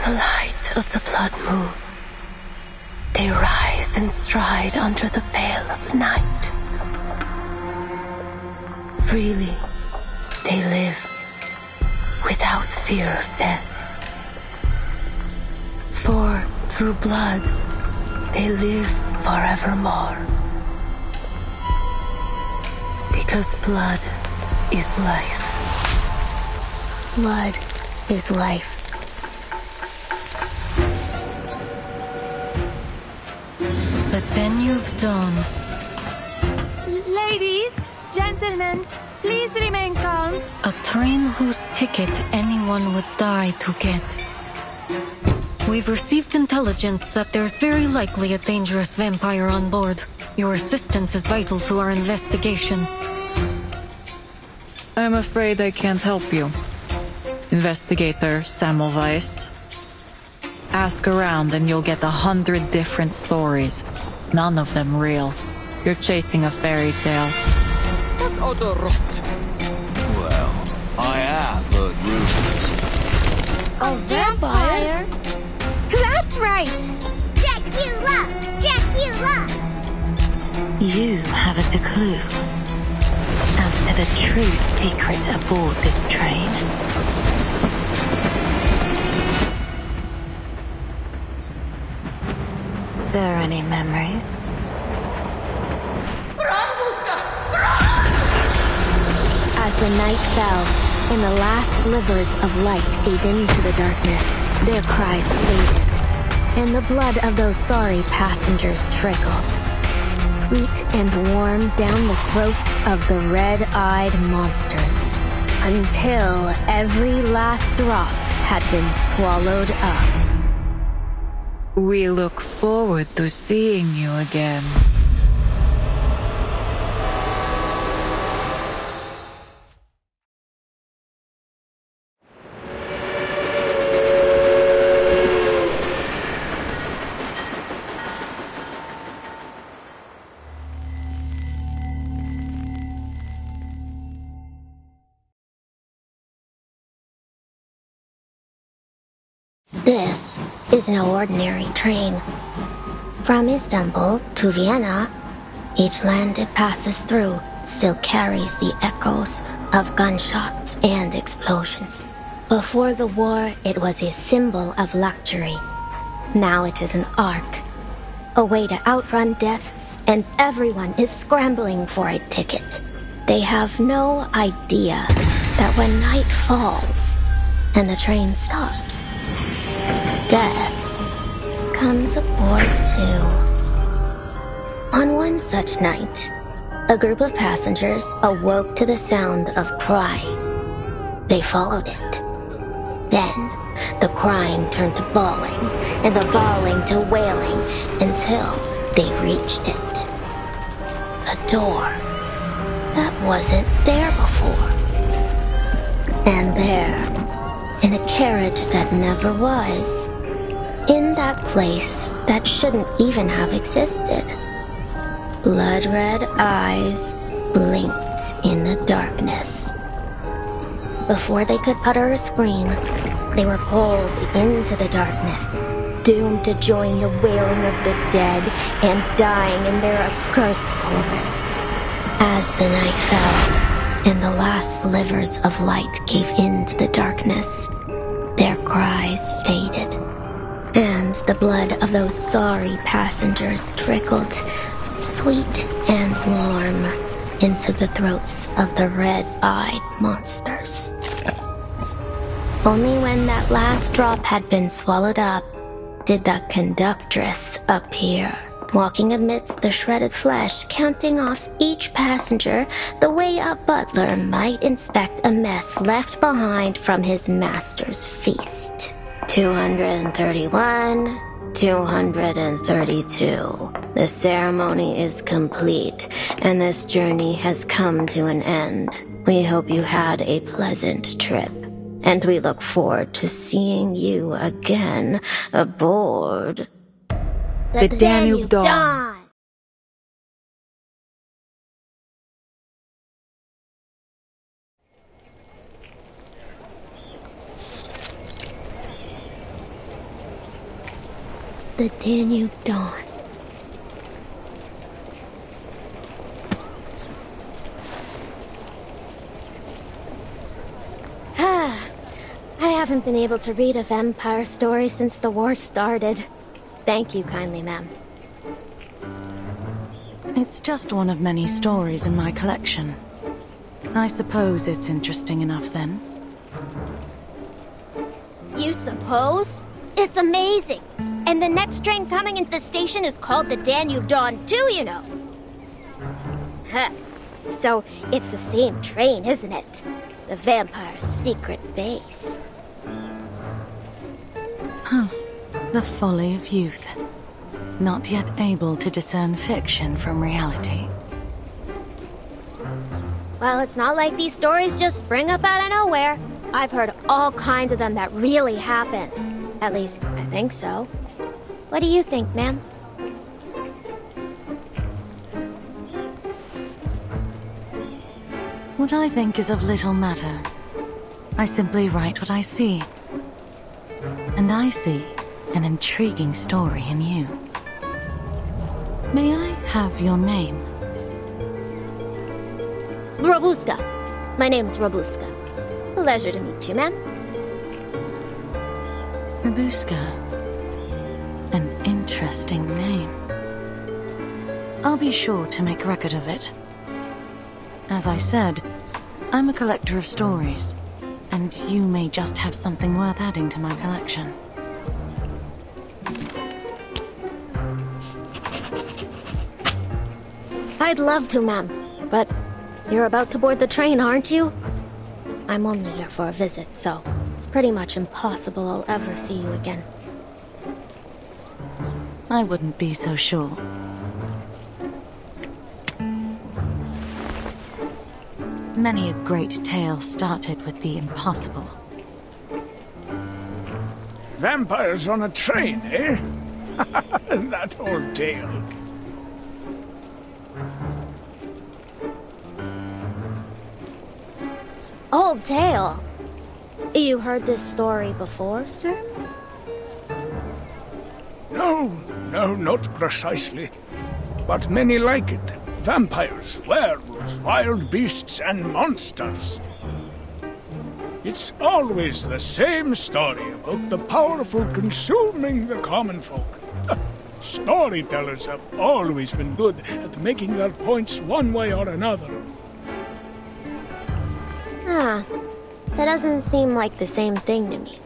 the light of the blood moon, they rise and stride under the veil of the night. Freely they live, without fear of death. For through blood they live forevermore. Because blood is life. Blood is life. The Danube Dawn. Ladies, gentlemen, please remain calm. A train whose ticket anyone would die to get. We've received intelligence that there's very likely a dangerous vampire on board. Your assistance is vital to our investigation. I'm afraid I can't help you, Investigator Semmelweis. Ask around and you'll get 100 different stories. None of them real. You're chasing a fairy tale. Well, I have heard rumors. A vampire? That's right! Dracula! Dracula! You haven't a clue as to the true secret aboard this train. Stir any memories? As the night fell, and the last slivers of light gave into the darkness, their cries faded, and the blood of those sorry passengers trickled, sweet and warm down the throats of the red-eyed monsters, until every last drop had been swallowed up. We look forward to seeing you again. This is no ordinary train. From Istanbul to Vienna, each land it passes through still carries the echoes of gunshots and explosions. Before the war, it was a symbol of luxury. Now it is an ark, a way to outrun death, and everyone is scrambling for a ticket. They have no idea that when night falls and the train stops, death comes aboard too. On one such night, a group of passengers awoke to the sound of crying. They followed it. Then, the crying turned to bawling, and the bawling to wailing, until they reached it. A door that wasn't there before. And there, in a carriage that never was, in that place that shouldn't even have existed, blood-red eyes blinked in the darkness. Before they could utter a scream, they were pulled into the darkness, doomed to join the wailing of the dead and dying in their accursed chorus. As the night fell, and the last slivers of light gave into the darkness, their cries faded, and the blood of those sorry passengers trickled, sweet and warm, into the throats of the red-eyed monsters. Only when that last drop had been swallowed up did the conductress appear, walking amidst the shredded flesh, counting off each passenger the way a butler might inspect a mess left behind from his master's feast. 231, 232. The ceremony is complete, and this journey has come to an end. We hope you had a pleasant trip, and we look forward to seeing you again aboard The Danube Dawn. the Danube Dawn. I haven't been able to read a vampire story since the war started. Thank you kindly, ma'am. It's just one of many stories in my collection. I suppose it's interesting enough then. You suppose? It's amazing! And the next train coming into the station is called the Danube Dawn too, you know. Huh. So, it's the same train, isn't it? The vampire's secret base. Huh. The folly of youth. Not yet able to discern fiction from reality. Well, it's not like these stories just spring up out of nowhere. I've heard all kinds of them that really happen. At least, I think so. What do you think, ma'am? What I think is of little matter. I simply write what I see. And I see an intriguing story in you. May I have your name? Robuska. My name's Robuska. Pleasure to meet you, ma'am. Robuska. An interesting name. I'll be sure to make record of it. As I said, I'm a collector of stories, and you may just have something worth adding to my collection. I'd love to, ma'am, but you're about to board the train, aren't you? I'm only here for a visit, so it's pretty much impossible I'll ever see you again. I wouldn't be so sure. Many a great tale started with the impossible. Vampires on a train, eh? That old tale. Old tale? You heard this story before, sir? No, not precisely. But many like it. Vampires, werewolves, wild beasts, and monsters. It's always the same story about the powerful consuming the common folk. Storytellers have always been good at making their points one way or another. Huh. That doesn't seem like the same thing to me.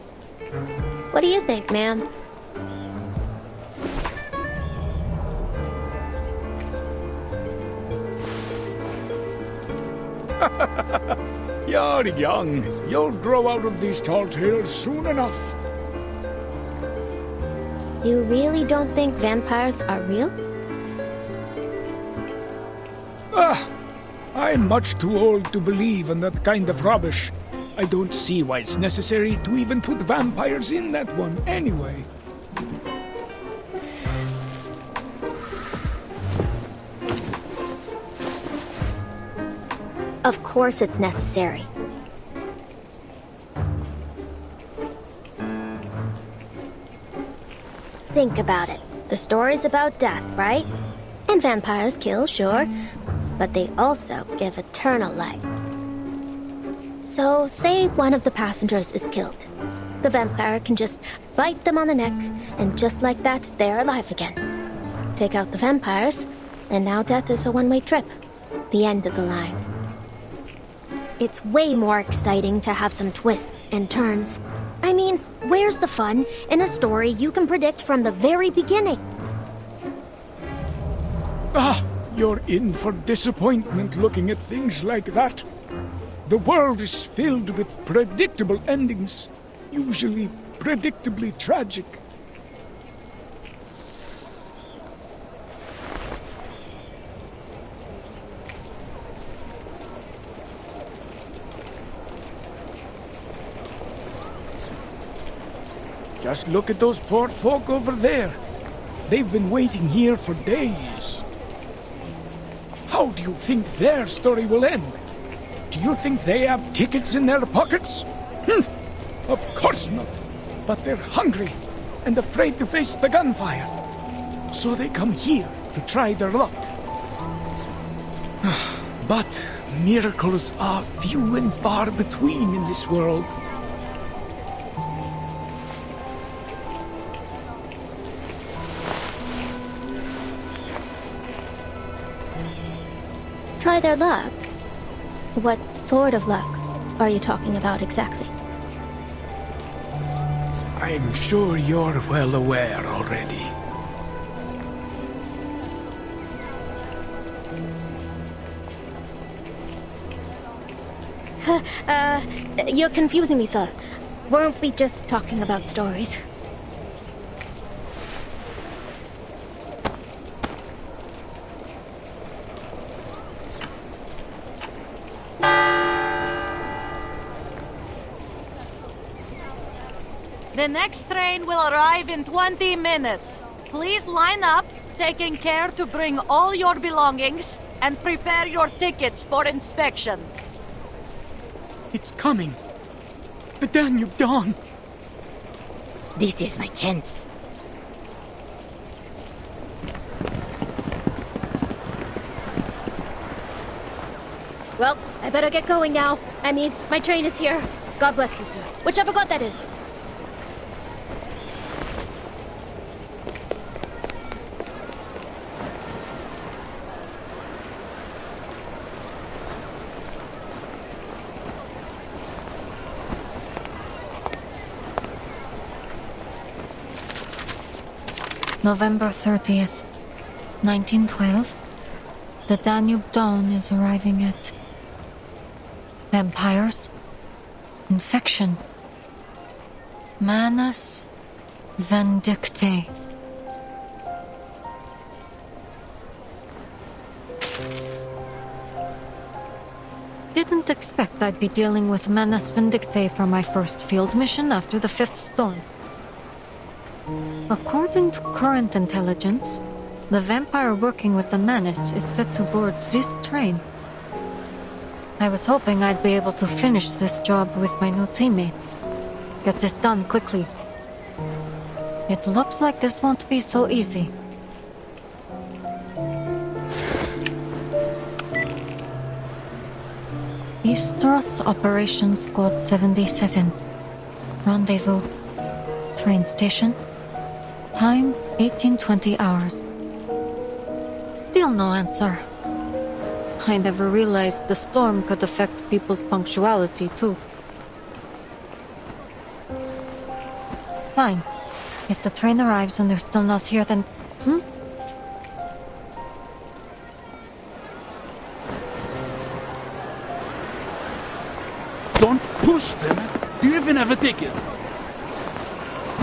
What do you think, ma'am? You're young. You'll grow out of these tall tales soon enough. You really don't think vampires are real? I'm much too old to believe in that kind of rubbish. I don't see why it's necessary to even put vampires in that one anyway. Of course it's necessary. Think about it. The story's about death, right? And vampires kill, sure, but they also give eternal life. So, say one of the passengers is killed. The vampire can just bite them on the neck, and just like that, they're alive again. Take out the vampires, and now death is a one-way trip. The end of the line. It's way more exciting to have some twists and turns. I mean, where's the fun in a story you can predict from the very beginning? You're in for disappointment looking at things like that. The world is filled with predictable endings, usually predictably tragic. Just look at those poor folk over there. They've been waiting here for days. How do you think their story will end? Do you think they have tickets in their pockets? Of course not. But they're hungry. and afraid to face the gunfire. So they come here to try their luck. But miracles are few and far between in this world. Try their luck? What sort of luck are you talking about exactly? I'm sure you're well aware already. You're confusing me, sir. Weren't we just talking about stories? The next train will arrive in 20 minutes. Please line up, taking care to bring all your belongings, and prepare your tickets for inspection. It's coming. The Danube Dawn. This is my chance. Well, I better get going now. I mean, my train is here. God bless you, sir. Whichever god that is. November 30th, 1912. The Danube Dawn is arriving at... Vampires. Infection. Manus Vindictae. Didn't expect I'd be dealing with Manus Vindictae for my first field mission after the 5th storm. According to current intelligence, the vampire working with the Manus is set to board this train. I was hoping I'd be able to finish this job with my new teammates. Get this done quickly. It looks like this won't be so easy. Eastros Operations Squad 77. Rendezvous. Train station. Time 1820 hours. Still no answer. I never realized the storm could affect people's punctuality, too. Fine. If the train arrives and they're still not here, then... Don't push them! Do you even have a ticket?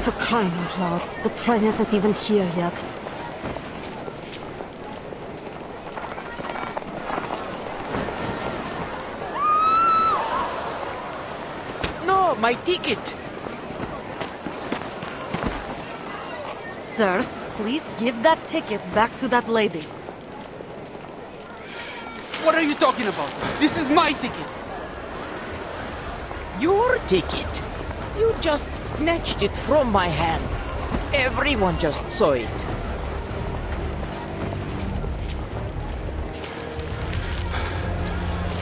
For crying out loud, the train isn't even here yet. No, my ticket! Sir, please give that ticket back to that lady. What are you talking about? This is my ticket! Your ticket? You just snatched it from my hand. Everyone just saw it.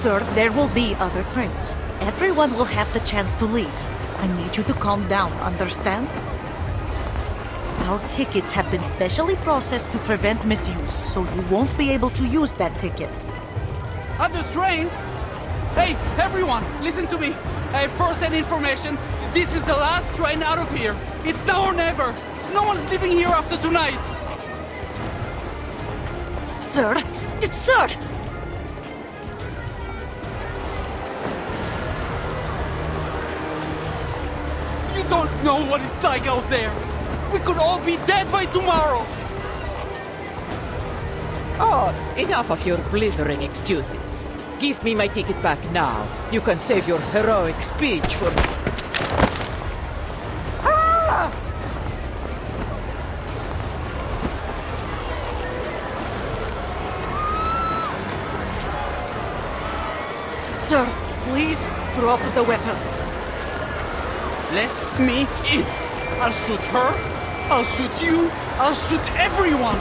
Sir, there will be other trains. Everyone will have the chance to leave. I need you to calm down, understand? Our tickets have been specially processed to prevent misuse, so you won't be able to use that ticket. Other trains? Hey, everyone, listen to me. I have first-hand information. This is the last train out of here. It's now or never. No one's leaving here after tonight. Sir? Sir! You don't know what it's like out there. We could all be dead by tomorrow. Oh, enough of your blithering excuses. Give me my ticket back now. You can save your heroic speech for... Ah! Sir, please drop the weapon. Let me in. I'll shoot her, I'll shoot you. I'll shoot everyone.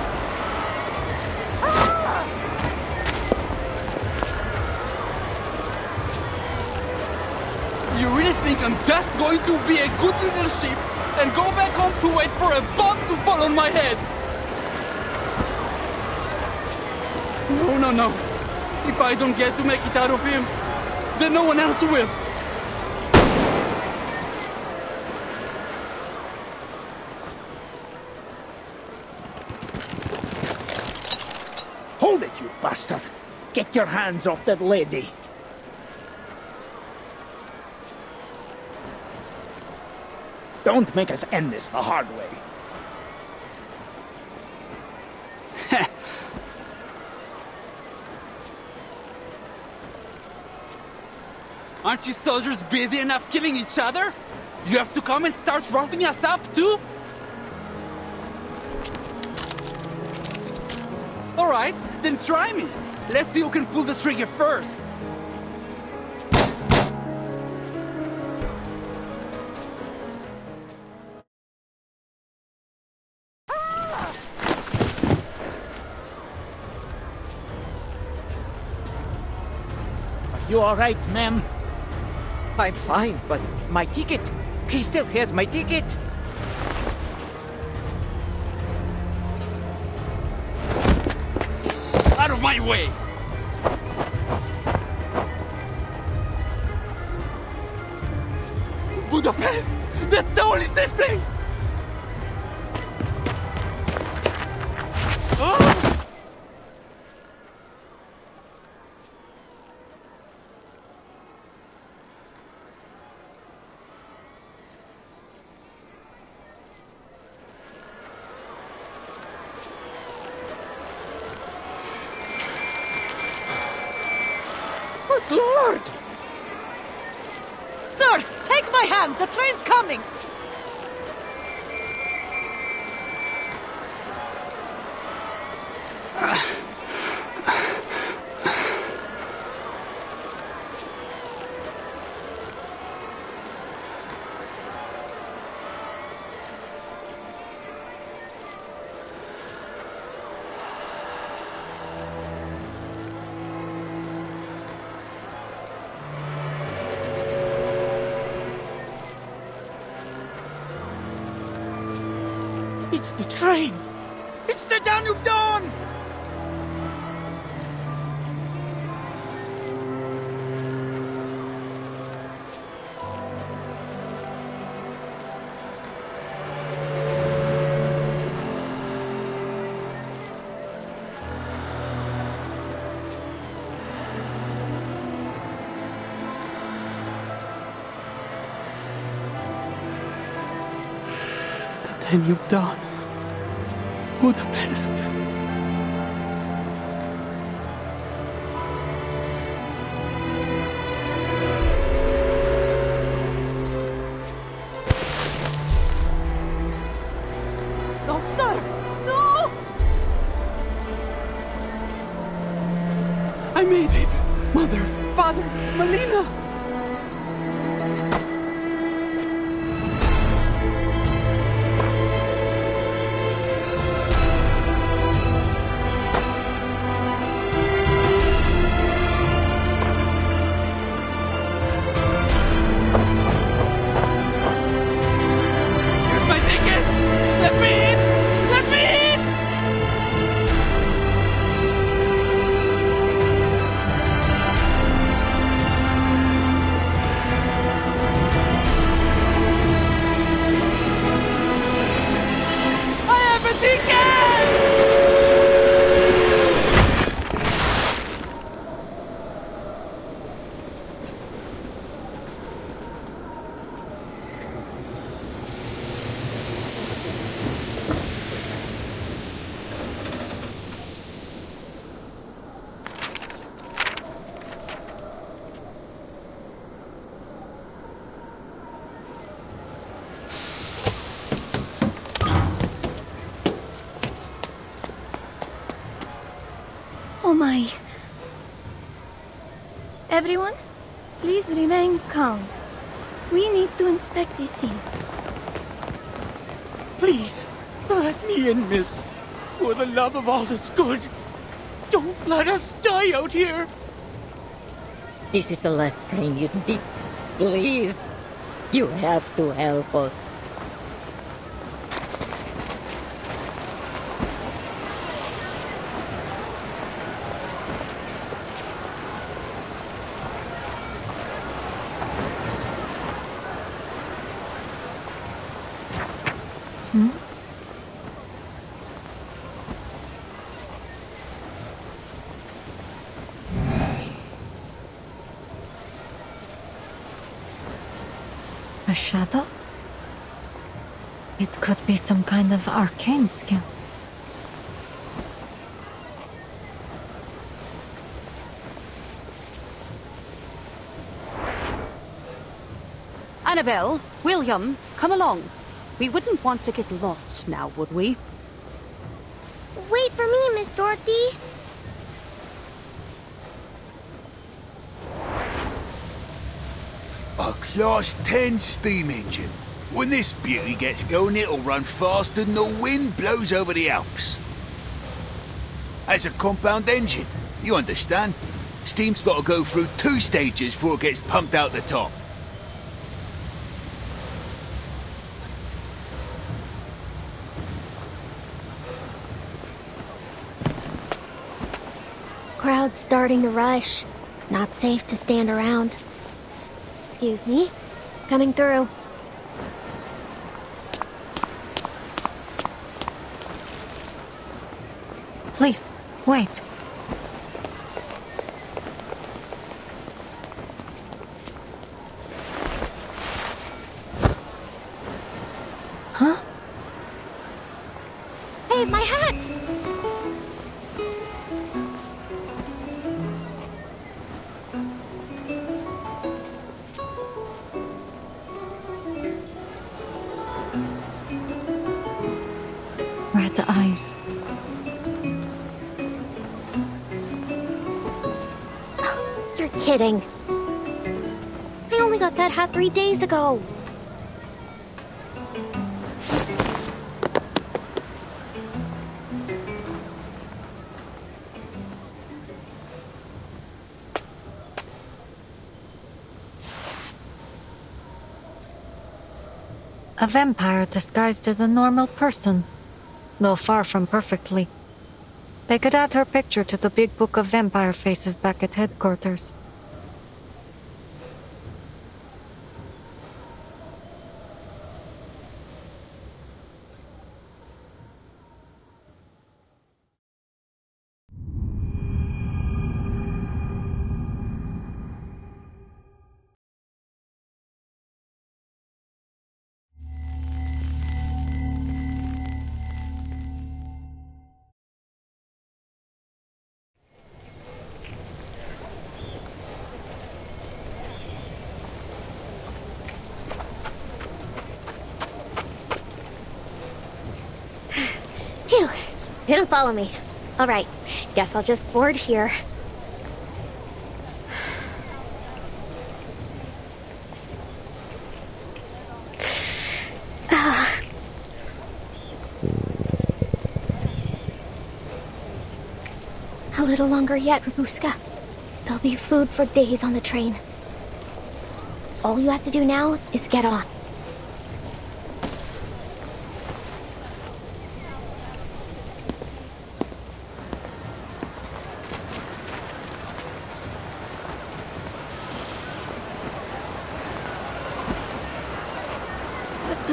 You really think I'm just going to be a good little sheep and go back home to wait for a bomb to fall on my head? No, no, no. If I don't get to make it out of him, then no one else will. Hold it, you bastard! Get your hands off that lady! Don't make us end this the hard way. Aren't you soldiers busy enough killing each other? You have to come and start roughing us up too? Alright, then try me. Let's see who can pull the trigger first. Are you alright, ma'am? I'm fine, but my ticket. He still has my ticket. Out of my way! Budapest! That's the only safe place! Oh! Lord! Sir, take my hand! The train's coming! It's the train! It's the Danube Dawn! Danube Dawn. Budapest. No, sir! No! I made it! Mother, Father, Melina! Oh my. Everyone, please remain calm. We need to inspect this scene. Please, Let me in, miss. For the love of all that's good. Don't let us die out here. This is the last train, isn't it? Please. You have to help us. A shadow? It could be some kind of arcane skill. Annabelle, William, come along. We wouldn't want to get lost now, would we? Wait for me, Miss Dorothy. A Class 10 steam engine. When this beauty gets going, it'll run faster than the wind blows over the Alps. As a compound engine, you understand? Steam's got to go through 2 stages before it gets pumped out the top. Crowd's starting to rush. Not safe to stand around. Excuse me. Coming through. Please, wait. Huh? Hey, my hat! Red eyes. You're kidding. I only got that hat 3 days ago. A vampire disguised as a normal person, though far from perfectly. They could add her picture to the big book of vampire faces back at headquarters. Phew. Didn't follow me. Alright. Guess I'll just board here. A little longer yet, Rabuska. There'll be food for days on the train. All you have to do now is get on.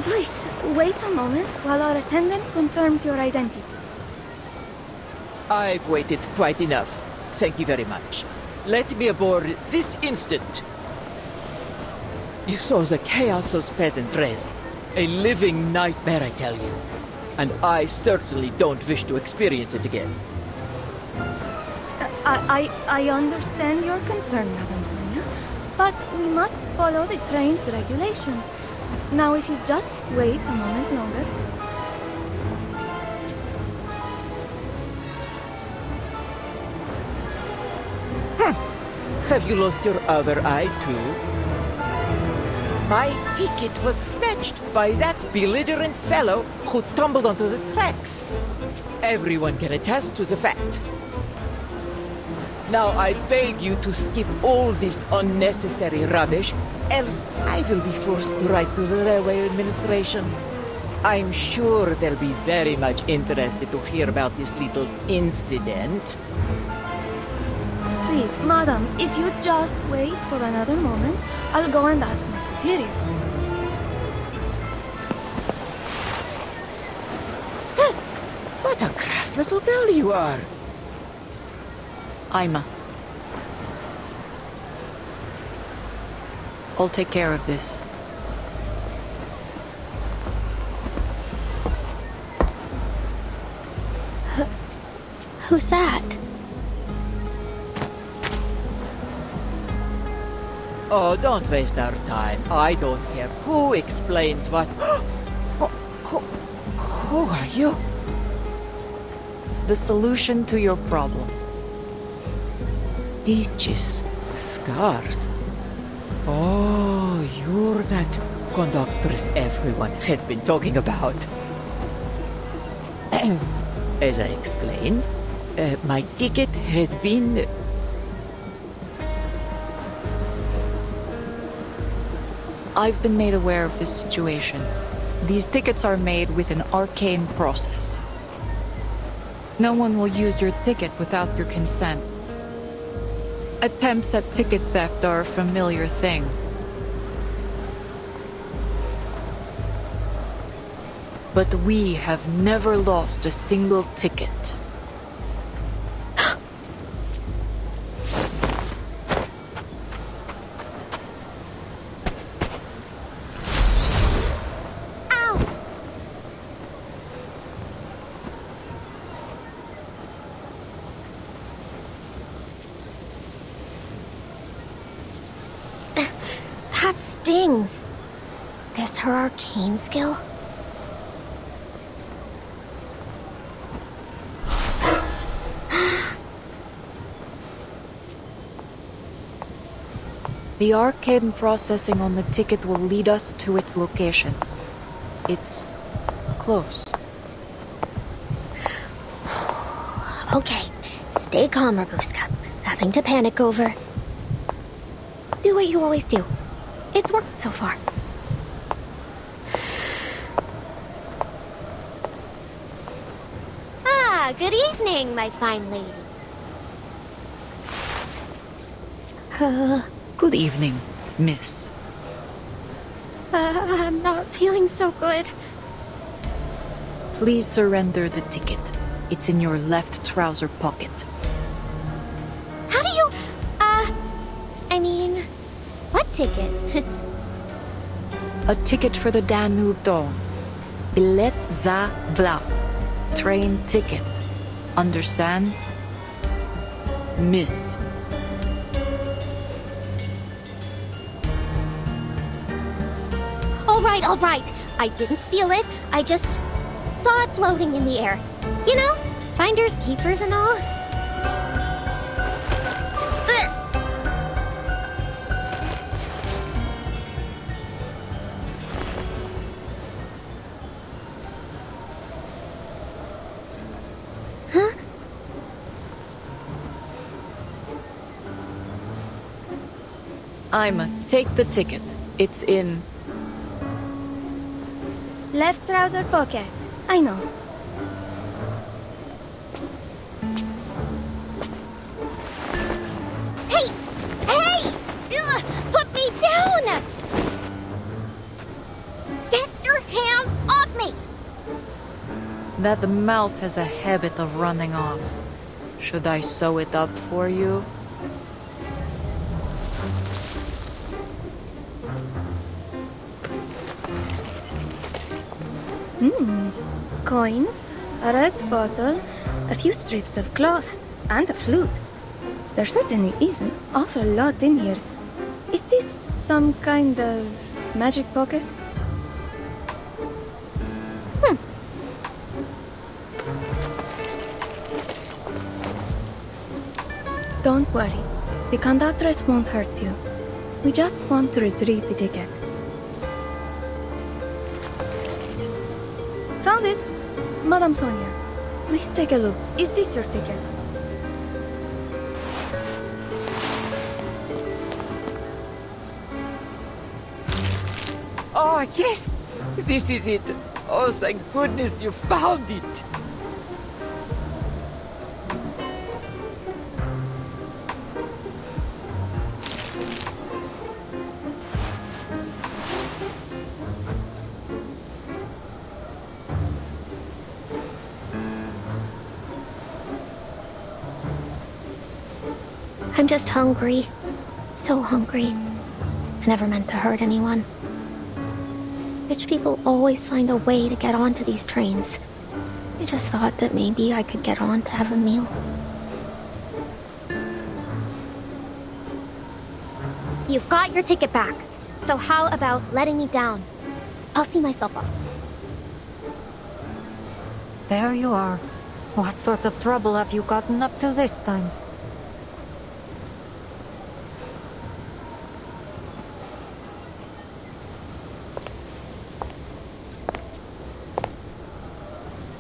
Please, wait a moment while our attendant confirms your identity. I've waited quite enough. Thank you very much. Let me aboard this instant. You saw the chaos those peasants raised. A living nightmare, I tell you. And I certainly don't wish to experience it again. I understand your concern, Madame Sonia, but we must follow the train's regulations. Now, if you just wait a moment longer... Have you lost your other eye, too? My ticket was snatched by that belligerent fellow who tumbled onto the tracks. Everyone can attest to the fact. Now I beg you to skip all this unnecessary rubbish, else I will be forced to write to the railway administration. I'm sure they'll be very much interested to hear about this little incident. Please, madam, if you just wait for another moment, I'll go and ask my superior. What a crass little girl you are. Ima. I'll take care of this. Who's that? Oh, don't waste our time. I don't care who explains what. Who are you? The solution to your problem. Stitches, scars. Oh, you're that conductress everyone has been talking about. As I explained, my ticket has been... I've been made aware of this situation. These tickets are made with an arcane process. No one will use your ticket without your consent. Attempts at ticket theft are a familiar thing. But we have never lost a single ticket. That stings. Is her arcane skill? The arcane processing on the ticket will lead us to its location. It's close. Okay, stay calm, Rabuska. Nothing to panic over. Do what you always do. It's worked so far. Ah, good evening, my fine lady. Good evening, miss. I'm not feeling so good. Please surrender the ticket. It's in your left trouser pocket. How do you... I mean... What ticket? A ticket for the Danube Dawn. Bilet za vlak. Train ticket. Understand? Miss. All right. I didn't steal it. I just saw it floating in the air. You know, finders, keepers, and all. Huh? Ima, take the ticket. It's in... Left trouser pocket. I know. Hey! Put me down! Get your hands off me! That mouth has a habit of running off. Should I sew it up for you? Coins, a red bottle, a few strips of cloth, and a flute. There certainly is an awful lot in here. Is this some kind of magic pocket? Don't worry. The conductress won't hurt you. We just want to retrieve the ticket. Found it. Madame Sonia, please take a look. Is this your ticket? Oh, yes! This is it. Oh, thank goodness you found it. I'm just hungry. So hungry. I never meant to hurt anyone. Rich people always find a way to get onto these trains. I just thought that maybe I could get on to have a meal. You've got your ticket back. So how about letting me down? I'll see myself off. There you are. What sort of trouble have you gotten up to this time?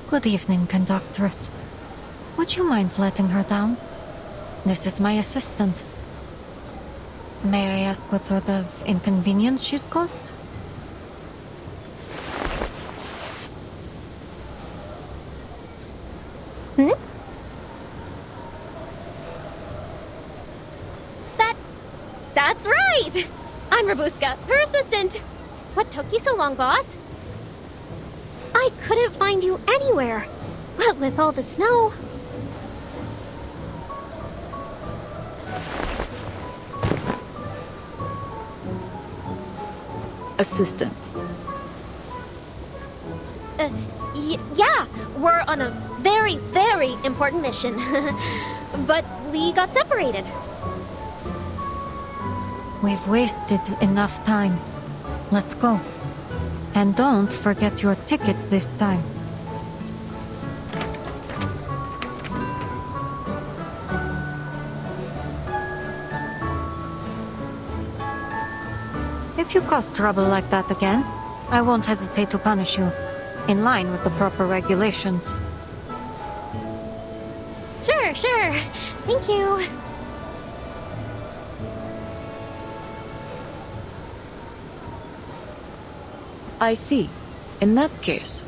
Good evening, conductress. Would you mind letting her down? This is my assistant. May I ask what sort of inconvenience she's caused? That's right! I'm Rabuska, her assistant. What took you so long, boss? I couldn't find you anywhere. What with all the snow? Assistant. Yeah, we're on a very, very important mission. But we got separated. We've wasted enough time. Let's go. And don't forget your ticket this time. If you cause trouble like that again, I won't hesitate to punish you, in line with the proper regulations. Sure. Thank you. I see. In that case,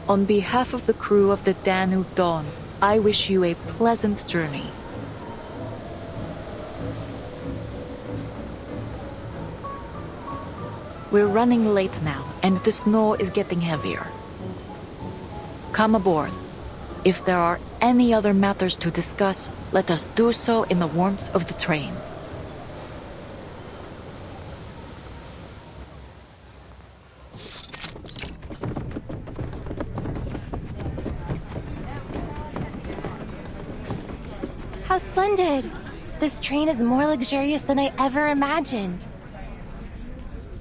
on behalf of the crew of the Danube Dawn, I wish you a pleasant journey. We're running late now, and the snow is getting heavier. Come aboard. If there are any other matters to discuss, let us do so in the warmth of the train. How splendid! This train is more luxurious than I ever imagined.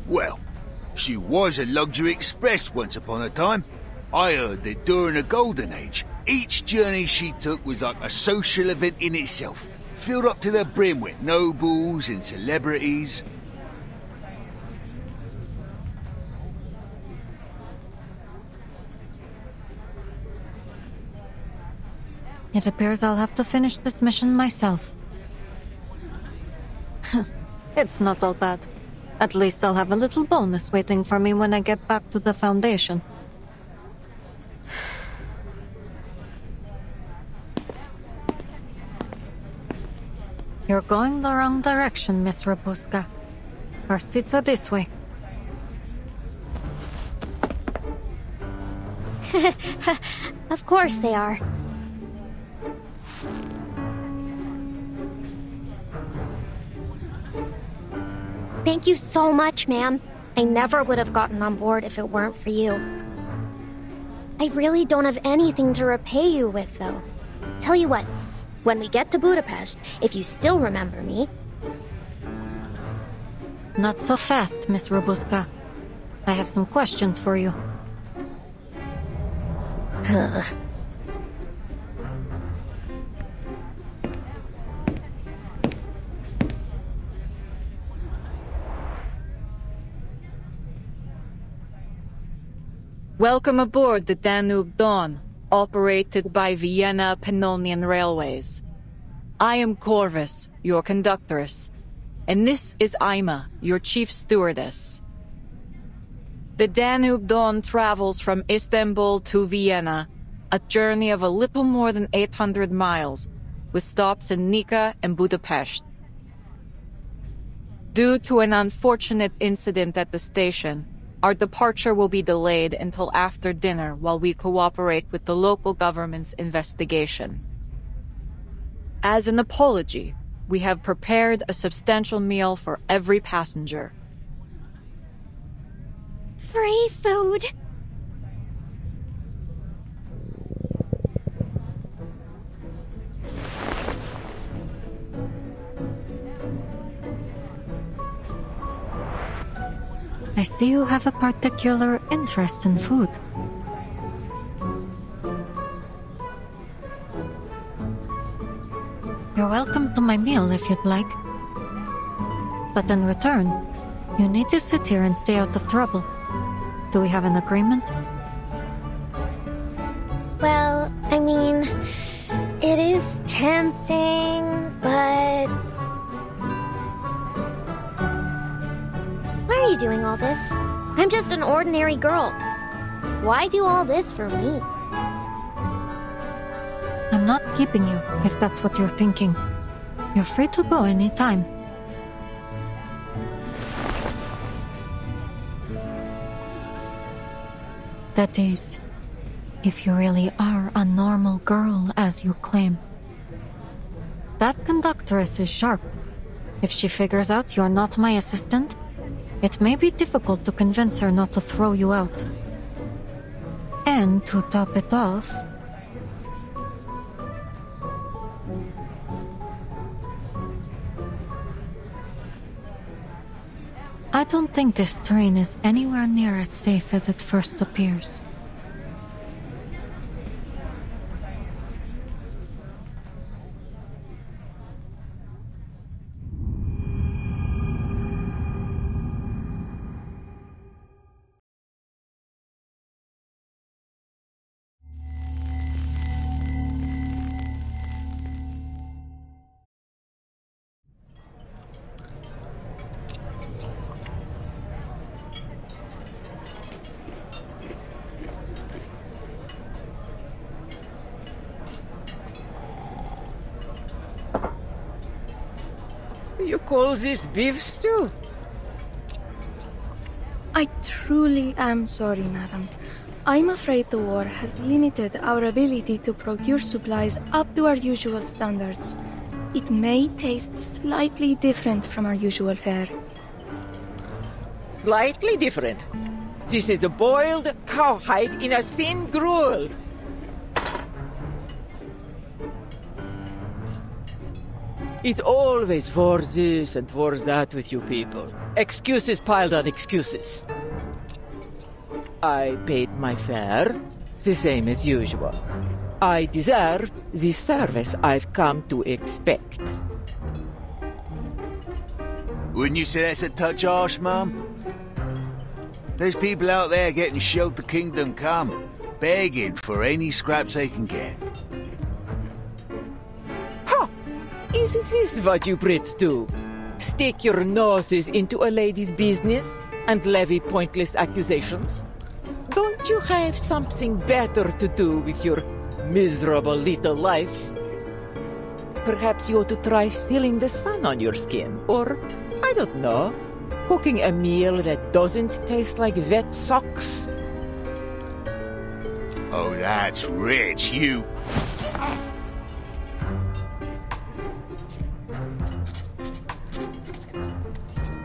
Well, she was a luxury express once upon a time. I heard that during the Golden Age, each journey she took was like a social event in itself, filled up to the brim with nobles and celebrities. It appears I'll have to finish this mission myself. It's not all bad. At least I'll have a little bonus waiting for me when I get back to the Foundation. You're going the wrong direction, Miss Rabuska. Our seats are this way. Of course they are. Thank you so much, ma'am. I never would have gotten on board if it weren't for you. I really don't have anything to repay you with, though. Tell you what, when we get to Budapest, if you still remember me... Not so fast, Miss Rabuska. I have some questions for you. Welcome aboard the Danube Dawn, operated by Vienna Pannonian Railways. I am Corvus, your conductress, and this is Ima, your chief stewardess. The Danube Dawn travels from Istanbul to Vienna, a journey of a little more than 800 miles, with stops in Nika and Budapest. Due to an unfortunate incident at the station, our departure will be delayed until after dinner while we cooperate with the local government's investigation. As an apology, we have prepared a substantial meal for every passenger. Free food! I see you have a particular interest in food. You're welcome to my meal if you'd like. But in return, you need to sit here and stay out of trouble. Do we have an agreement? Well, I mean, it is tempting, but... Why are you doing all this? I'm just an ordinary girl. Why do all this for me? I'm not keeping you, if that's what you're thinking. You're free to go anytime. That is, if you really are a normal girl, as you claim. That conductress is sharp. If she figures out you're not my assistant, it may be difficult to convince her not to throw you out. And to top it off... I don't think this train is anywhere near as safe as it first appears. You call this beef stew? I truly am sorry, madam. I'm afraid the war has limited our ability to procure supplies up to our usual standards. It may taste slightly different from our usual fare. Slightly different? This is a boiled cowhide in a thin gruel. It's always for this and for that with you people. Excuses piled on excuses. I paid my fare, the same as usual. I deserve the service I've come to expect. Wouldn't you say that's a touch harsh, Mum? There's people out there getting showed the kingdom come, begging for any scraps they can get. Is this what you Brits do? Stick your noses into a lady's business and levy pointless accusations? Don't you have something better to do with your miserable little life? Perhaps you ought to try feeling the sun on your skin, or, I don't know, cooking a meal that doesn't taste like wet socks. Oh, that's rich, you...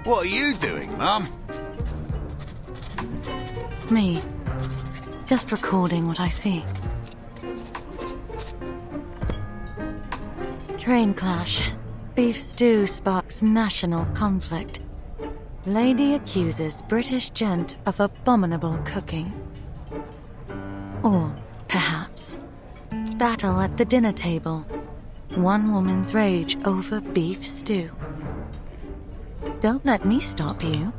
What are you doing, Mum? Me. Just recording what I see. Train clash. Beef stew sparks national conflict. Lady accuses British gent of abominable cooking. Or, perhaps, battle at the dinner table. One woman's rage over beef stew. Don't let me stop you.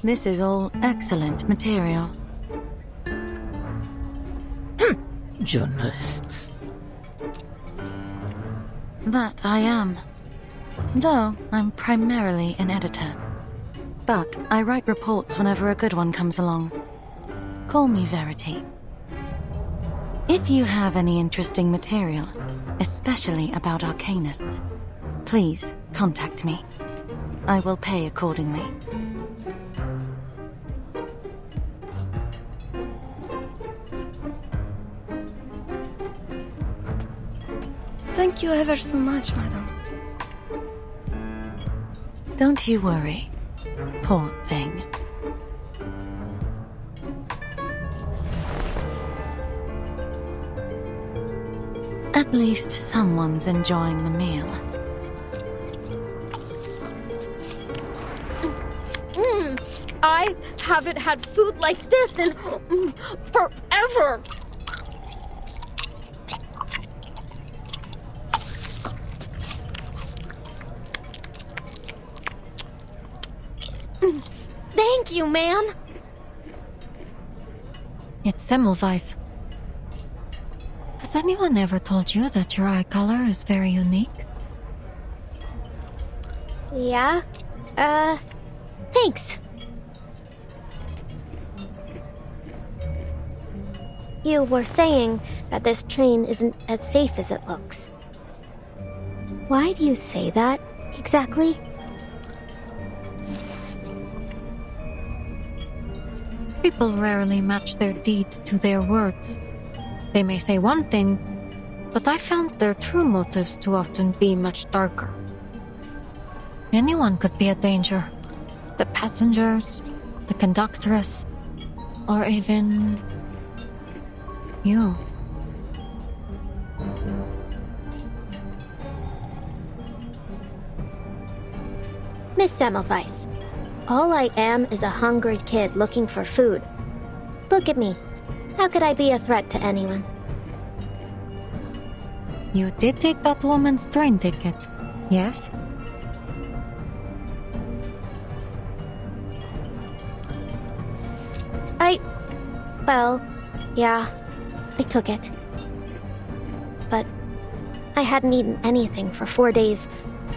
This is all excellent material. journalists. That I am. Though I'm primarily an editor. But I write reports whenever a good one comes along. Call me Verity. If you have any interesting material, especially about arcanists, please contact me. I will pay accordingly. Thank you ever so much, madam. Don't you worry. Poor thing. At least someone's enjoying the meal. I haven't had food like this in forever. Thank you, ma'am. It's Semmelweis. Has anyone ever told you that your eye color is very unique? Yeah? Thanks. You were saying that this train isn't as safe as it looks. Why do you say that, exactly? People rarely match their deeds to their words. They may say one thing, but I found their true motives to often be much darker. Anyone could be a danger. The passengers, the conductress, or even you. Miss Semmelweis, all I am is a hungry kid looking for food. Look at me. How could I be a threat to anyone? You did take that woman's train ticket, yes? Well, yeah, I took it. But I hadn't eaten anything for 4 days.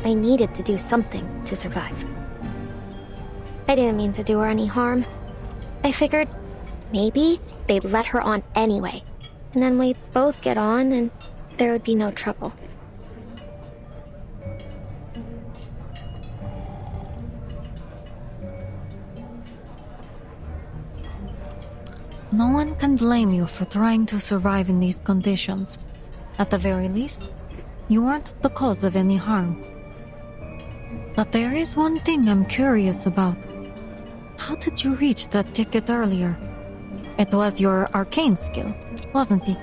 I needed to do something to survive. I didn't mean to do her any harm. I figured maybe they'd let her on anyway, and then we'd both get on and there would be no trouble. No one can blame you for trying to survive in these conditions. At the very least, you weren't the cause of any harm. But there is one thing I'm curious about. How did you reach that ticket earlier? It was your arcane skill, wasn't it?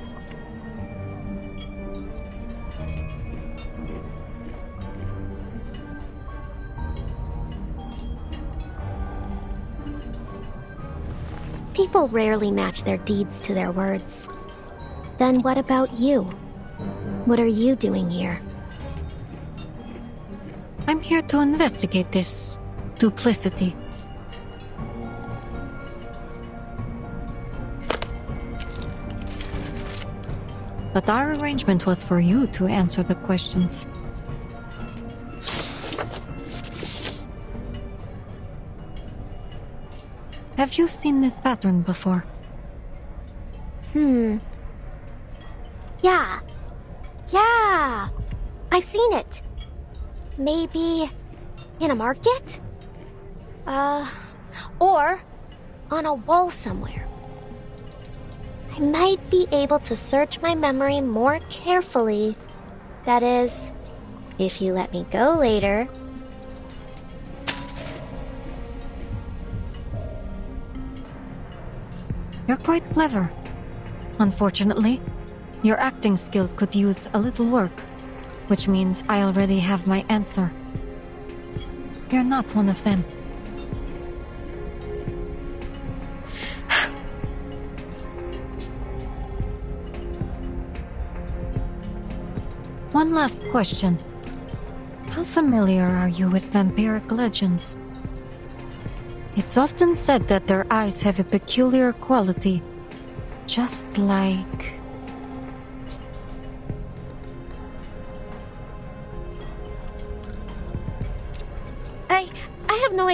People rarely match their deeds to their words. Then what about you? What are you doing here? I'm here to investigate this duplicity. But our arrangement was for you to answer the questions. Have you seen this pattern before? Yeah! I've seen it! Maybe in a market? Or on a wall somewhere. I might be able to search my memory more carefully. That is, if you let me go later. You're quite clever. Unfortunately, your acting skills could use a little work, which means I already have my answer. You're not one of them. One last question. How familiar are you with vampiric legends? It's often said that their eyes have a peculiar quality, just like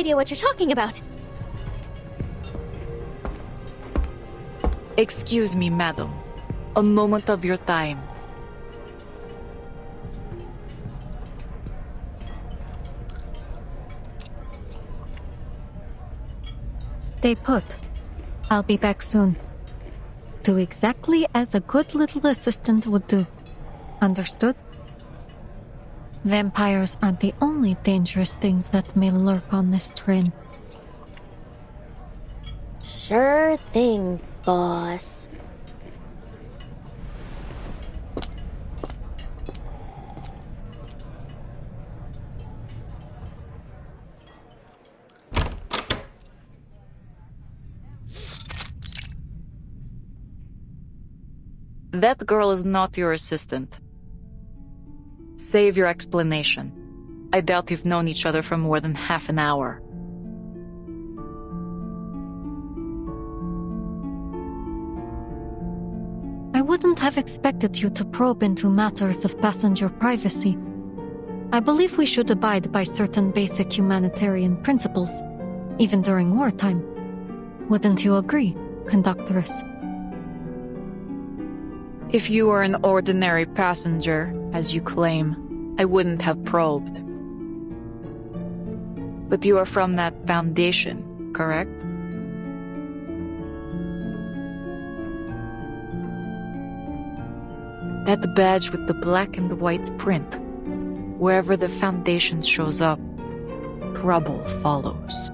idea what you're talking about. Excuse me, madam. A moment of your time. Stay put. I'll be back soon. Do exactly as a good little assistant would do. Understood? Vampires aren't the only dangerous things that may lurk on this train. Sure thing, boss. That girl is not your assistant. Save your explanation. I doubt you've known each other for more than half an hour. I wouldn't have expected you to probe into matters of passenger privacy. I believe we should abide by certain basic humanitarian principles, even during wartime. Wouldn't you agree, conductress? If you were an ordinary passenger, as you claim, I wouldn't have probed. But you are from that foundation, correct? That badge with the black and white print. Wherever the foundation shows up, trouble follows.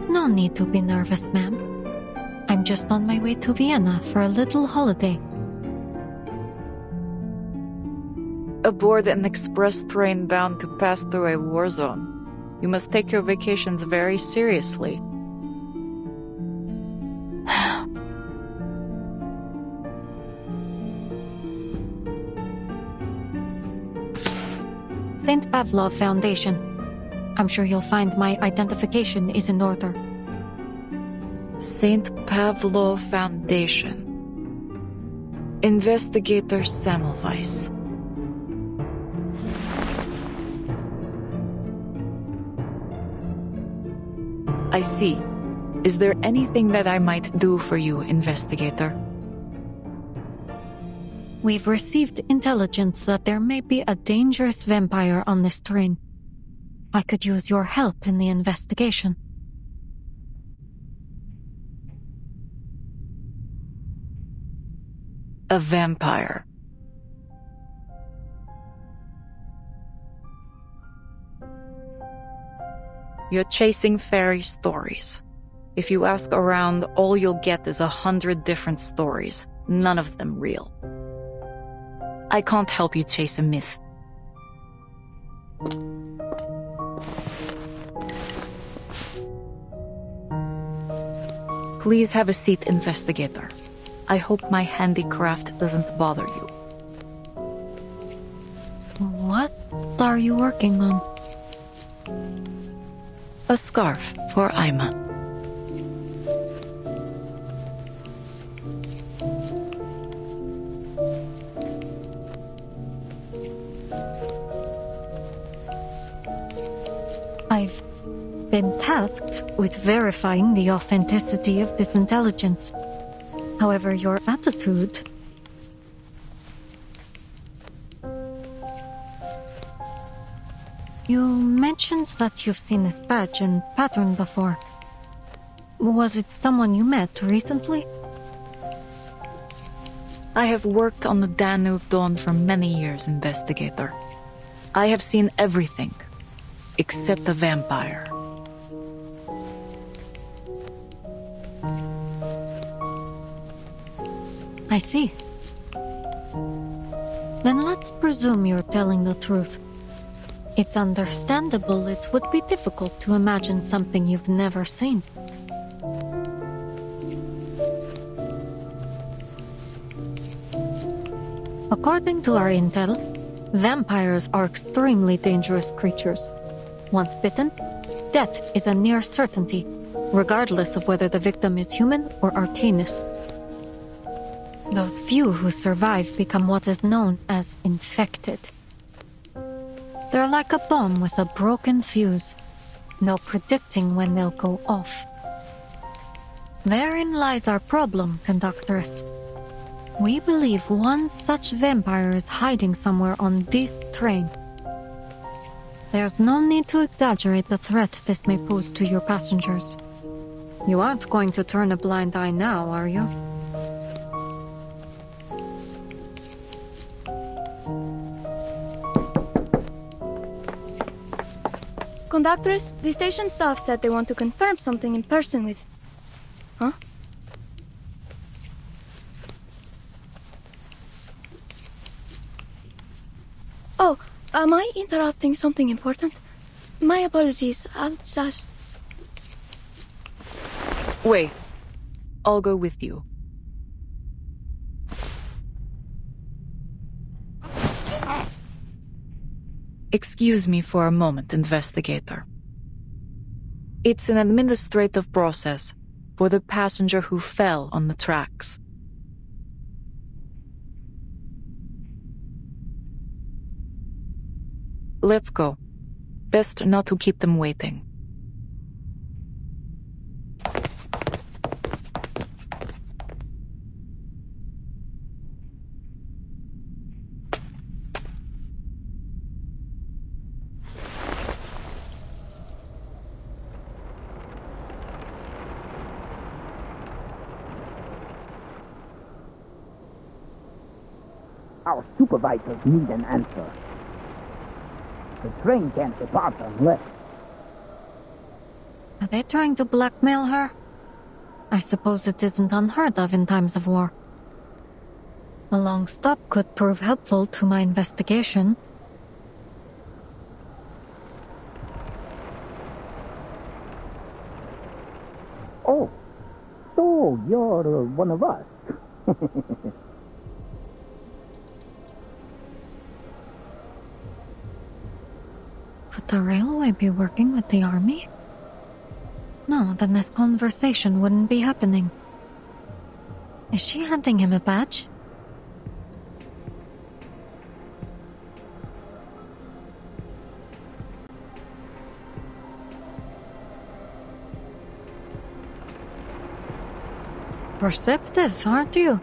No need to be nervous, ma'am. I'm just on my way to Vienna for a little holiday. Aboard an express train bound to pass through a war zone, you must take your vacations very seriously. St. Pavlov Foundation. I'm sure you'll find my identification is in order. St. Pavlov Foundation. Investigator Semmelweis. I see. Is there anything that I might do for you, investigator? We've received intelligence that there may be a dangerous vampire on this train. I could use your help in the investigation. A vampire. You're chasing fairy stories. If you ask around, all you'll get is 100 different stories, none of them real. I can't help you chase a myth. Please have a seat, investigator. I hope my handicraft doesn't bother you. What are you working on? A scarf for Ima. I've been tasked with verifying the authenticity of this intelligence. However, your attitude... You mentioned that you've seen this badge and pattern before. Was it someone you met recently? I have worked on the Danube Dawn for many years, investigator. I have seen everything, except a vampire. I see. Then let's presume you're telling the truth. It's understandable it would be difficult to imagine something you've never seen. According to our intel, vampires are extremely dangerous creatures. Once bitten, death is a near certainty, regardless of whether the victim is human or arcanist. Those few who survive become what is known as infected. They're like a bomb with a broken fuse. No predicting when they'll go off. Therein lies our problem, Conductress. We believe one such vampire is hiding somewhere on this train. There's no need to exaggerate the threat this may pose to your passengers. You aren't going to turn a blind eye now, are you? Conductress, the station staff said they want to confirm something in person with... Huh? Oh, am I interrupting something important? My apologies, I'll just... Wait. I'll go with you. Excuse me for a moment, investigator. It's an administrative process for the passenger who fell on the tracks. Let's go. Best not to keep them waiting. Our supervisors need an answer. The train can't depart unless... Are they trying to blackmail her? I suppose it isn't unheard of in times of war. A long stop could prove helpful to my investigation. Oh, so you're one of us. Would the railway be working with the army? No, then this conversation wouldn't be happening. Is she handing him a badge? Perceptive, aren't you?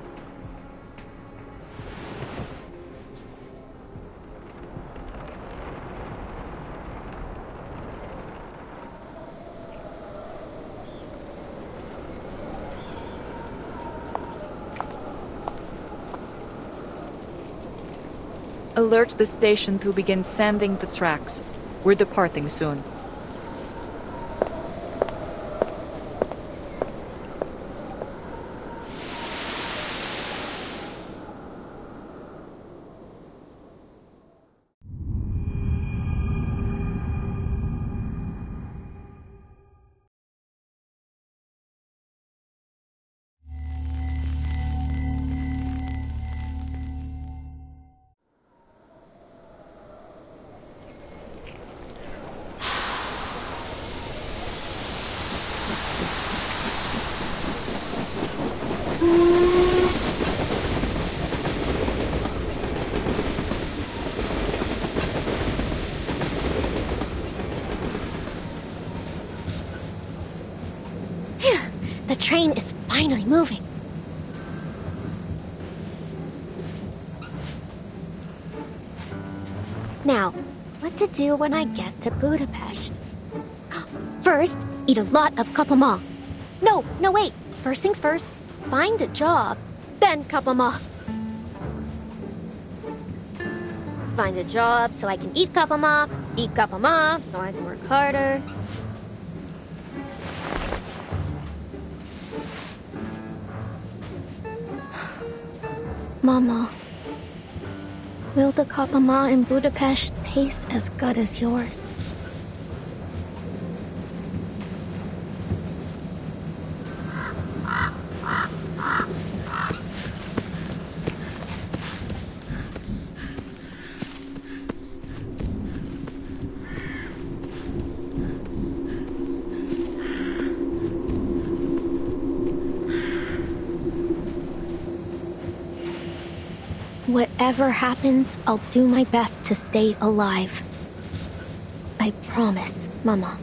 Alert the station to begin sanding the tracks. We're departing soon. The train is finally moving. Now, what to do when I get to Budapest? First, eat a lot of kapama. No, wait. First things first, find a job, then kapama. Find a job so I can eat kapama so I can work harder. Mama, will the kapama in Budapest taste as good as yours? Whatever happens, I'll do my best to stay alive. I promise, Mama.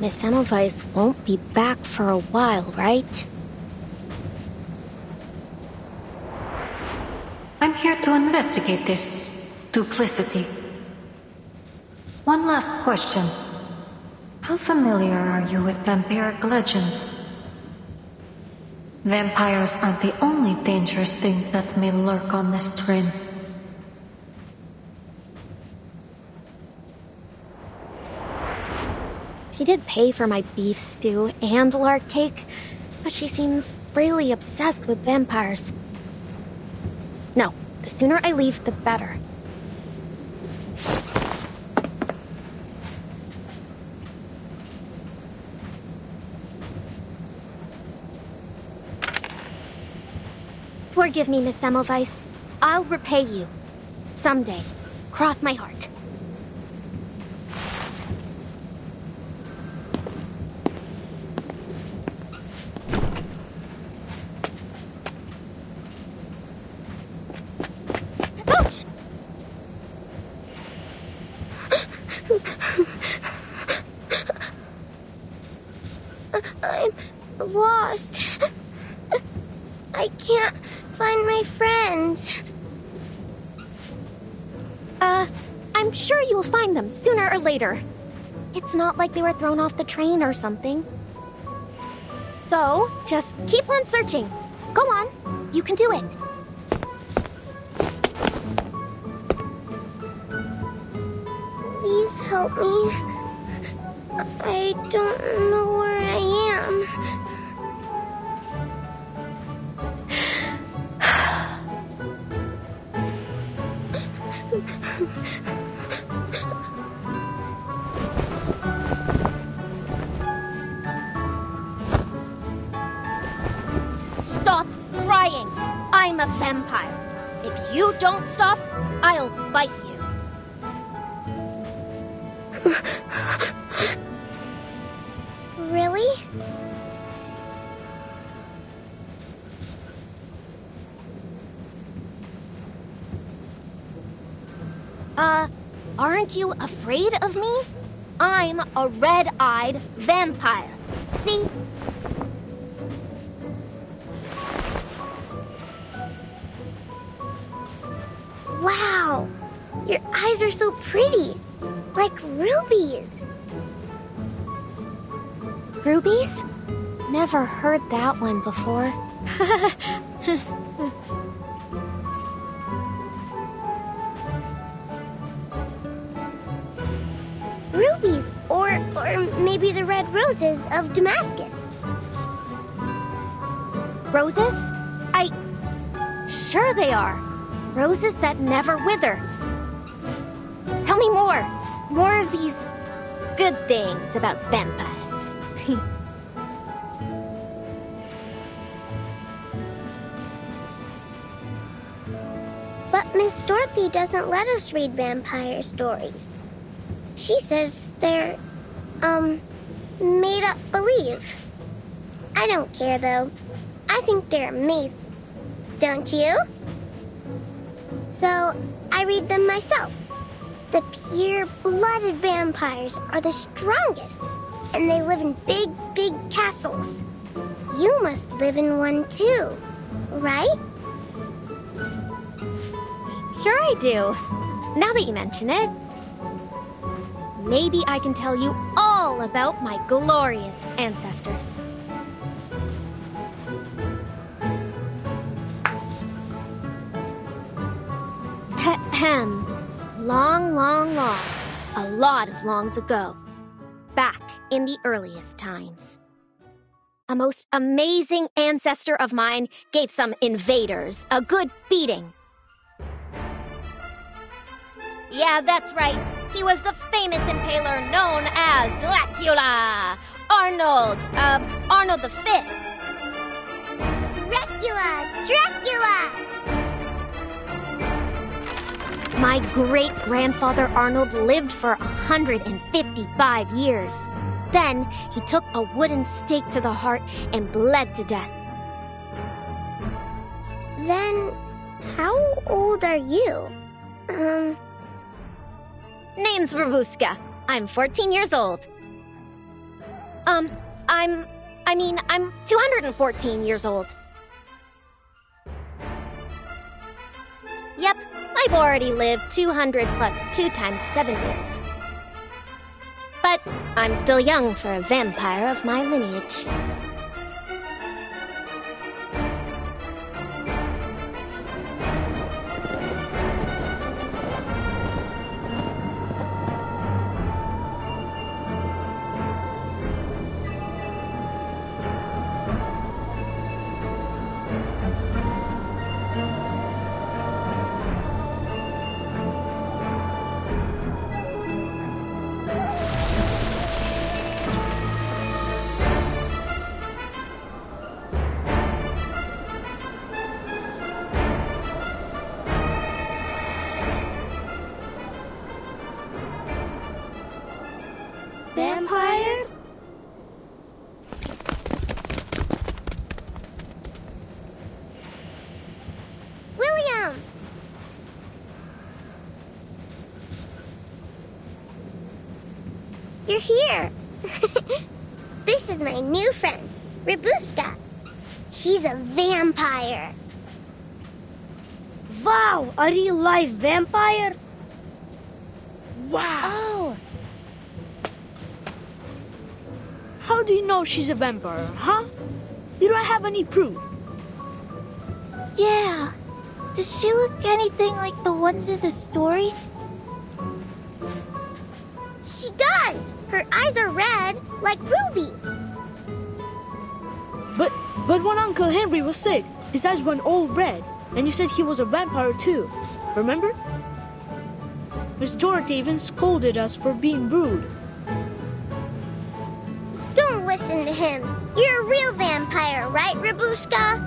Miss Semmelweis won't be back for a while, right? I'm here to investigate this duplicity. One last question. How familiar are you with vampiric legends? Vampires aren't the only dangerous things that may lurk on this train. She did pay for my beef stew and Lark Cake, but she seems really obsessed with vampires. No, the sooner I leave, the better. Forgive me, Miss Semmelweis. I'll repay you. Someday. Cross my heart. Ouch! I'm lost. I can't find my friends. I'm sure you'll find them sooner or later. It's not like they were thrown off the train or something. So, just keep on searching. Go on, you can do it. Please help me. I don't know where I am. Stop crying. I'm a vampire. If you don't stop, I'll bite you. Really? Aren't you afraid of me? I'm a red-eyed vampire. See? Wow! Your eyes are so pretty. Like rubies. Rubies? Never heard that one before. Rubies, or maybe the red roses of Damascus. Roses? Sure they are. Roses that never wither. Tell me more. More of these good things about vampires. But Miss Dorothy doesn't let us read vampire stories. She says they're, made up believe. I don't care, though. I think they're amazing. Don't you? So, I read them myself. The pure-blooded vampires are the strongest, and they live in big, big castles. You must live in one, too, right? Sure I do. Now that you mention it. Maybe I can tell you all about my glorious ancestors. Ahem. Long, long, long. A lot of longs ago. Back in the earliest times. A most amazing ancestor of mine gave some invaders a good beating. Yeah, that's right. He was the famous impaler known as Dracula. Arnold V. Dracula! My great-grandfather Arnold lived for 155 years. Then, he took a wooden stake to the heart and bled to death. Then, How old are you? Name's Rabuska. I'm 14 years old. I'm 214 years old. Yep, I've already lived 200 plus 2 times 7 years. But I'm still young for a vampire of my lineage. Vampire? William! You're here. This is my new friend, Rabuska. She's a vampire. Wow, a real life vampire? Wow. Oh. How do you know she's a vampire, huh? You don't have any proof. Yeah. Does she look anything like the ones in the stories? She does! Her eyes are red, like rubies. But when Uncle Henry was sick, his eyes went all red, and you said he was a vampire too. Remember? Miss Dorothy even scolded us for being rude. Don't listen to him. You're a real vampire, right, Rabuska?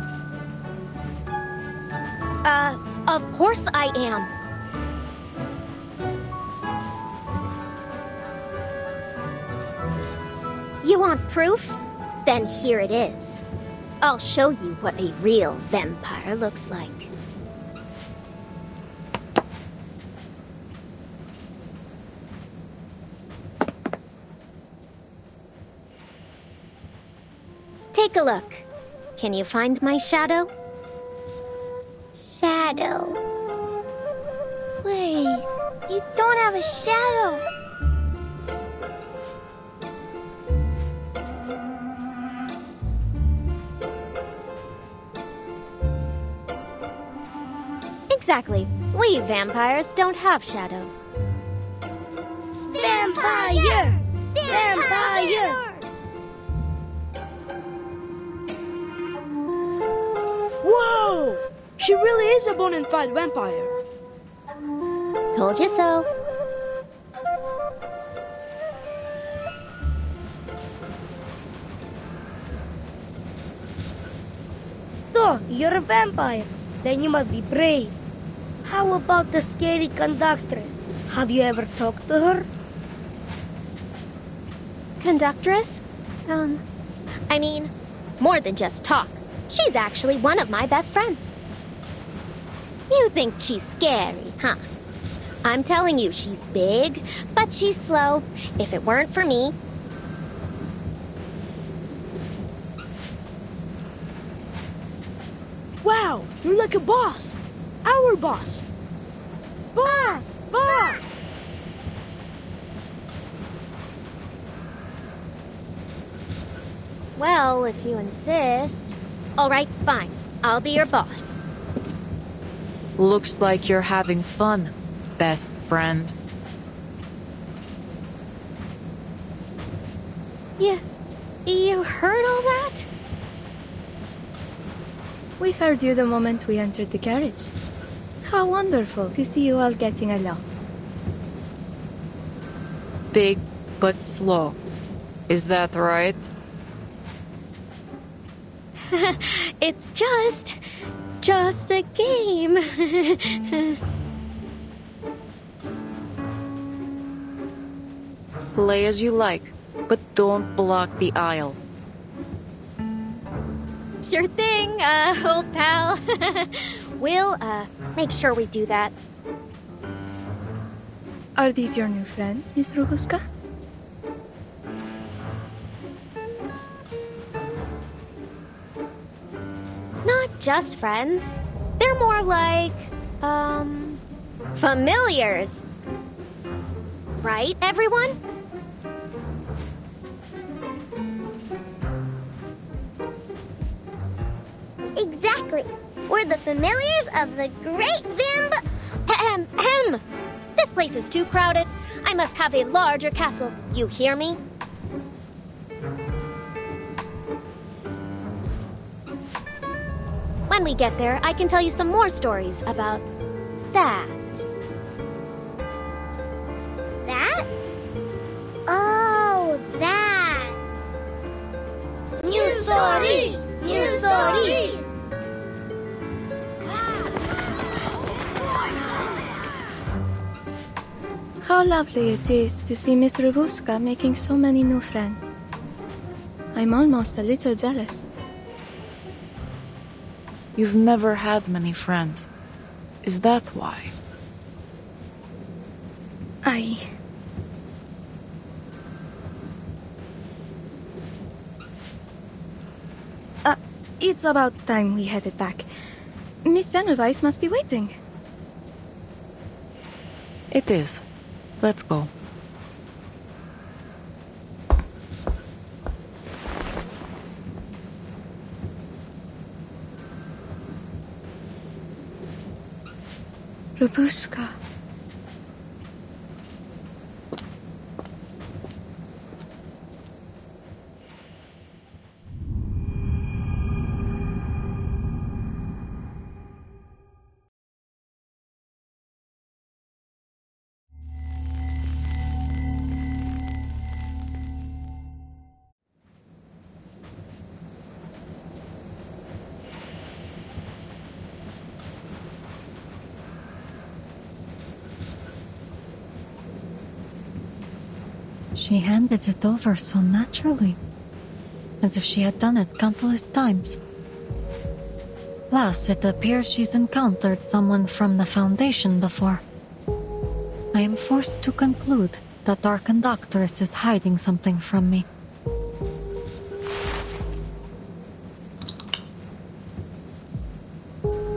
Of course I am. You want proof? Then here it is. I'll show you what a real vampire looks like. Take a look. Can you find my shadow? Shadow. Wait, you don't have a shadow. Exactly. We vampires don't have shadows. Vampire! Vampire! Whoa! She really is a bona fide vampire. Told you so. So, you're a vampire. Then you must be brave. How about the scary conductress? Have you ever talked to her? Conductress? I mean, more than just talk. She's actually one of my best friends. You think she's scary, huh? I'm telling you, she's big, but she's slow. If it weren't for me... Wow, you're like a boss. Our boss. Boss! Boss! Well, if you insist. All right, fine. I'll be your boss. Looks like you're having fun, best friend. You heard all that? We heard you the moment we entered the carriage. How wonderful to see you all getting along. Big but slow. Is that right? It's just a game. Play as you like, but don't block the aisle. Sure thing, old pal. We'll, make sure we do that. Are these your new friends, Miss Robuska? Not just friends. They're more like, familiars. Right, everyone? Exactly. We're the familiars of the great Vamp... This place is too crowded. I must have a larger castle. You hear me? When we get there, I can tell you some more stories about that. That? Oh, that. New stories! New stories! How lovely it is to see Miss Robuska making so many new friends. I'm almost a little jealous. You've never had many friends. Is that why? It's about time we headed back. Miss Semmelweis must be waiting. It is. Let's go. Robuska. She handed it over so naturally, as if she had done it countless times. Plus, it appears she's encountered someone from the Foundation before. I am forced to conclude that our conductress is hiding something from me.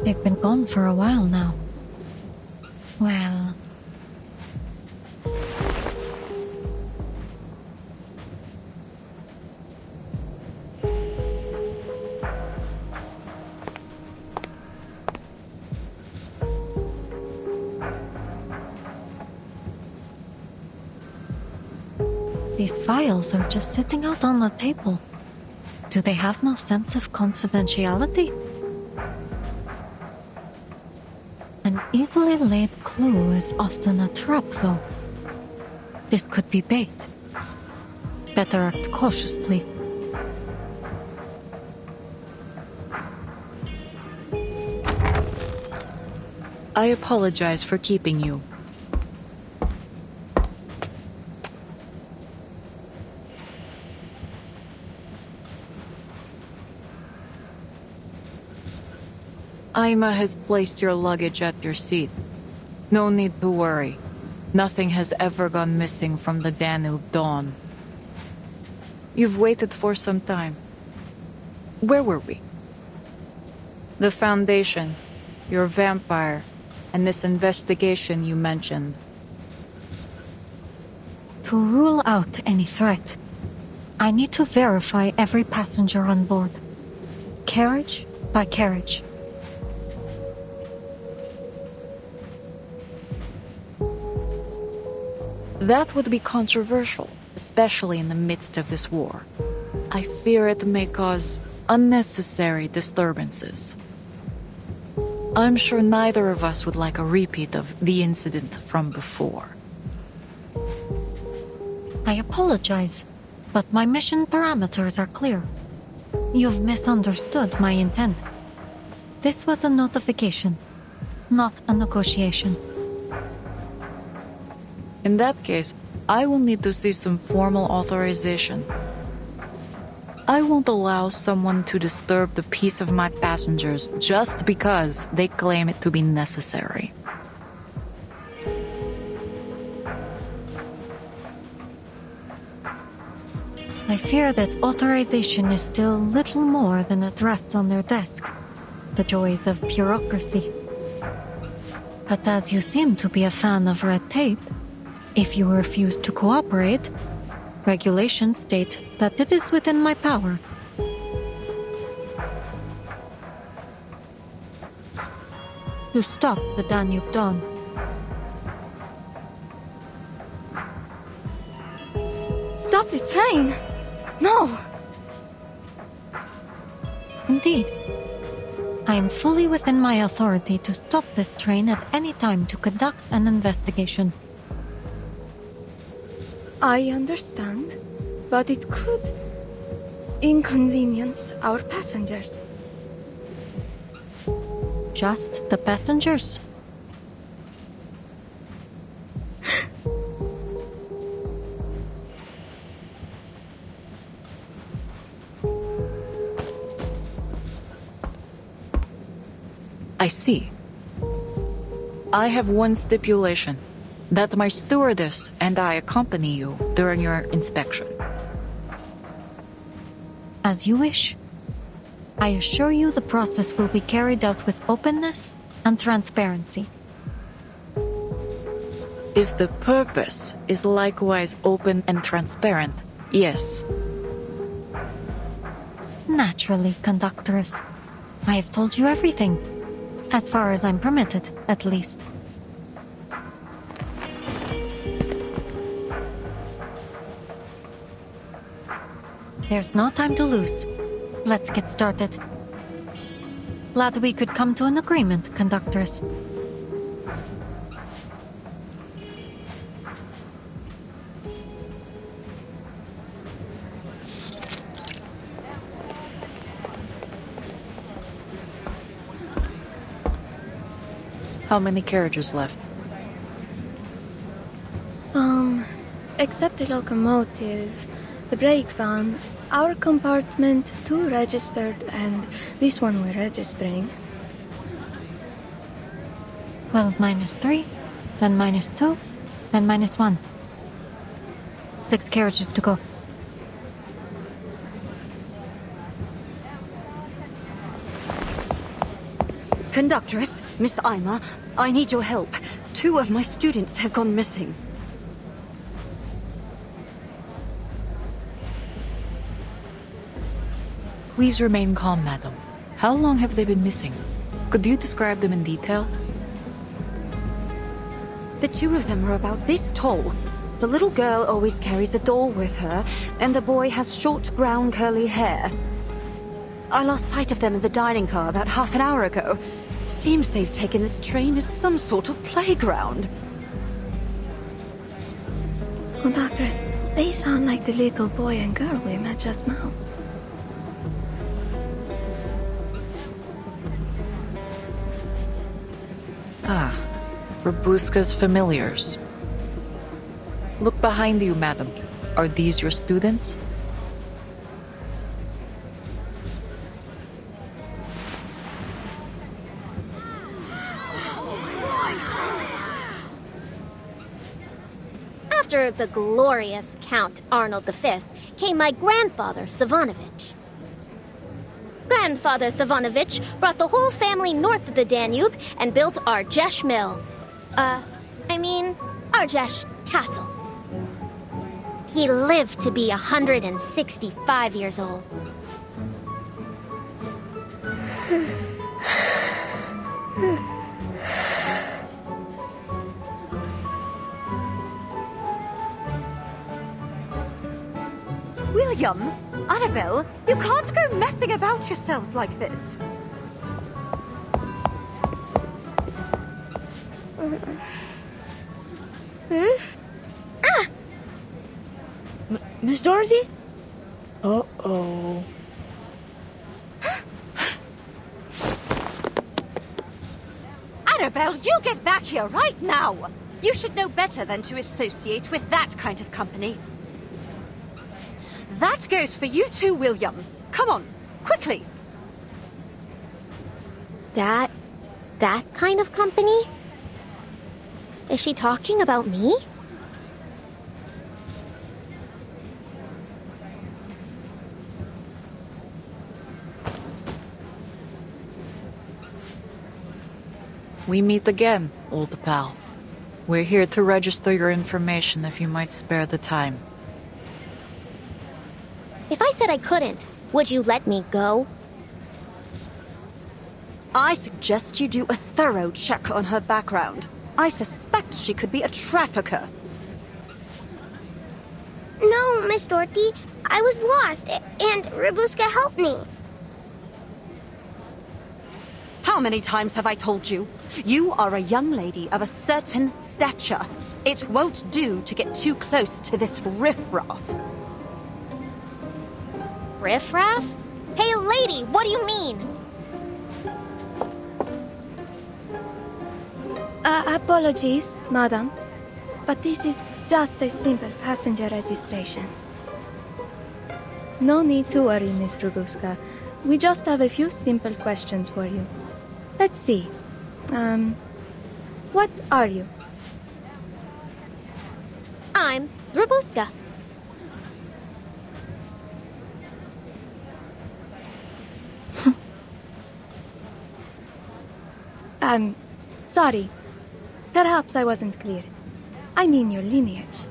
They've been gone for a while now. Well... These files are just sitting out on the table. Do they have no sense of confidentiality? An easily laid clue is often a trap, though. This could be bait. Better act cautiously. I apologize for keeping you. Aima has placed your luggage at your seat. No need to worry. Nothing has ever gone missing from the Danube Dawn. You've waited for some time. Where were we? The Foundation, your vampire, and this investigation you mentioned. To rule out any threat, I need to verify every passenger on board. Carriage by carriage. That would be controversial, especially in the midst of this war. I fear it may cause unnecessary disturbances. I'm sure neither of us would like a repeat of the incident from before. I apologize, but my mission parameters are clear. You've misunderstood my intent. This was a notification, not a negotiation. In that case, I will need to see some formal authorization. I won't allow someone to disturb the peace of my passengers just because they claim it to be necessary. I fear that authorization is still little more than a draft on their desk. The joys of bureaucracy. But as you seem to be a fan of red tape, if you refuse to cooperate, regulations state that it is within my power to stop the Danube Dawn. Stop the train! No! Indeed. I am fully within my authority to stop this train at any time to conduct an investigation. I understand, but it could inconvenience our passengers. Just the passengers? I see. I have one stipulation, that my stewardess and I accompany you during your inspection. As you wish. I assure you the process will be carried out with openness and transparency. If the purpose is likewise open and transparent, yes. Naturally, conductress. I have told you everything. As far as I'm permitted, at least. There's no time to lose. Let's get started. Glad we could come to an agreement, conductress. How many carriages left? Except the locomotive, the brake van, our compartment, 2 registered, and this one we're registering. 12 minus 3, then minus 2, then minus 1. 6 carriages to go. Conductress, Miss Ima, I need your help. 2 of my students have gone missing. Please remain calm, madam. How long have they been missing? Could you describe them in detail? The 2 of them are about this tall. The little girl always carries a doll with her, and the boy has short brown curly hair. I lost sight of them in the dining car about half an hour ago. Seems they've taken this train as some sort of playground. Conductress, they sound like the little boy and girl we met just now. Ah, Robuska's familiars. Look behind you, madam. Are these your students? After the glorious Count Arnold V came my grandfather, Savanovich. Grandfather Savanovich brought the whole family north of the Danube and built Argesh Mill. Argesh Castle. He lived to be 165 years old. William, Annabelle, you can't go messing about yourselves like this. Miss Dorothy? Uh-oh. Annabelle, you get back here right now! You should know better than to associate with that kind of company. That goes for you too, William. Come on, quickly. That kind of company? Is she talking about me? We meet again, old pal. We're here to register your information if you might spare the time. If I said I couldn't, would you let me go? I suggest you do a thorough check on her background. I suspect she could be a trafficker. No, Miss Dorothy. I was lost, and Rabuska helped me. How many times have I told you? You are a young lady of a certain stature. It won't do to get too close to this riffraff. Riffraff? Hey, lady, what do you mean? Apologies, madam. But this is just a simple passenger registration. No need to worry, Miss Rabuska. We just have a few simple questions for you. Let's see. What are you? I'm Rabuska. Sorry. Perhaps I wasn't clear. I mean your lineage.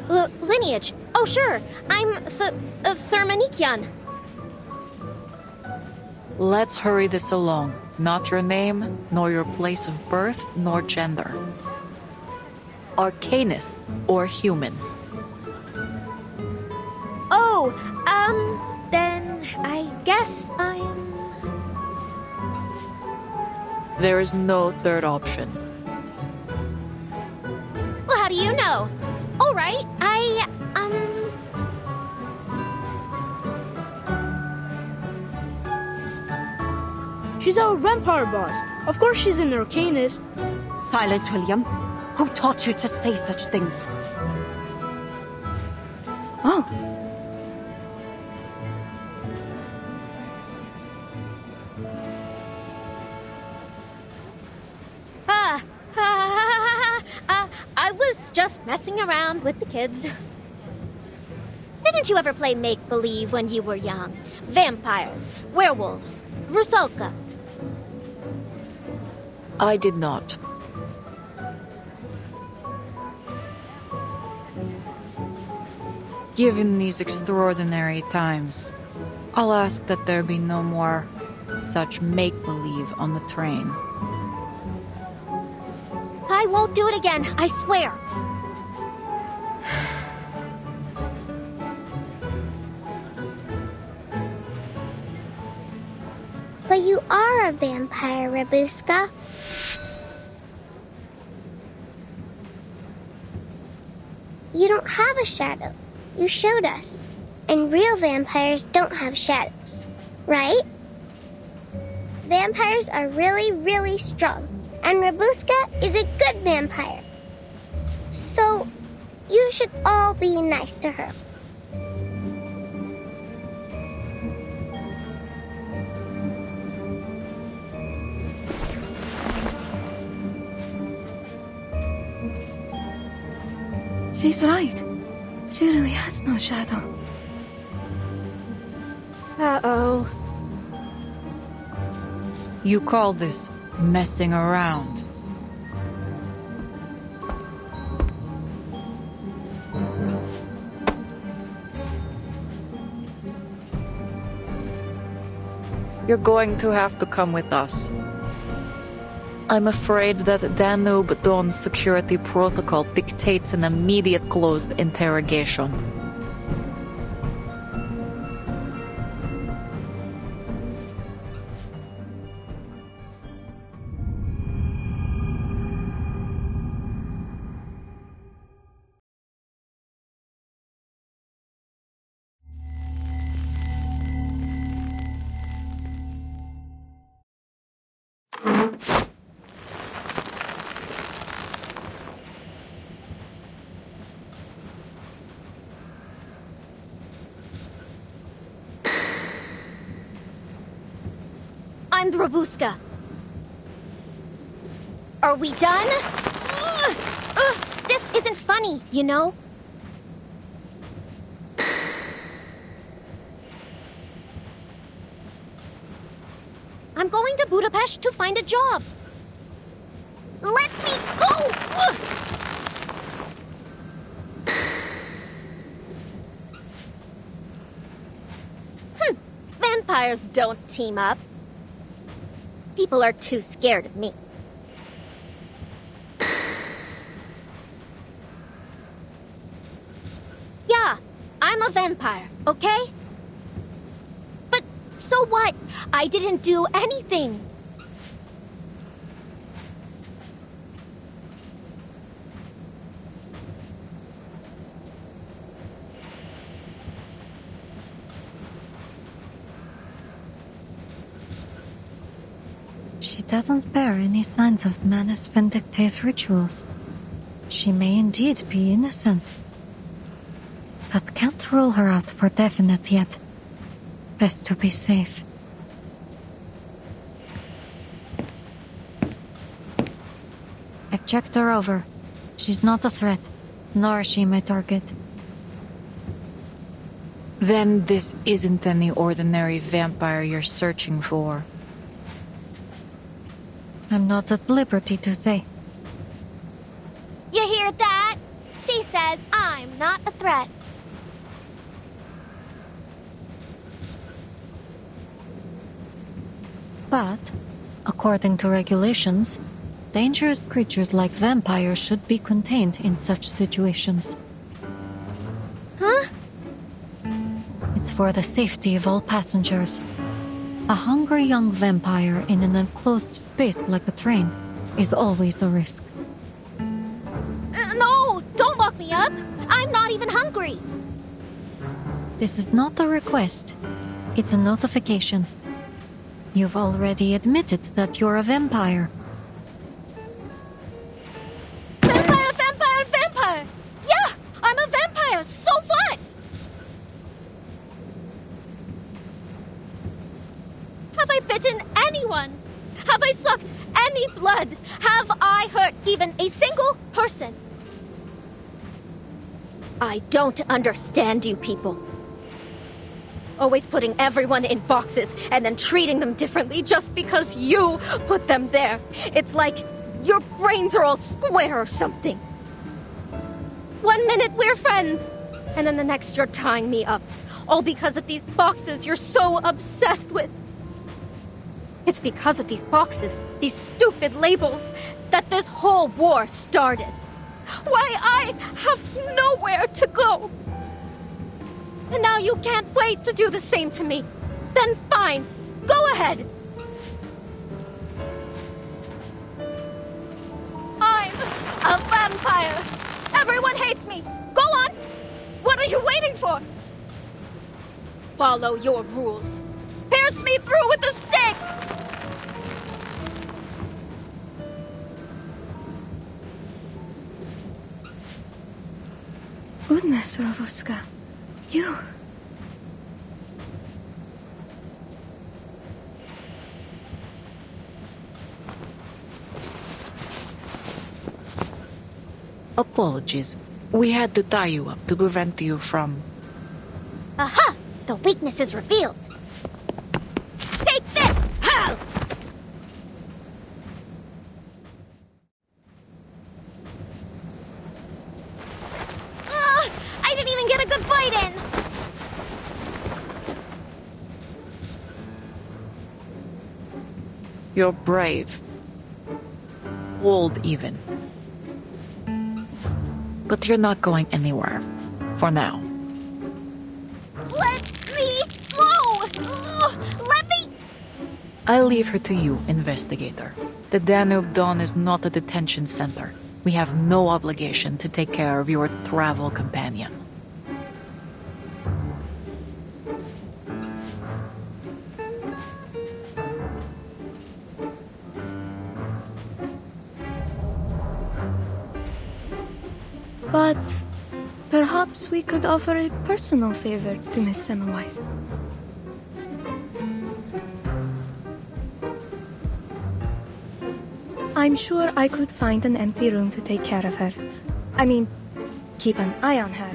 Lineage? Oh, sure. I'm Thermanikian. Let's hurry this along. Not your name, nor your place of birth, nor gender. Arcanist or human? Oh, then I guess I'm... There is no third option. Well, how do you know? All right, She's our vampire boss. Of course she's an arcanist. Silence, William. Who taught you to say such things? Oh. I was just messing around with the kids. Didn't you ever play make-believe when you were young? Vampires, werewolves, Rusalka. I did not. Given these extraordinary times, I'll ask that there be no more such make-believe on the train. I won't do it again, I swear. But you are a vampire, Rabuska. You don't have a shadow. You showed us. And real vampires don't have shadows, right? Vampires are really, really strong. And Rabuska is a good vampire. So, you should all be nice to her. She's right. She really has no shadow. Uh-oh. You call this messing around? You're going to have to come with us. I'm afraid that Danube Dawn's security protocol dictates an immediate closed interrogation. I'm Rabuska. Are we done? This isn't funny, you know? I'm going to Budapest to find a job. Let me go! Vampires don't team up. People are too scared of me. Yeah, I'm a vampire, okay? But so what? I didn't do anything. She doesn't bear any signs of Manus Vindictae's rituals. She may indeed be innocent. But can't rule her out for definite yet. Best to be safe. I've checked her over. She's not a threat, nor is she my target. Then this isn't any ordinary vampire you're searching for. I'm not at liberty to say. You hear that? She says I'm not a threat. But, according to regulations, dangerous creatures like vampires should be contained in such situations. Huh? It's for the safety of all passengers. A hungry young vampire in an enclosed space like a train is always a risk. No, don't lock me up. I'm not even hungry. This is not a request. It's a notification. You've already admitted that you're a vampire. Vampire, vampire, vampire! Yeah, I'm a vampire, so what? Have I bitten anyone? Have I sucked any blood? Have I hurt even a single person? I don't understand you people. Always putting everyone in boxes and then treating them differently just because you put them there. It's like your brains are all square or something. 1 minute we're friends, and then the next you're tying me up. All because of these boxes you're so obsessed with. It's because of these boxes, these stupid labels, that this whole war started. Why, I have nowhere to go. And now you can't wait to do the same to me. Then fine, go ahead. I'm a vampire. Everyone hates me. Go on. What are you waiting for? Follow your rules. Pierce me through with a stick. Goodness, Rabuska. You... Apologies. We had to tie you up to prevent you from... Aha! The weakness is revealed. Take this! How? I didn't even get a good bite in! You're brave. Bold, even. But you're not going anywhere. For now. Let me go! Let me... I'll leave her to you, investigator. The Danube Dawn is not a detention center. We have no obligation to take care of your travel companion. But perhaps we could offer a personal favor to Miss Semmelweis. I'm sure I could find an empty room to take care of her. I mean, keep an eye on her.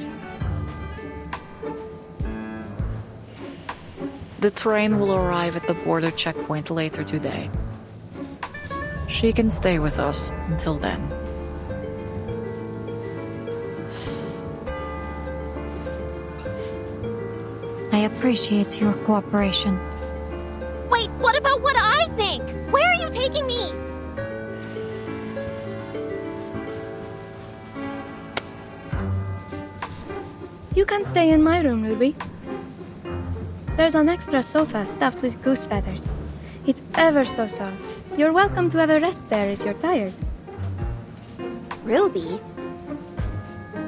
The train will arrive at the border checkpoint later today. She can stay with us until then. I appreciate your cooperation. Wait, what about what I think? Where are you taking me? You can stay in my room, Ruby. There's an extra sofa stuffed with goose feathers. It's ever so soft. You're welcome to have a rest there if you're tired. Ruby?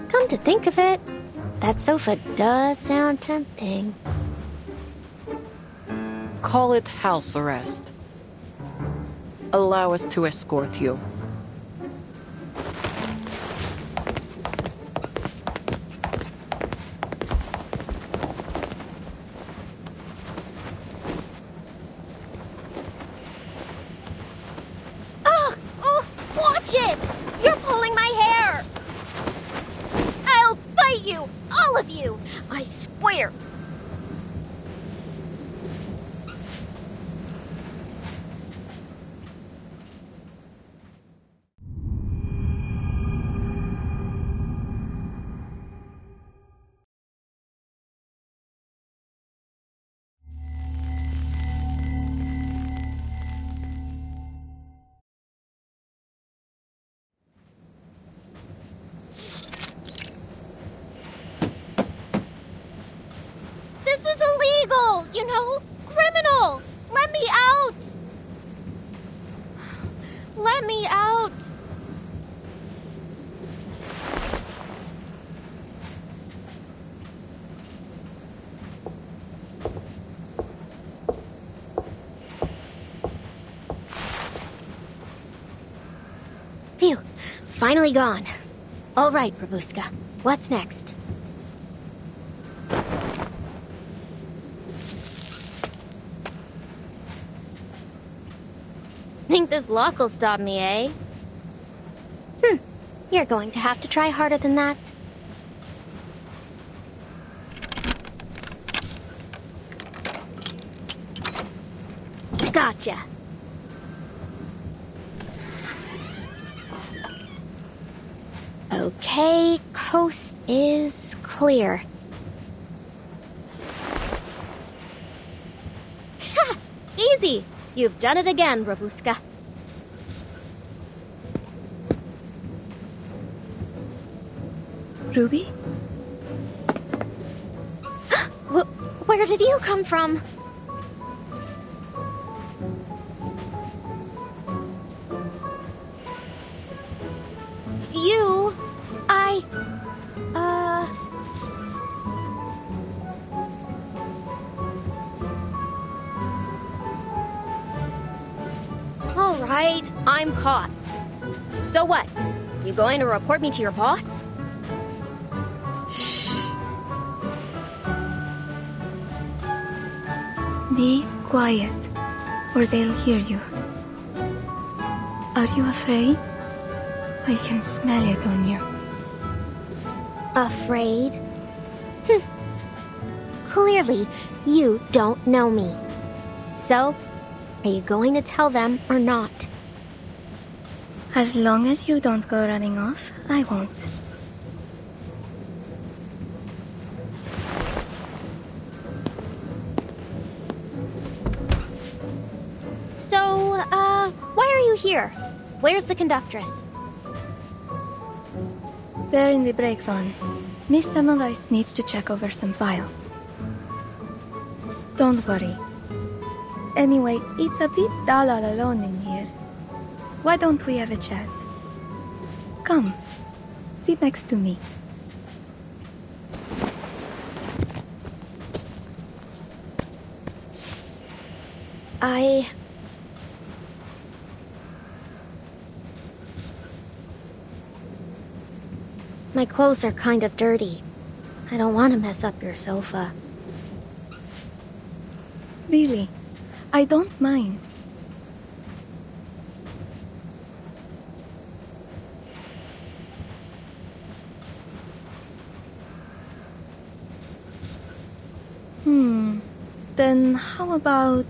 Come to think of it, that sofa does sound tempting. Call it house arrest. Allow us to escort you. Watch it! You're pulling my hair! I'll bite you! All of you! I swear! This is illegal, you know? Criminal! Let me out! Let me out! Phew. Finally gone. All right, Babushka. What's next? Think this lock will stop me, eh? You're going to have to try harder than that. Gotcha. Okay, coast is clear. Ha! Easy! You've done it again, Babushka. Ruby? Where did you come from? Alright, I'm caught. So what? You going to report me to your boss? Shh. Be quiet, or they'll hear you. Are you afraid? I can smell it on you. Afraid? Clearly, you don't know me. So, are you going to tell them or not? As long as you don't go running off, I won't. So, why are you here? Where's the conductress? They're in the break van. Miss Semmelweis needs to check over some files. Don't worry. Anyway, it's a bit dull all alone in here. Why don't we have a chat? Come, sit next to me. My clothes are kind of dirty. I don't want to mess up your sofa. Really? I don't mind. Then how about...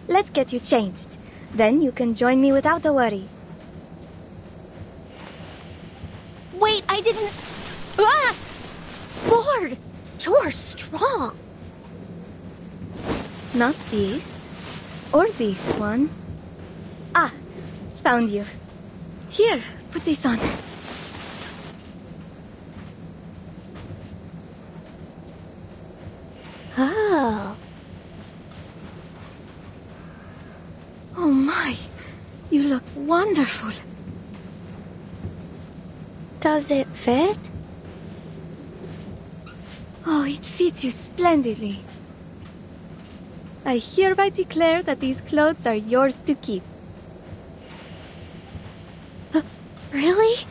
Let's get you changed. Then you can join me without a worry. Wait, I didn't... Ah! Lord, you're strong. Not this. Or this one. Found you. Here, put this on. Oh. Oh my, you look wonderful. Does it fit? Oh, it fits you splendidly. I hereby declare that these clothes are yours to keep. Really?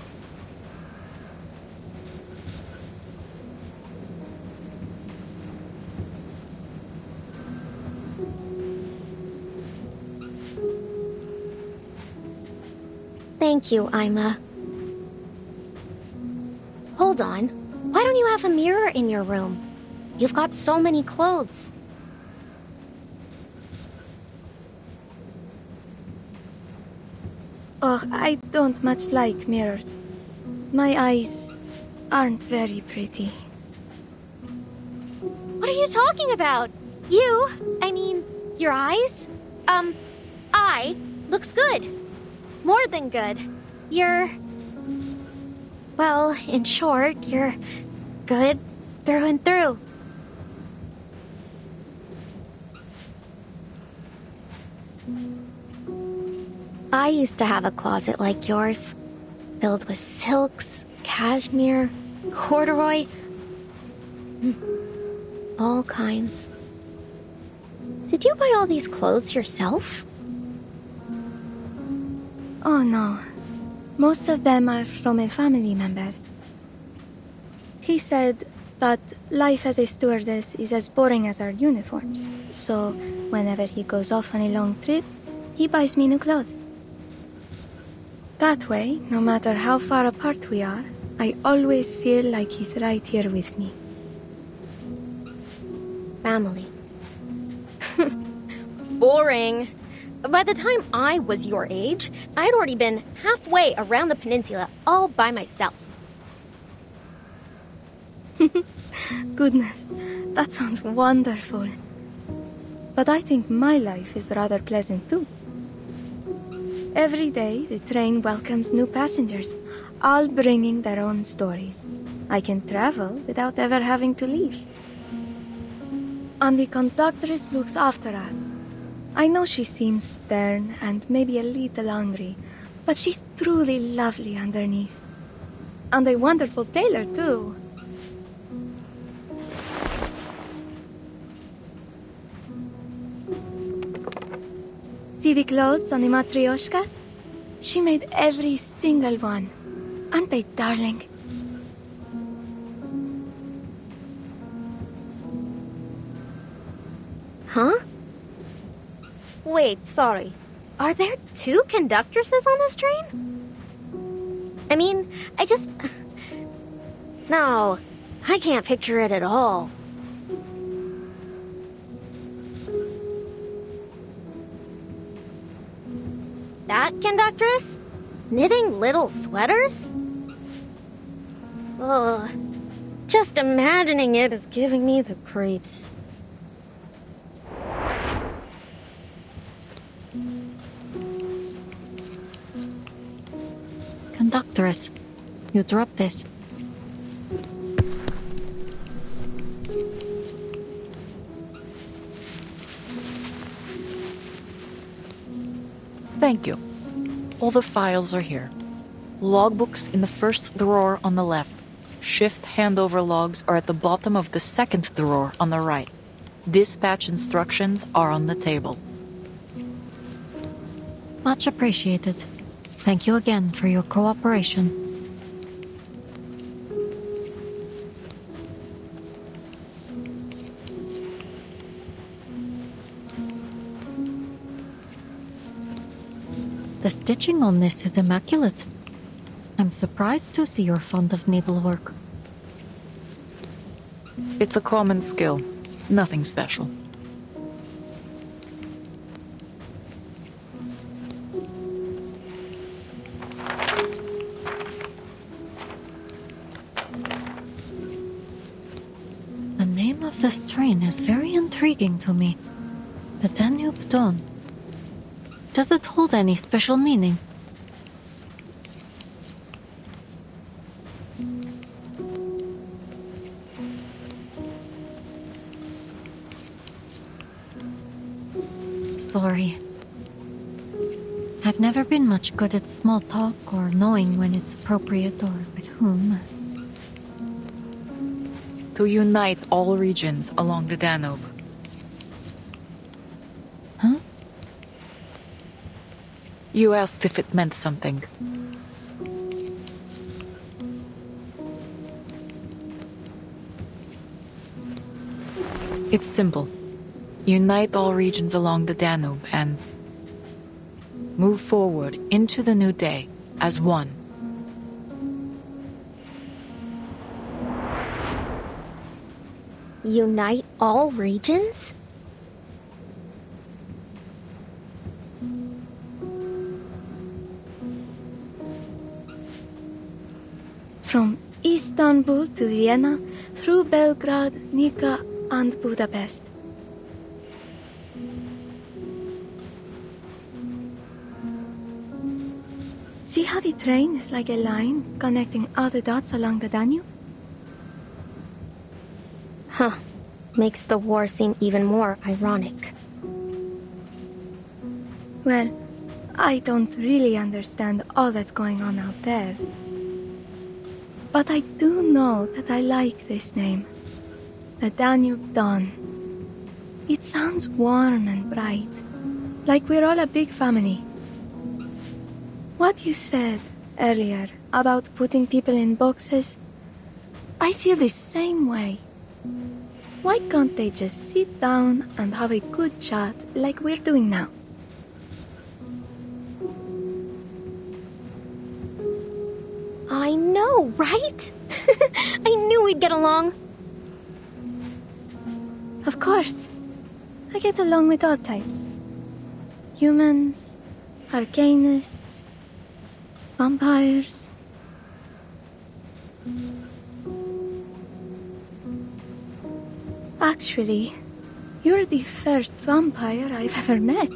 Thank you, Ima. Hold on. Why don't you have a mirror in your room? You've got so many clothes. Oh, I don't much like mirrors. My eyes aren't very pretty. What are you talking about? I mean, your eyes? Looks good. More than good. Well, in short, you're good through and through. I used to have a closet like yours, filled with silks, cashmere, corduroy, all kinds. Did you buy all these clothes yourself? Oh no. Most of them are from a family member. He said that life as a stewardess is as boring as our uniforms, so whenever he goes off on a long trip, he buys me new clothes. That way, no matter how far apart we are, I always feel like he's right here with me. Family. Boring. By the time I was your age, I'd already been halfway around the peninsula all by myself. Goodness, that sounds wonderful. But I think my life is rather pleasant too. Every day, the train welcomes new passengers, all bringing their own stories. I can travel without ever having to leave. And the conductress looks after us. I know she seems stern and maybe a little angry, but she's truly lovely underneath. And a wonderful tailor, too. See the clothes on the matryoshkas? She made every single one. Aren't they darling? Huh? Wait, sorry. Are there two conductresses on this train? I mean, No, I can't picture it at all. That conductress? Knitting little sweaters? Ugh. Just imagining it is giving me the creeps. Conductress, you dropped this. Thank you. All the files are here. Logbooks in the first drawer on the left. Shift handover logs are at the bottom of the second drawer on the right. Dispatch instructions are on the table. Much appreciated. Thank you again for your cooperation. The stitching on this is immaculate. I'm surprised to see you're fond of needlework. It's a common skill. Nothing special. The name of this train is very intriguing to me. The Danube Dawn. Does it hold any special meaning? Sorry. I've never been much good at small talk or knowing when it's appropriate or with whom. To unite all regions along the Danube. Huh? You asked if it meant something. It's simple. Unite all regions along the Danube and move forward into the new day as one. Unite all regions? From Istanbul to Vienna, through Belgrade, Nika, and Budapest. See how the train is like a line connecting all the dots along the Danube? Huh. Makes the war seem even more ironic. Well, I don't really understand all that's going on out there. But I do know that I like this name. The Danube Dawn. It sounds warm and bright, like we're all a big family. What you said earlier about putting people in boxes, I feel the same way. Why can't they just sit down and have a good chat like we're doing now? I know, right? I knew we'd get along. Of course. I get along with all types. Humans, arcanists, vampires. Actually, you're the first vampire I've ever met.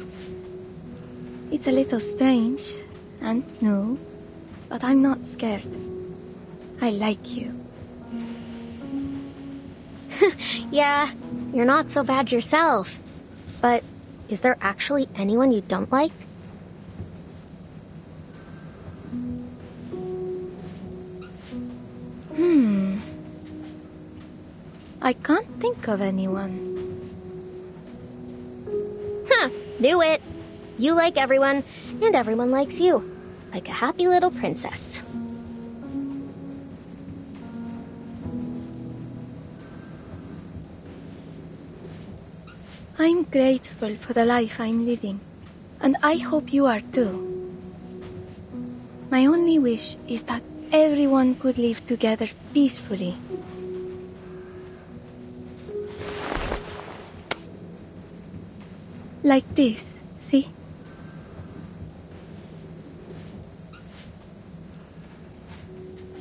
It's a little strange and new, but I'm not scared. I like you. Yeah, you're not so bad yourself. But is there actually anyone you don't like? I can't think of anyone. Huh, do it. You like everyone, and everyone likes you. Like a happy little princess. I'm grateful for the life I'm living, and I hope you are too. My only wish is that everyone could live together peacefully. Like this, see?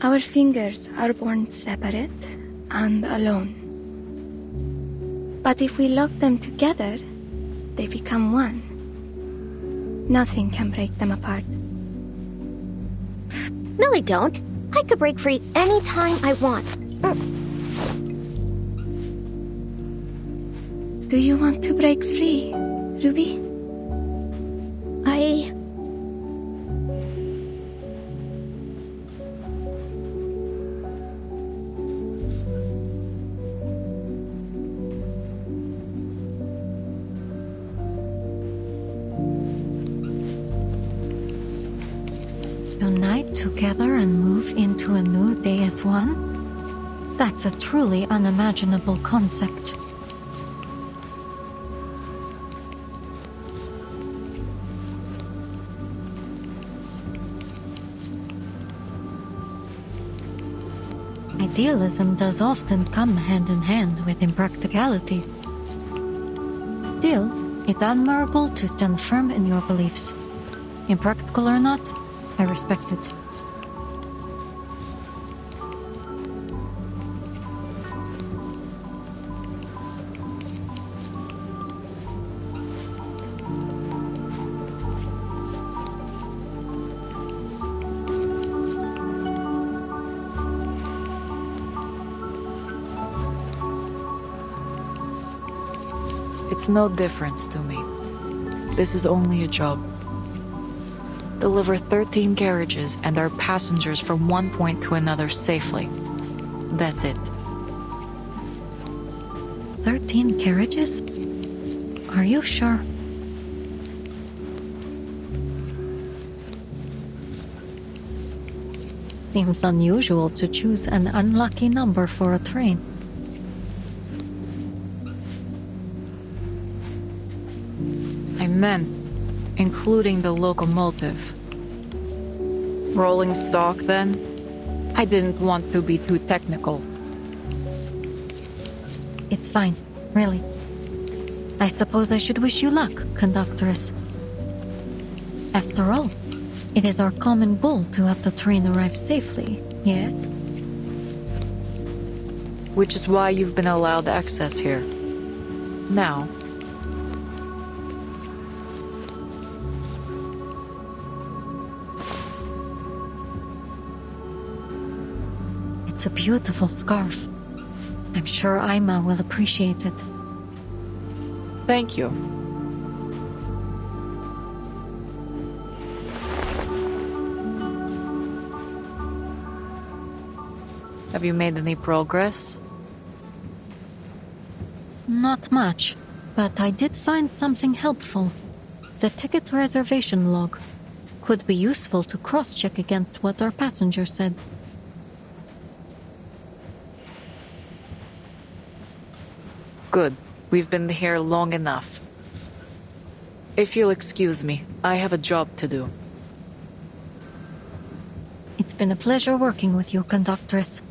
Our fingers are born separate and alone. But if we lock them together, they become one. Nothing can break them apart. No, they don't. I could break free anytime I want. Do you want to break free, Ruby? Unite together and move into a new day as one? That's a truly unimaginable concept. Idealism does often come hand in hand with impracticality. Still, it's admirable to stand firm in your beliefs. Impractical or not, I respect it. It's no difference to me. This is only a job. Deliver 13 carriages and our passengers from one point to another safely. That's it. 13 carriages? Are you sure? Seems unusual to choose an unlucky number for a train. I meant, including the locomotive. Rolling stock, then? I didn't want to be too technical. It's fine, really. I suppose I should wish you luck, conductress. After all, it is our common goal to have the train arrive safely, yes? Which is why you've been allowed access here. Now, it's a beautiful scarf. I'm sure Aima will appreciate it. Thank you. Have you made any progress? Not much, but I did find something helpful. The ticket reservation log. Could be useful to cross-check against what our passenger said. Good. We've been here long enough. If you'll excuse me, I have a job to do. It's been a pleasure working with you, conductress.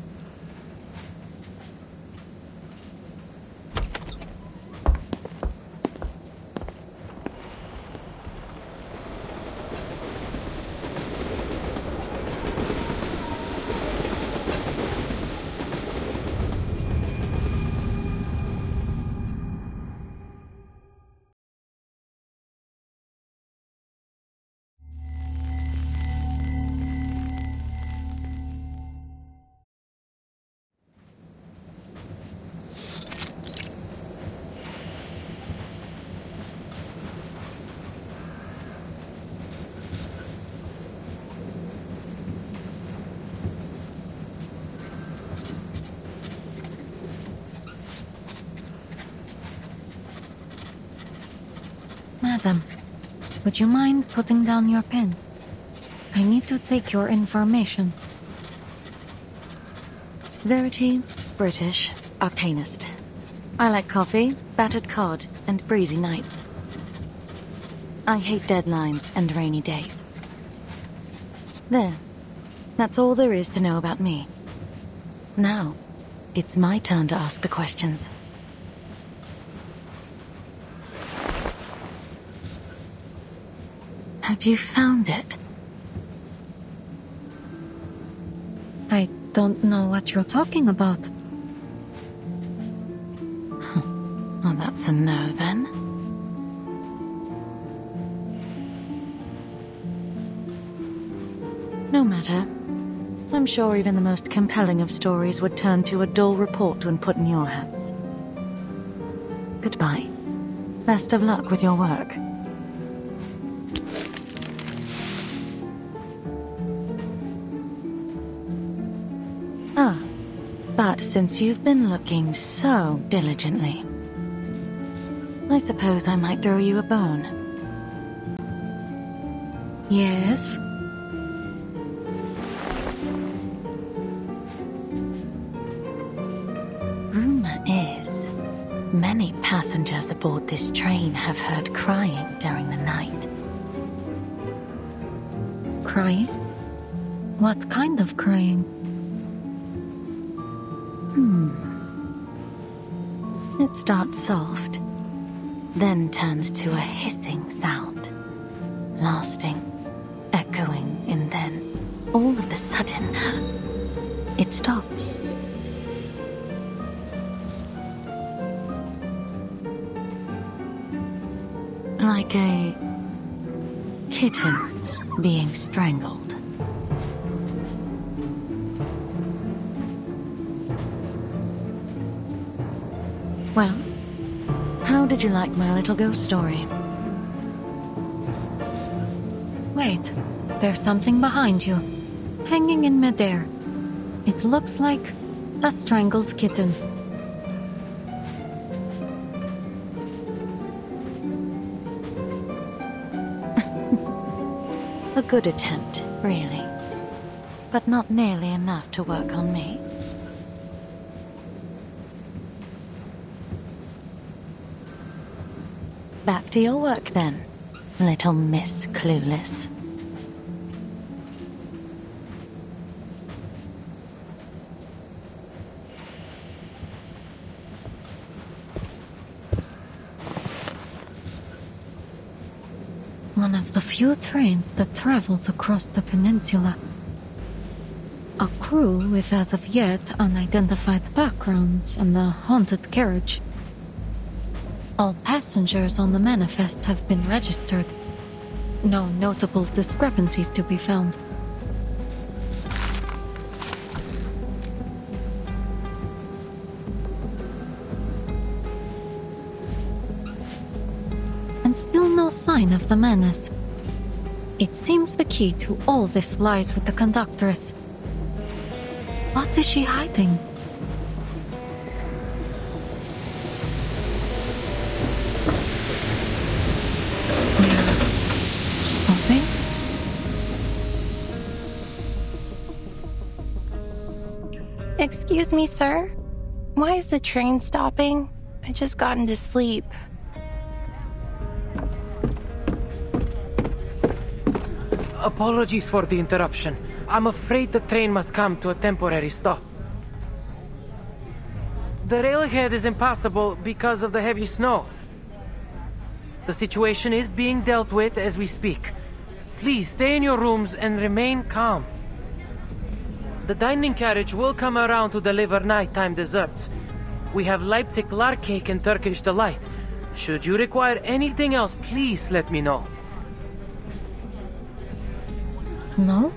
Madam, would you mind putting down your pen? I need to take your information. Verity, British, Arcanist. I like coffee, battered cod, and breezy nights. I hate deadlines and rainy days. There. That's all there is to know about me. Now, it's my turn to ask the questions. Have you found it? I don't know what you're talking about. Well, that's a no, then. No matter. I'm sure even the most compelling of stories would turn to a dull report when put in your hands. Goodbye. Best of luck with your work. Ah, but since you've been looking so diligently, I suppose I might throw you a bone. Yes? Rumor is, many passengers aboard this train have heard crying during the night. Crying? What kind of crying? It starts soft, then turns to a hissing sound, lasting, echoing, and then, all of a sudden, it stops. Like a kitten being strangled. Well, how did you like my little ghost story? Wait, there's something behind you, hanging in midair. It looks like a strangled kitten. A good attempt, really. But not nearly enough to work on me. Back to your work then, little Miss Clueless. One of the few trains that travels across the peninsula. A crew with as of yet unidentified backgrounds and a haunted carriage. All passengers on the manifest have been registered. No notable discrepancies to be found. And still no sign of the menace. It seems the key to all this lies with the conductress. What is she hiding? Stopping? Excuse me, sir? Why is the train stopping? I just got into sleep. Apologies for the interruption. I'm afraid the train must come to a temporary stop. The rail ahead is impassable because of the heavy snow. The situation is being dealt with as we speak. Please stay in your rooms and remain calm. The dining carriage will come around to deliver nighttime desserts. We have Leipzig Lark Cake and Turkish Delight. Should you require anything else, please let me know. Snow?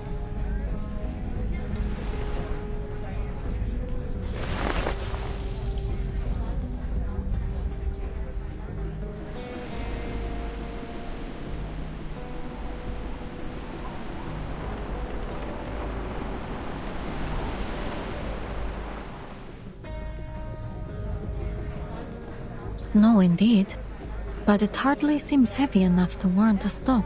Snow indeed, but it hardly seems heavy enough to warrant a stop.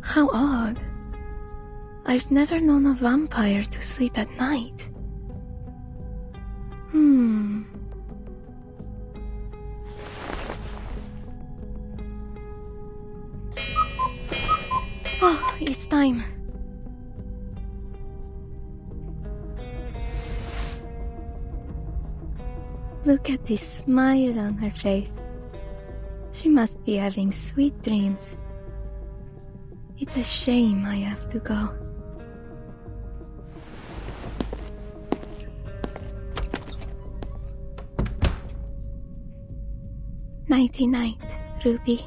How odd. I've never known a vampire to sleep at night. Oh, it's time. Look at this smile on her face. She must be having sweet dreams. It's a shame I have to go. Nighty-night, Ruby.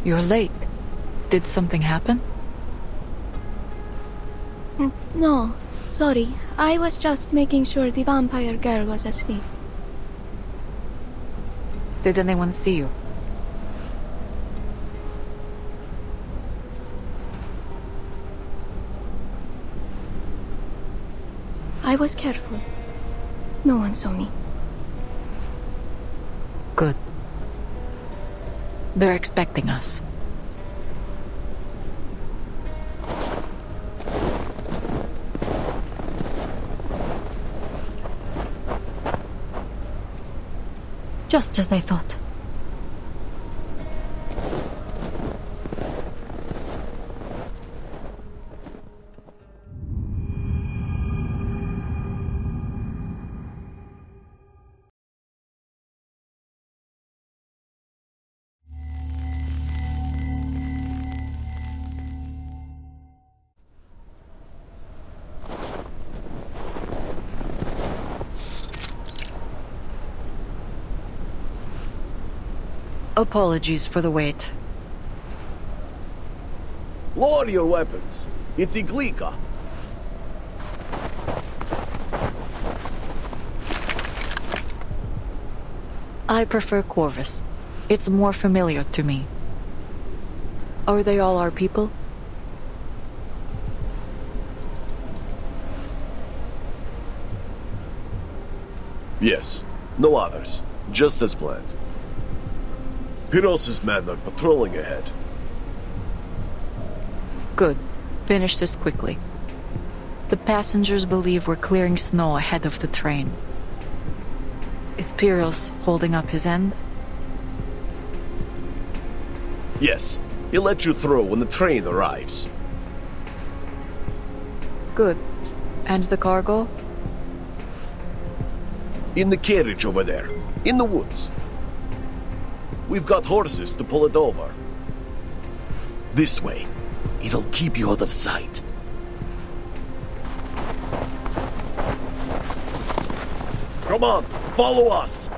You're late. Did something happen? No, sorry. I was just making sure the vampire girl was asleep. Did anyone see you? I was careful. No one saw me. Good. They're expecting us. Just as I thought. Apologies for the wait. Lower your weapons. It's Iglika. I prefer Corvus. It's more familiar to me. Are they all our people? Yes. No others. Just as planned. Pyros' men are patrolling ahead. Good. Finish this quickly. The passengers believe we're clearing snow ahead of the train. Is Pyros holding up his end? Yes. He'll let you through when the train arrives. Good. And the cargo? In the carriage over there. In the woods. We've got horses to pull it over. This way. It'll keep you out of sight. Come on, follow us!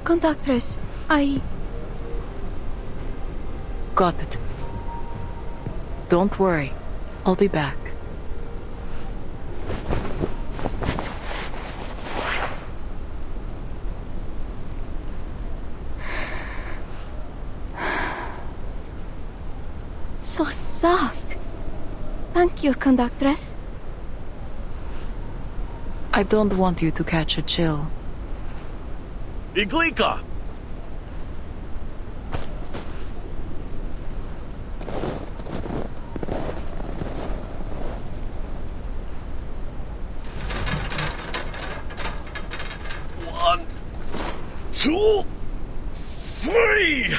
Conductress, Got it. Don't worry. I'll be back. So soft. Thank you, conductress. I don't want you to catch a chill. Iglika! One, two, three!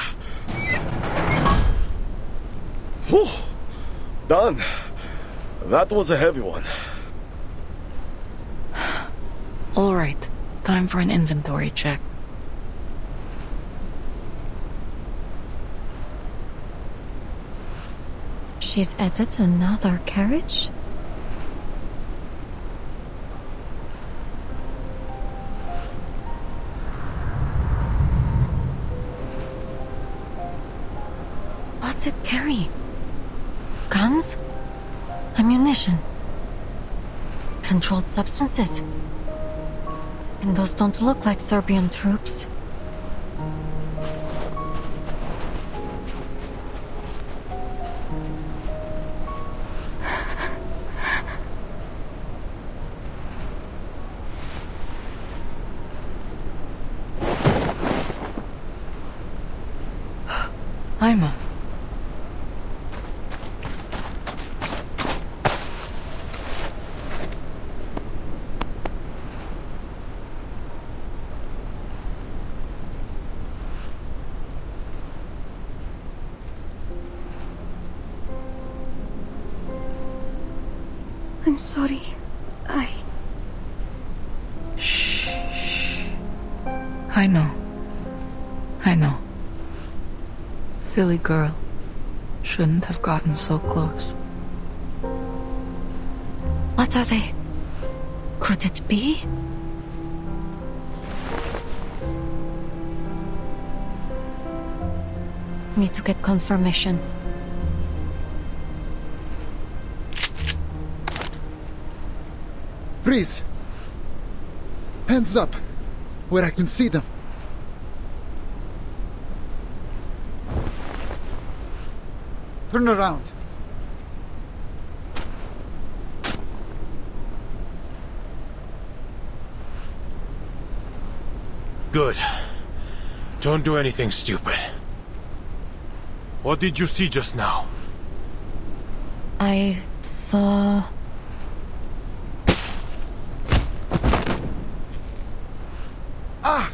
Whew. Done. That was a heavy one. All right. Time for an inventory check. She's added another carriage? What's it carry? Guns? Ammunition? Controlled substances? And those don't look like Serbian troops. Ima. I'm sorry. Shh. I know. Silly girl. Shouldn't have gotten so close. What are they? Could it be? Need to get confirmation. Freeze! Hands up, where I can see them. Turn around. Good. Don't do anything stupid. What did you see just now? I saw... Ah!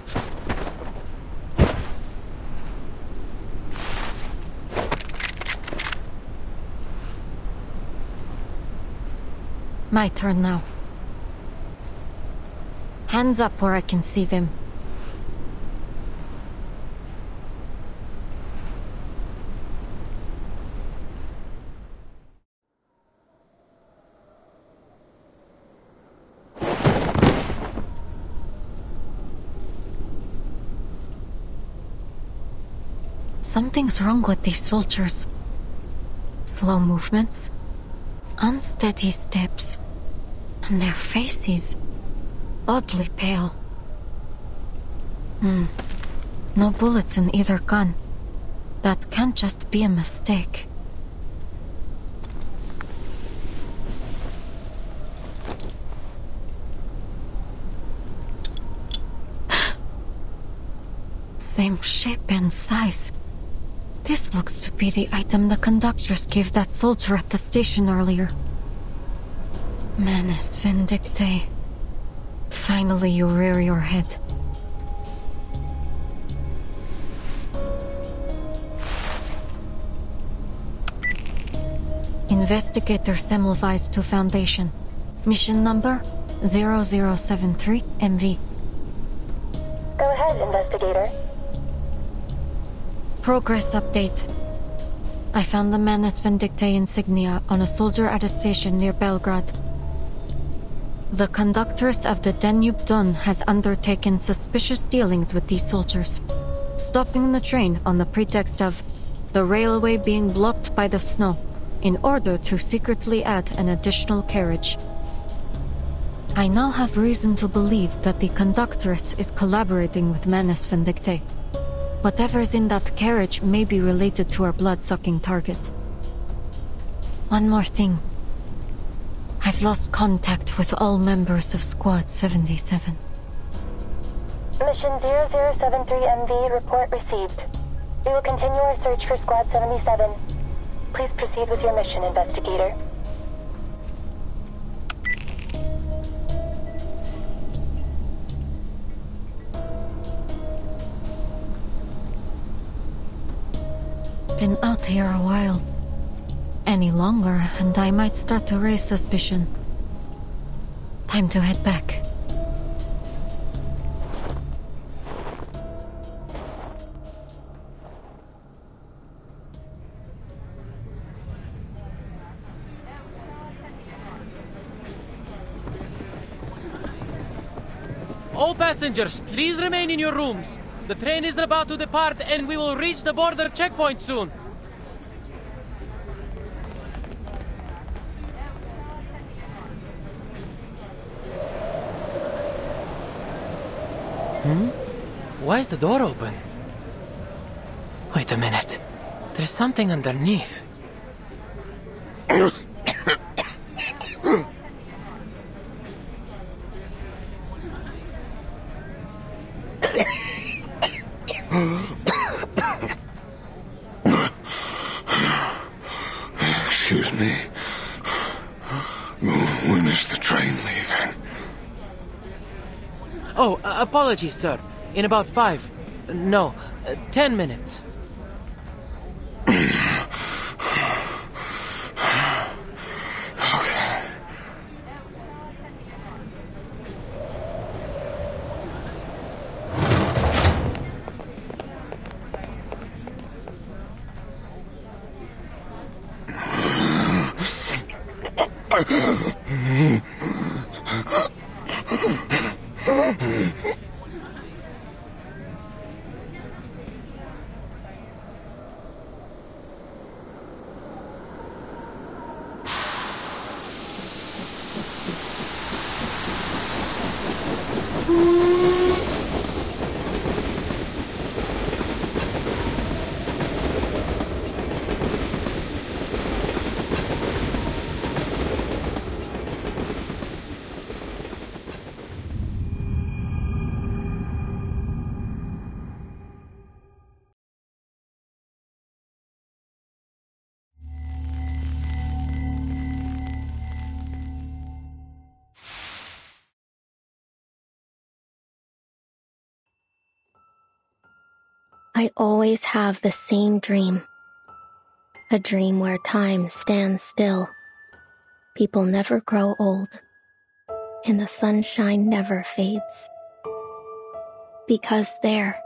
My turn now. Hands up where I can see them. Something's wrong with these soldiers. Slow movements, unsteady steps, and their faces oddly pale. No bullets in either gun. That can't just be a mistake. Same shape and size. This looks to be the item the conductress gave that soldier at the station earlier. Manus Vindictae. Finally you rear your head. Investigator Semmelweis to Foundation. Mission number 0073 MV. Go ahead, investigator. Progress update. I found the Manus Vindictae insignia on a soldier at a station near Belgrade. The conductress of the Danube Dawn has undertaken suspicious dealings with these soldiers, stopping the train on the pretext of the railway being blocked by the snow in order to secretly add an additional carriage. I now have reason to believe that the conductress is collaborating with Manus Vindictae. Whatever's in that carriage may be related to our blood-sucking target. One more thing. I've lost contact with all members of Squad 77. Mission 0073MV, report received. We will continue our search for Squad 77. Please proceed with your mission, investigator. Been out here a while. Any longer, and I might start to raise suspicion. Time to head back. All passengers, please remain in your rooms. The train is about to depart and we will reach the border checkpoint soon. Why is the door open? Wait a minute. There's something underneath. Excuse me. When is the train leaving? Oh, apologies, sir. In about 10 minutes. I always have the same dream. A dream where time stands still. People never grow old. And the sunshine never fades. Because there,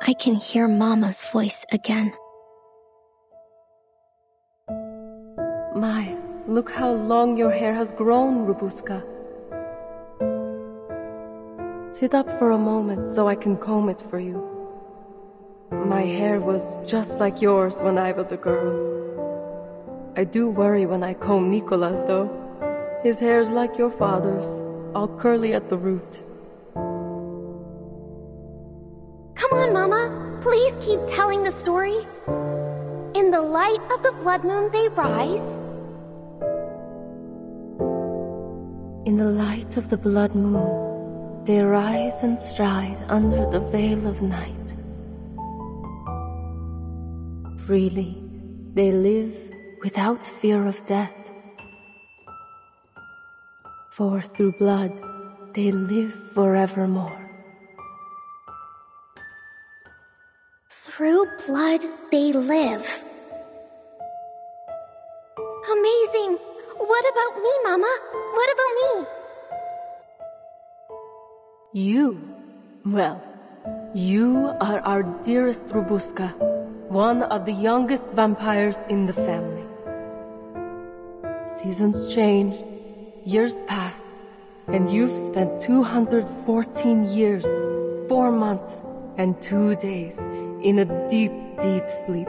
I can hear Mama's voice again. My, look how long your hair has grown, Rubuska. Sit up for a moment so I can comb it for you. My hair was just like yours when I was a girl. I do worry when I comb Nicolas, though. His hair's like your father's, all curly at the root. Come on, Mama. Please keep telling the story. In the light of the blood moon they rise. In the light of the blood moon, they rise and stride under the veil of night. Freely, they live without fear of death. For through blood, they live forevermore. Through blood, they live. Amazing! What about me, Mama? What about me? You? Well, you are our dearest Rubuska, one of the youngest vampires in the family. Seasons changed, years passed, and you've spent 214 years, 4 months, and 2 days in a deep, deep sleep.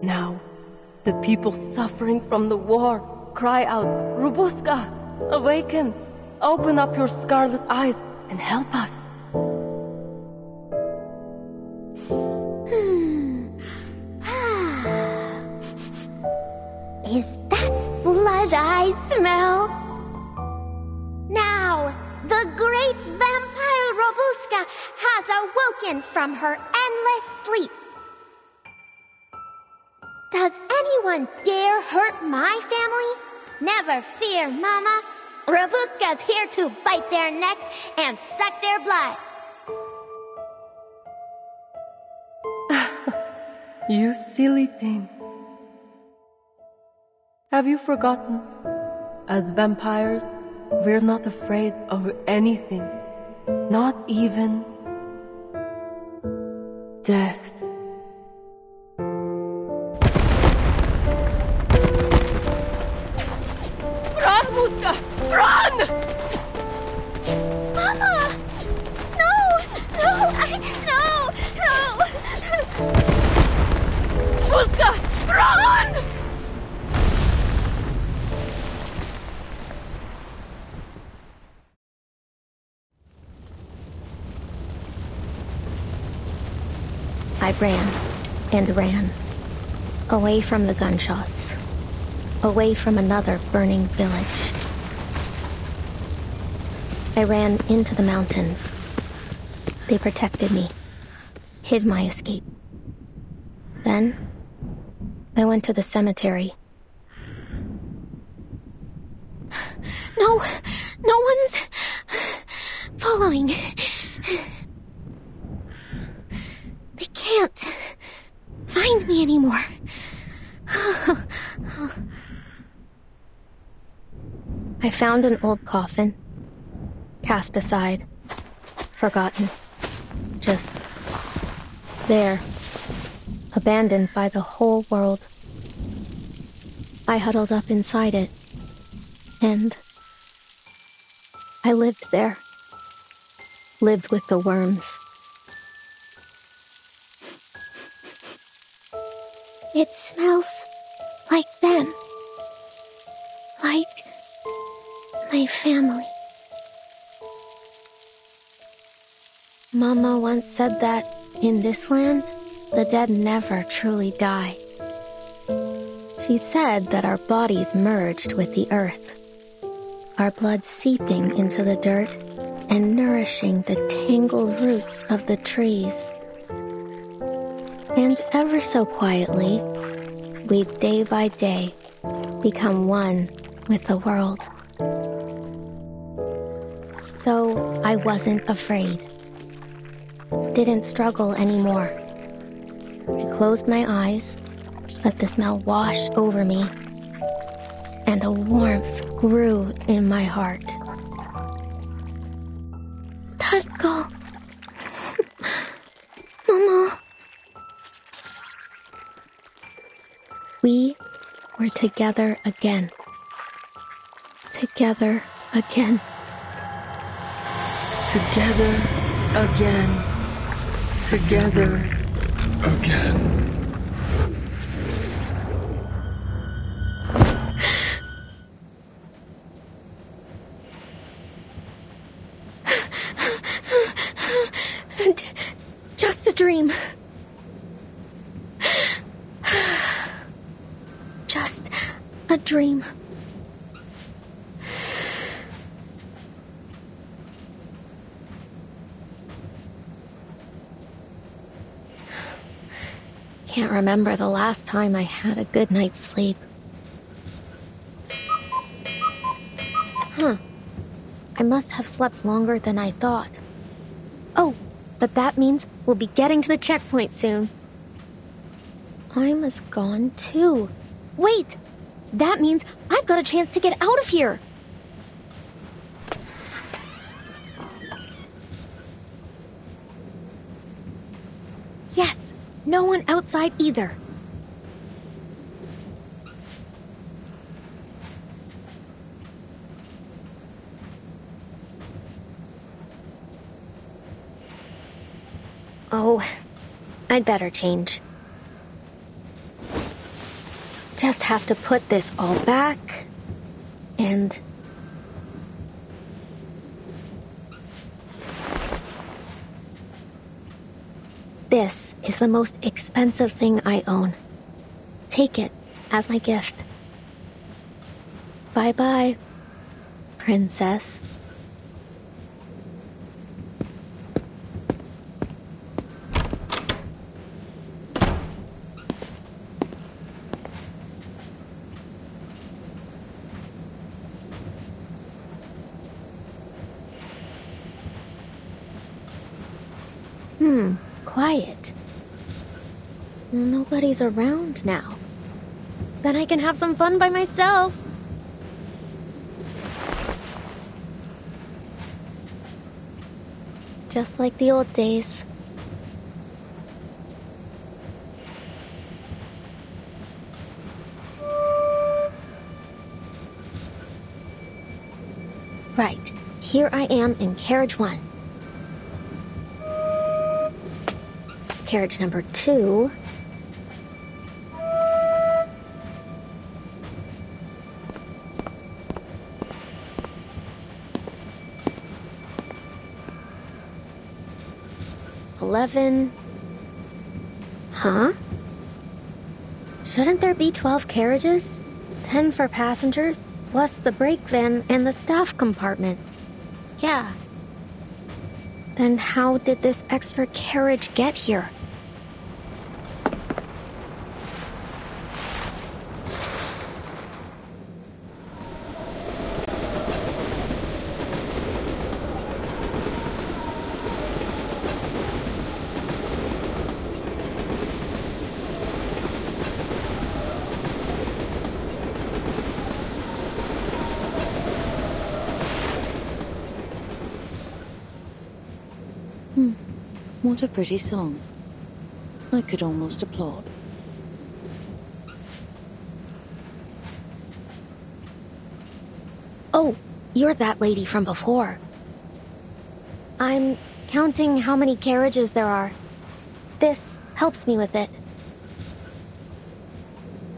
Now, the people suffering from the war cry out, Rubuska, awaken, open up your scarlet eyes and help us. Is that blood I smell? Now, the great vampire Robuska has awoken from her endless sleep. Does anyone dare hurt my family? Never fear, Mama. Robuska's here to bite their necks and suck their blood. You silly thing. Have you forgotten? As vampires, we're not afraid of anything. Not even death. Run, Muska! Run! Mama! No! No! Muska! Run! I ran and ran, away from the gunshots, away from another burning village. I ran into the mountains. They protected me, hid my escape. Then, I went to the cemetery. No one's following. They can't find me anymore. I found an old coffin, cast aside, forgotten, just there, abandoned by the whole world. I huddled up inside it, and I lived there, lived with the worms. It smells like them. Like my family. Mama once said that in this land, the dead never truly die. She said that our bodies merged with the earth, our blood seeping into the dirt and nourishing the tangled roots of the trees. And ever so quietly, we day by day become one with the world. So I wasn't afraid. Didn't struggle anymore. I closed my eyes, let the smell wash over me, and a warmth grew in my heart. Tatko! Mama! We were together again. Together again. Together again. Together again. Just a dream. Just a dream. Can't remember the last time I had a good night's sleep. I must have slept longer than I thought. Oh, but that means we'll be getting to the checkpoint soon. I must gone too. Wait! That means I've got a chance to get out of here! Yes! No one outside either. Oh, I'd better change. Just have to put this all back, and... This is the most expensive thing I own. Take it as my gift. Bye-bye, princess. Quiet. Nobody's around now. Then I can have some fun by myself. Just like the old days. Right, here I am in Carriage 1. Carriage number 2. Huh? Shouldn't there be 12 carriages? 10 for passengers, plus the brake van and the staff compartment. Yeah. Then how did this extra carriage get here? What a pretty song. I could almost applaud. Oh, you're that lady from before. I'm counting how many carriages there are. This helps me with it.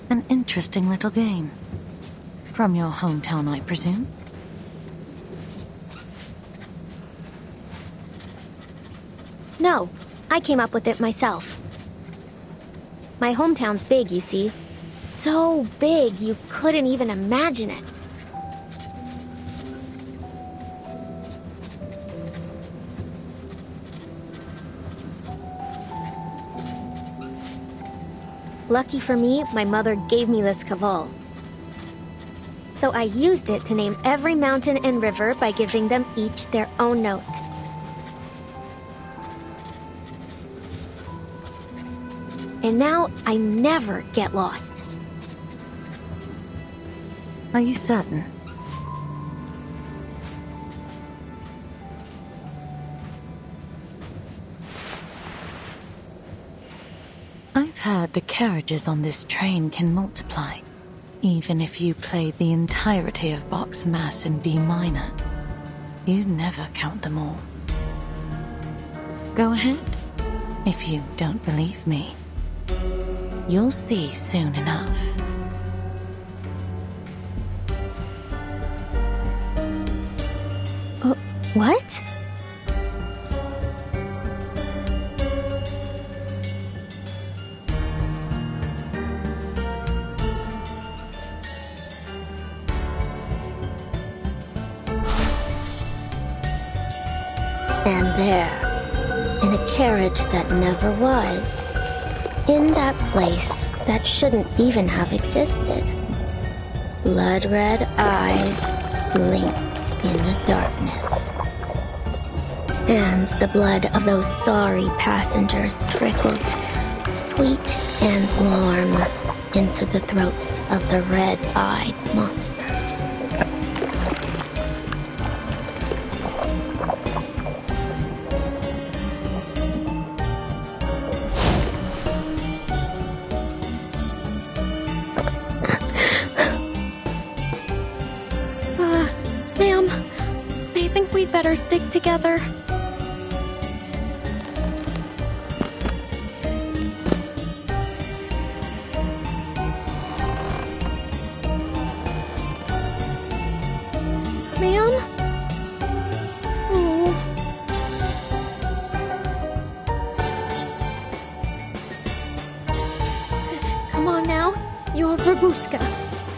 An interesting little game. From your hometown, I presume? No, I came up with it myself. My hometown's big, you see. So big you couldn't even imagine it. Lucky for me, my mother gave me this caval. So I used it to name every mountain and river by giving them each their own note. And now I never get lost. Are you certain? I've heard the carriages on this train can multiply, even if you played the entirety of Bach's Mass in B minor. You'd never count them all. Go ahead, if you don't believe me. You'll see soon enough. What? And there, in a carriage that never was, in that place that shouldn't even have existed, blood-red eyes blinked in the darkness. And the blood of those sorry passengers trickled, sweet and warm, into the throats of the red-eyed monsters. Ma'am, I think we'd better stick together. Ma'am? Oh. Come on now, you're Babushka,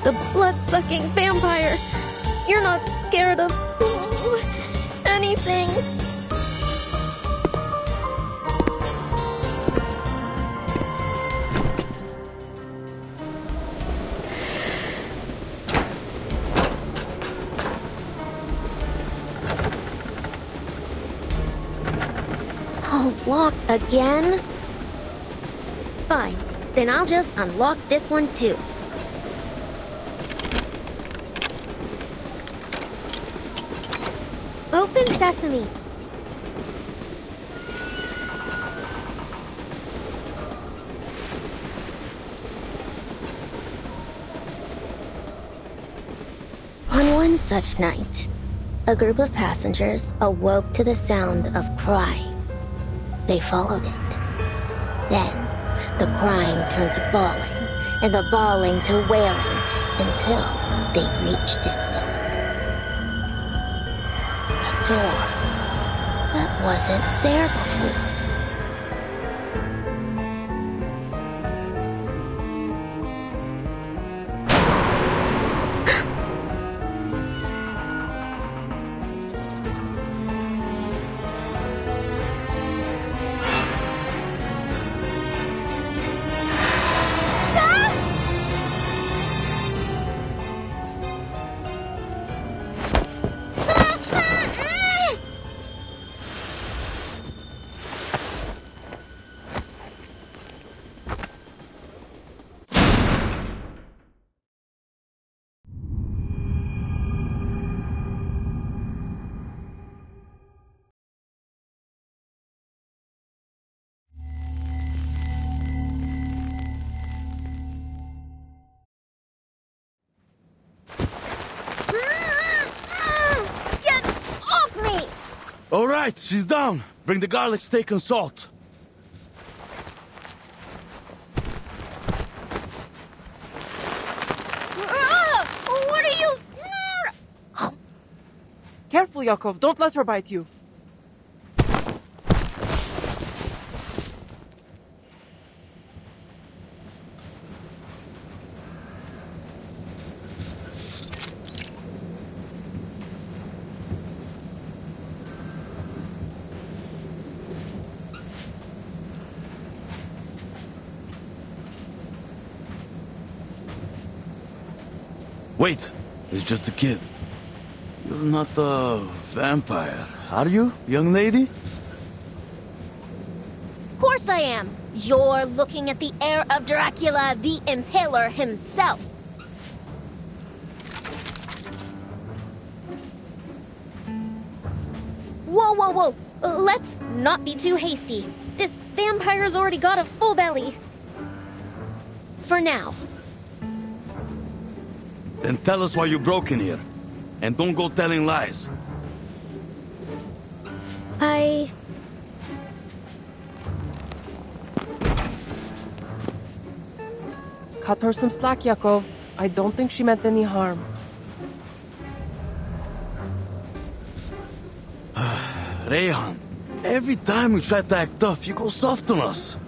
the blood-sucking vampire. You're not scared of anything. Oh, lock again? Fine, then I'll just unlock this one too. Open sesame. On one such night, a group of passengers awoke to the sound of crying. They followed it. Then, the crying turned to bawling, and the bawling to wailing, until they reached it. A door that wasn't there before. All right, she's down. Bring the garlic steak and salt. What are you... Careful, Yakov. Don't let her bite you. Wait, it's just a kid. You're not a vampire, are you, young lady? Of course I am. You're looking at the heir of Dracula, the Impaler himself. Whoa, whoa, whoa. Let's not be too hasty. This vampire's already got a full belly. For now. Then tell us why you broke in here. And don't go telling lies. Cut her some slack, Yakov. I don't think she meant any harm. Reyhan, every time we try to act tough, you go soft on us.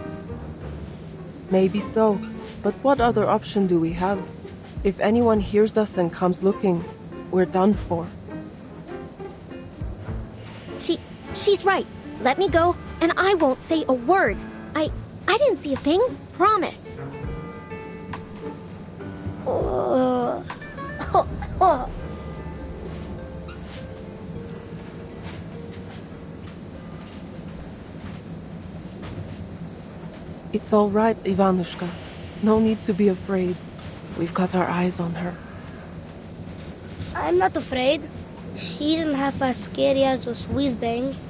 Maybe so, but what other option do we have? If anyone hears us and comes looking, we're done for. She's right. Let me go, and I won't say a word. I didn't see a thing. Promise. It's all right, Ivanushka. No need to be afraid. We've got our eyes on her. I'm not afraid. She isn't half as scary as those whiz-bangs.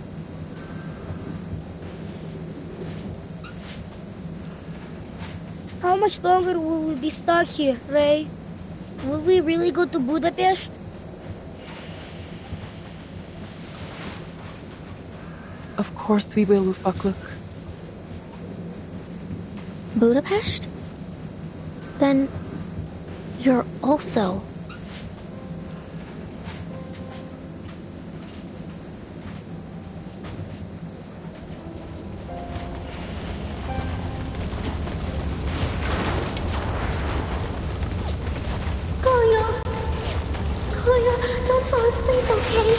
How much longer will we be stuck here, Ray? Will we really go to Budapest? Of course we will, Ufakluk. Budapest? Then you're also... Koya, don't fall asleep, okay?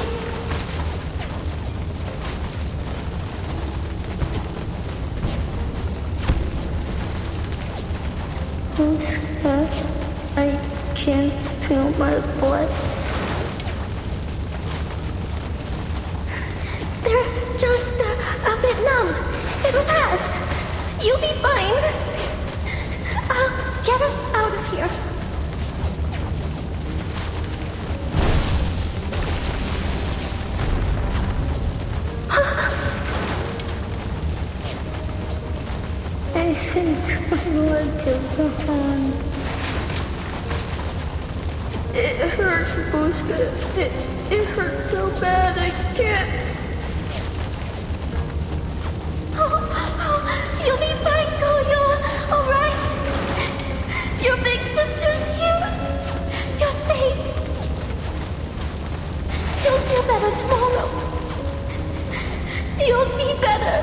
I'm scared. I can't feel my bullets. They're just a bit numb. It'll pass. You'll be fine. Get us out of here. I think my legs are gone. It hurts, Bushka. It hurts so bad I can't. You'll be fine, Koyo. All right? Your big sister's here. You're safe. You'll feel better tomorrow. You'll be better.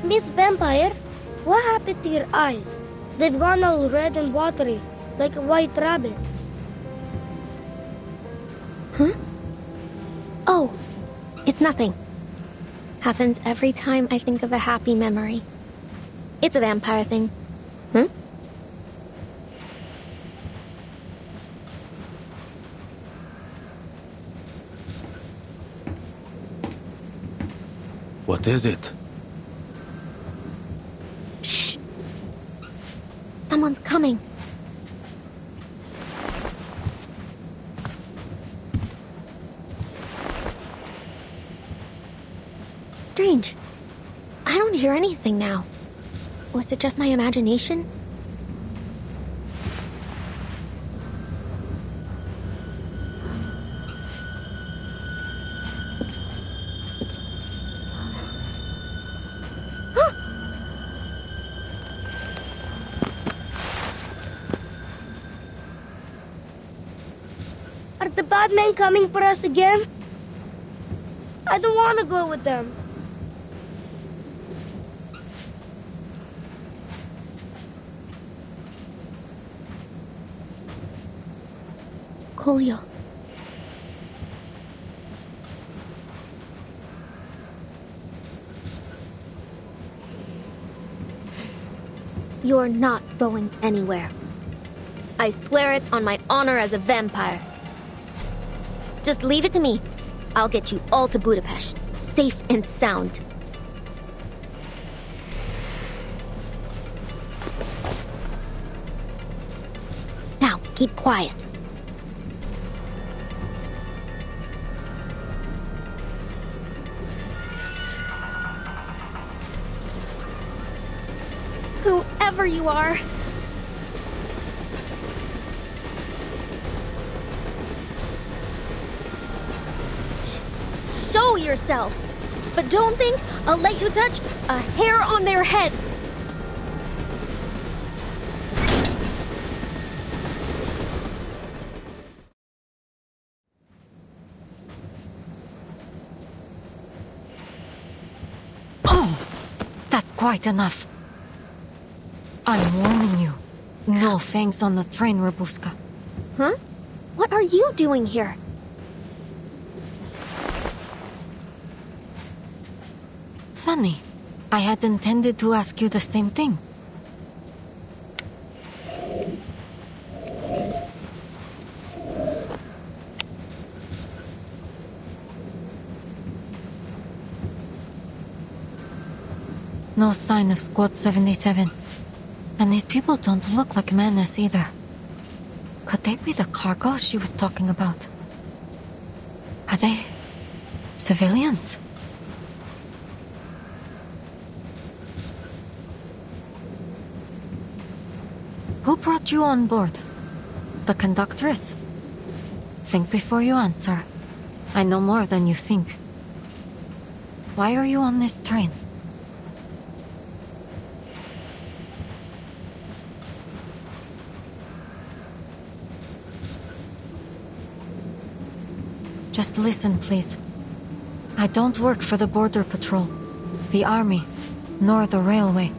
Miss Vampire, what happened to your eyes? They've gone all red and watery, like white rabbits. Huh? Oh, it's nothing. Happens every time I think of a happy memory. It's a vampire thing. What is it? Shh! Someone's coming. Strange. I don't hear anything now. Was it just my imagination? Are the bad men coming for us again? I don't want to go with them. Kolyo. You're not going anywhere. I swear it on my honor as a vampire. Just leave it to me. I'll get you all to Budapest, safe and sound. Now, keep quiet. Whoever you are. Show yourself. But don't think I'll let you touch a hair on their heads. Oh, that's quite enough. I'm warning you. No fangs on the train, Rabuska. Huh? What are you doing here? Funny. I had intended to ask you the same thing. No sign of Squad 77. And these people don't look like menace either. Could they be the cargo she was talking about? Are they civilians? Who brought you on board? The conductress? Think before you answer. I know more than you think. Why are you on this train? Just listen, please. I don't work for the Border Patrol, the Army, nor the railway.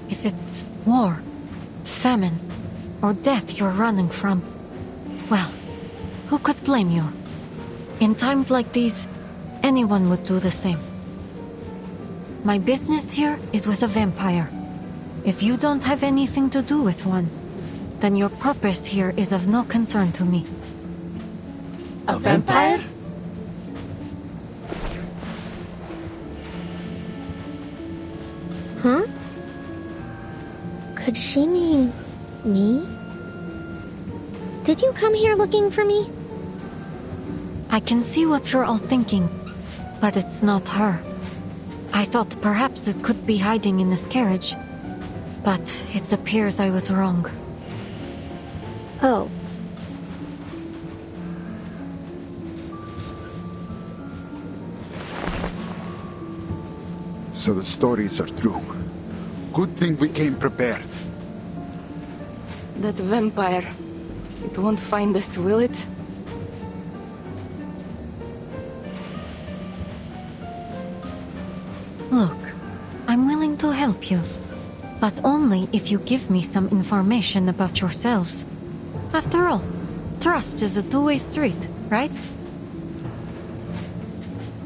If it's war, famine, or death you're running from, well, who could blame you? In times like these, anyone would do the same. My business here is with a vampire. If you don't have anything to do with one, then your purpose here is of no concern to me. A vampire? Huh? Could she mean me? Did you come here looking for me? I can see what you're all thinking, but it's not her. I thought perhaps it could be hiding in this carriage, but it appears I was wrong. Oh. So the stories are true. Good thing we came prepared. That vampire. It won't find us, will it? Look, I'm willing to help you, but only if you give me some information about yourselves. After all, trust is a two-way street, right?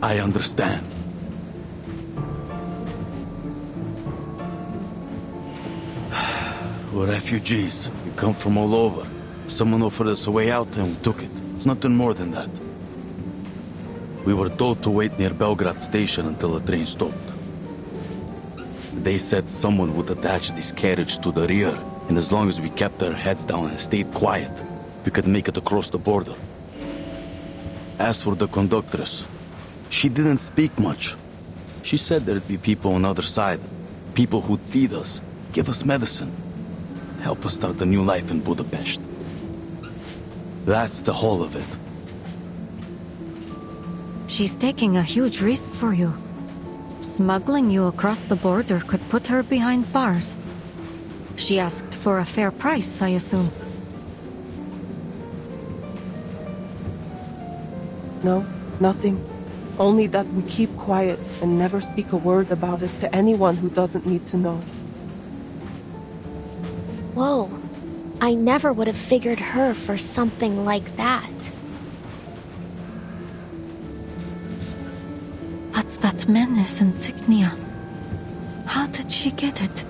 I understand. We're refugees. We come from all over. Someone offered us a way out and we took it. It's nothing more than that. We were told to wait near Belgrade station until the train stopped. They said someone would attach this carriage to the rear, and as long as we kept our heads down and stayed quiet, we could make it across the border. As for the conductress, she didn't speak much. She said there'd be people on the other side, people who'd feed us, give us medicine, help us start a new life in Budapest. That's the whole of it. She's taking a huge risk for you. Smuggling you across the border could put her behind bars. She asked for a fair price, I assume. No, nothing. Only that we keep quiet and never speak a word about it to anyone who doesn't need to know. Whoa. I never would have figured her for something like that. What's that menace insignia? How did she get it?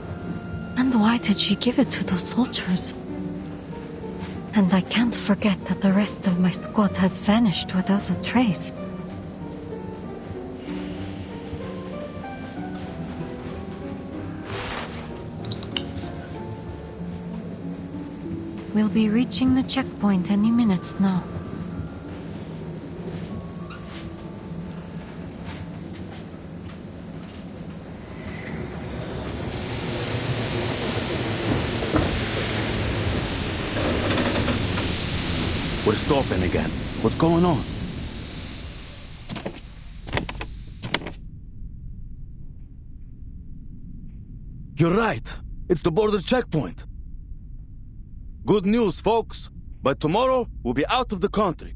And why did she give it to those soldiers? And I can't forget that the rest of my squad has vanished without a trace. We'll be reaching the checkpoint any minute now. We're stopping again. What's going on? You're right. It's the border checkpoint. Good news, folks. By tomorrow, we'll be out of the country.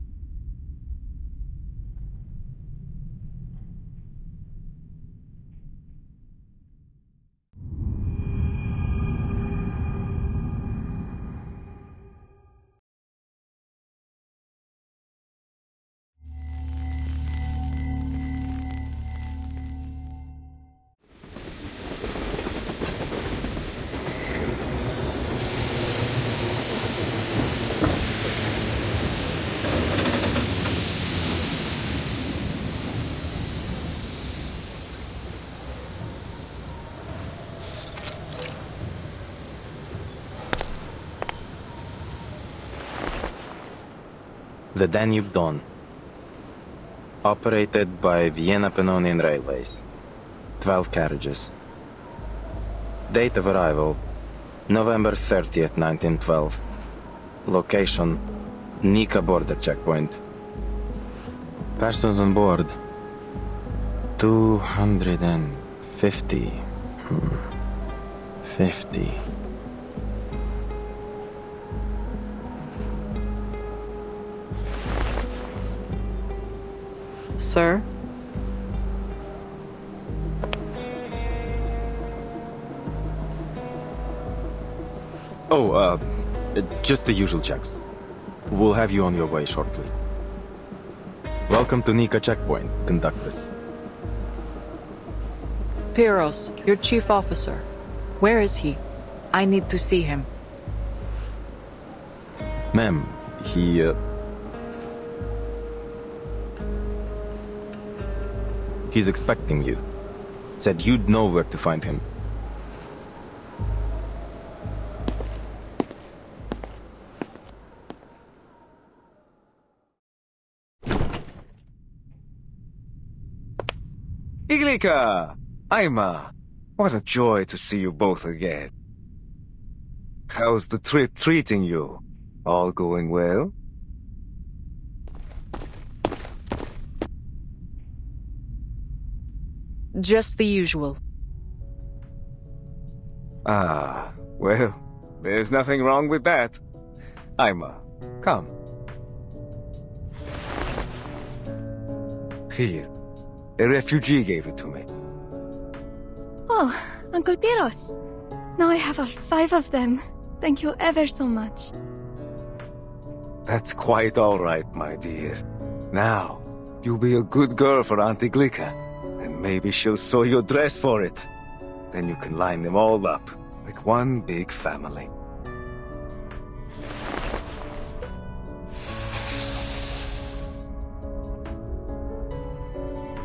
The Danube Dawn. Operated by Vienna Pannonian Railways. 12 carriages. Date of arrival, November 30th, 1912. Location, Nika border checkpoint. Persons on board, 250. 50. Sir? Oh, just the usual checks. We'll have you on your way shortly. Welcome to Nika checkpoint, conductors. Pyros, your chief officer. Where is he? I need to see him. Ma'am, He's expecting you. Said you'd know where to find him. Iglika! Aima! What a joy to see you both again. How's the trip treating you? All going well? Just the usual. Ah, well, there's nothing wrong with that. Aima, come. Here, a refugee gave it to me. Oh, Uncle Pyros. Now I have all 5 of them. Thank you ever so much. That's quite all right, my dear. Now, you'll be a good girl for Auntie Glika. And maybe she'll sew your dress for it. Then you can line them all up, like one big family.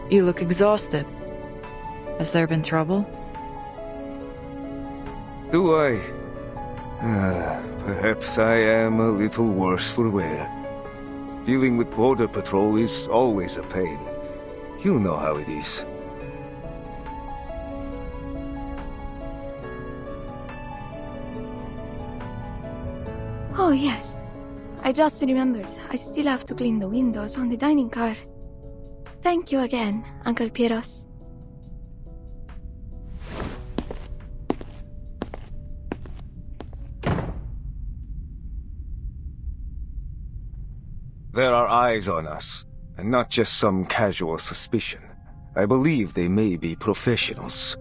You look exhausted. Has there been trouble? Do I? Perhaps I am a little worse for wear. Dealing with border patrol is always a pain. You know how it is. Oh, yes. I just remembered. I still have to clean the windows on the dining car. Thank you again, Uncle Pyros. There are eyes on us, and not just some casual suspicion. I believe they may be professionals.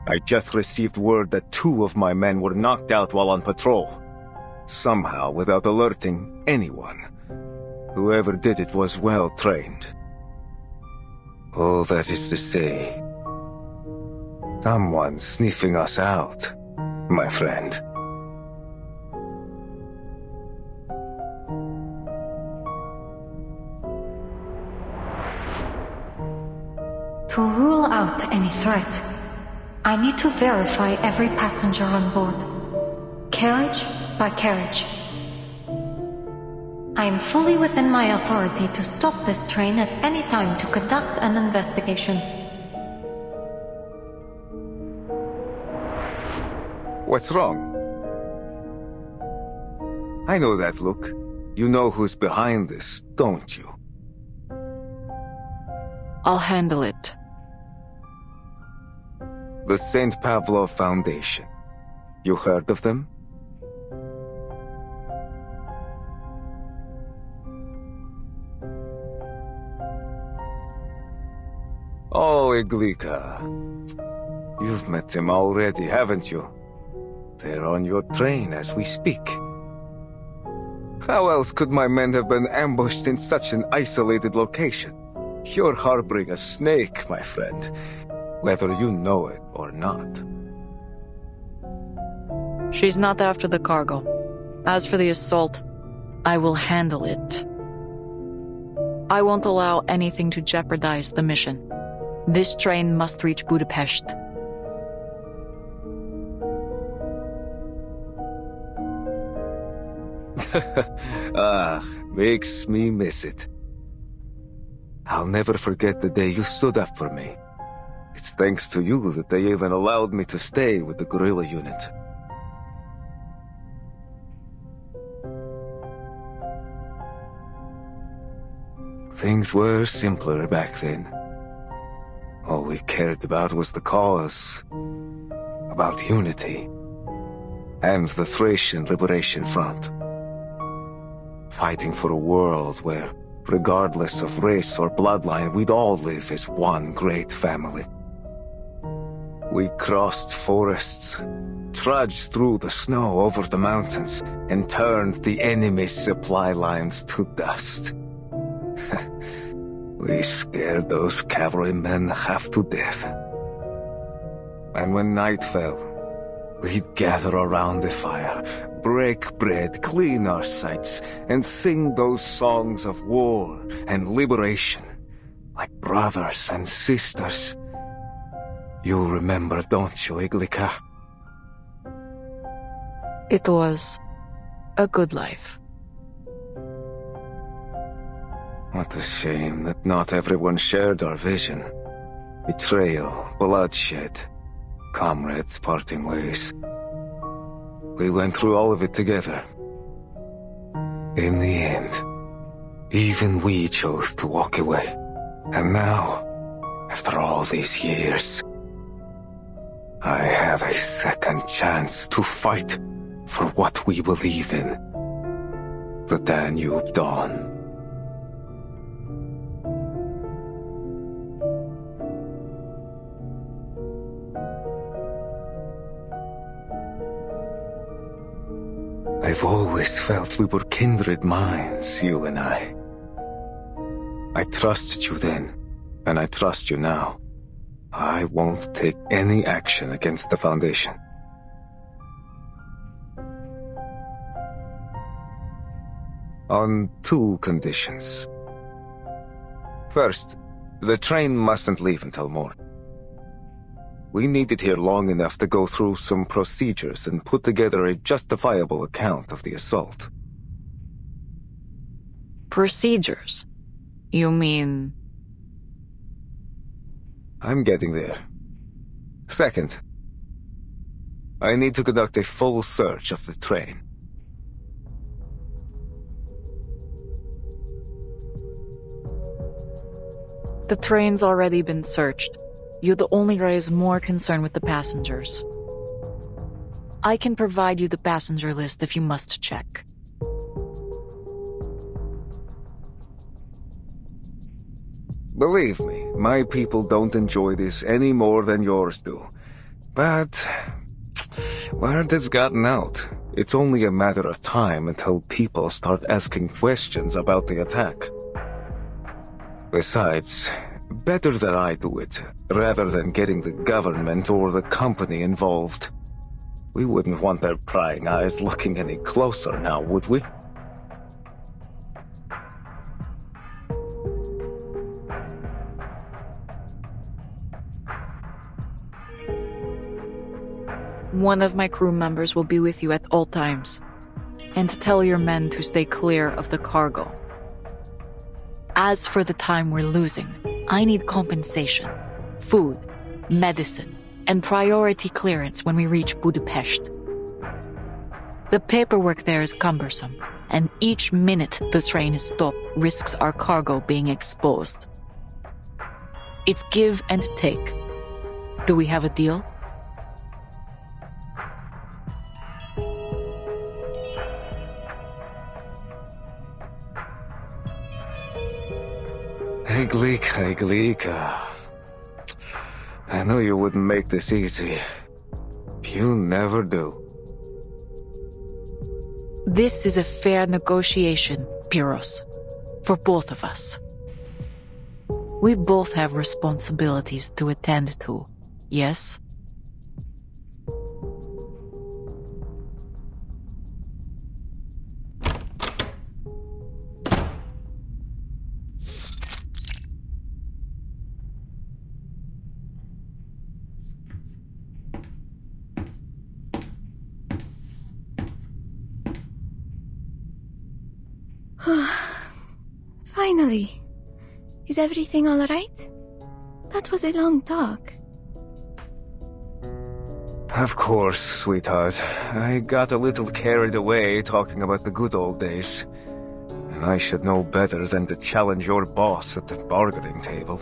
I just received word that 2 of my men were knocked out while on patrol. Somehow, without alerting anyone. Whoever did it was well trained. All that is to say, Someone's sniffing us out, my friend. To rule out any threat, I need to verify every passenger on board, carriage by carriage. I am fully within my authority to stop this train at any time to conduct an investigation. What's wrong? I know that look. You know who's behind this, don't you? I'll handle it. The St. Pavlov Foundation. You heard of them? Oh, Iglika. You've met them already, haven't you? They're on your train as we speak. How else could my men have been ambushed in such an isolated location? You're harboring a snake, my friend, whether you know it or not. She's not after the cargo. As for the assault, I will handle it. I won't allow anything to jeopardize the mission. This train must reach Budapest. Makes me miss it. I'll never forget the day you stood up for me. It's thanks to you that they even allowed me to stay with the guerrilla unit. Things were simpler back then. All we cared about was the cause, about unity, and the Thracian Liberation Front. Fighting for a world where, regardless of race or bloodline, we'd all live as one great family. We crossed forests, trudged through the snow over the mountains, and turned the enemy's supply lines to dust. We scared those cavalrymen half to death. And when night fell, we'd gather around the fire, break bread, clean our sights, and sing those songs of war and liberation, like brothers and sisters. You remember, don't you, Iglika? It was a good life. What a shame that not everyone shared our vision. Betrayal, bloodshed, comrades parting ways. We went through all of it together. In the end, even we chose to walk away. And now, after all these years, I have a second chance to fight for what we believe in. The Danube Dawn. I've always felt we were kindred minds, you and I. I trusted you then, and I trust you now. I won't take any action against the Foundation. On two conditions. First, the train mustn't leave until morning. We need it here long enough to go through some procedures and put together a justifiable account of the assault. Procedures? You mean... I'm getting there. Second, I need to conduct a full search of the train. The train's already been searched. You'd only raise more concern with the passengers. I can provide you the passenger list if you must check. Believe me, my people don't enjoy this any more than yours do. But word has gotten out. It's only a matter of time until people start asking questions about the attack. Besides, Better that I do it, rather than getting the government or the company involved. We wouldn't want their prying eyes looking any closer now, would we? One of my crew members will be with you at all times. And tell your men to stay clear of the cargo. As for the time we're losing, I need compensation, food, medicine, and priority clearance when we reach Budapest. The paperwork there is cumbersome, and each minute the train is stopped risks our cargo being exposed. It's give and take. Do we have a deal? Glika. I knew you wouldn't make this easy. You never do. This is a fair negotiation, Pyros. For both of us. We both have responsibilities to attend to, yes? Finally. Is everything all right? That was a long talk. Of course, sweetheart. I got a little carried away talking about the good old days. And I should know better than to challenge your boss at the bargaining table.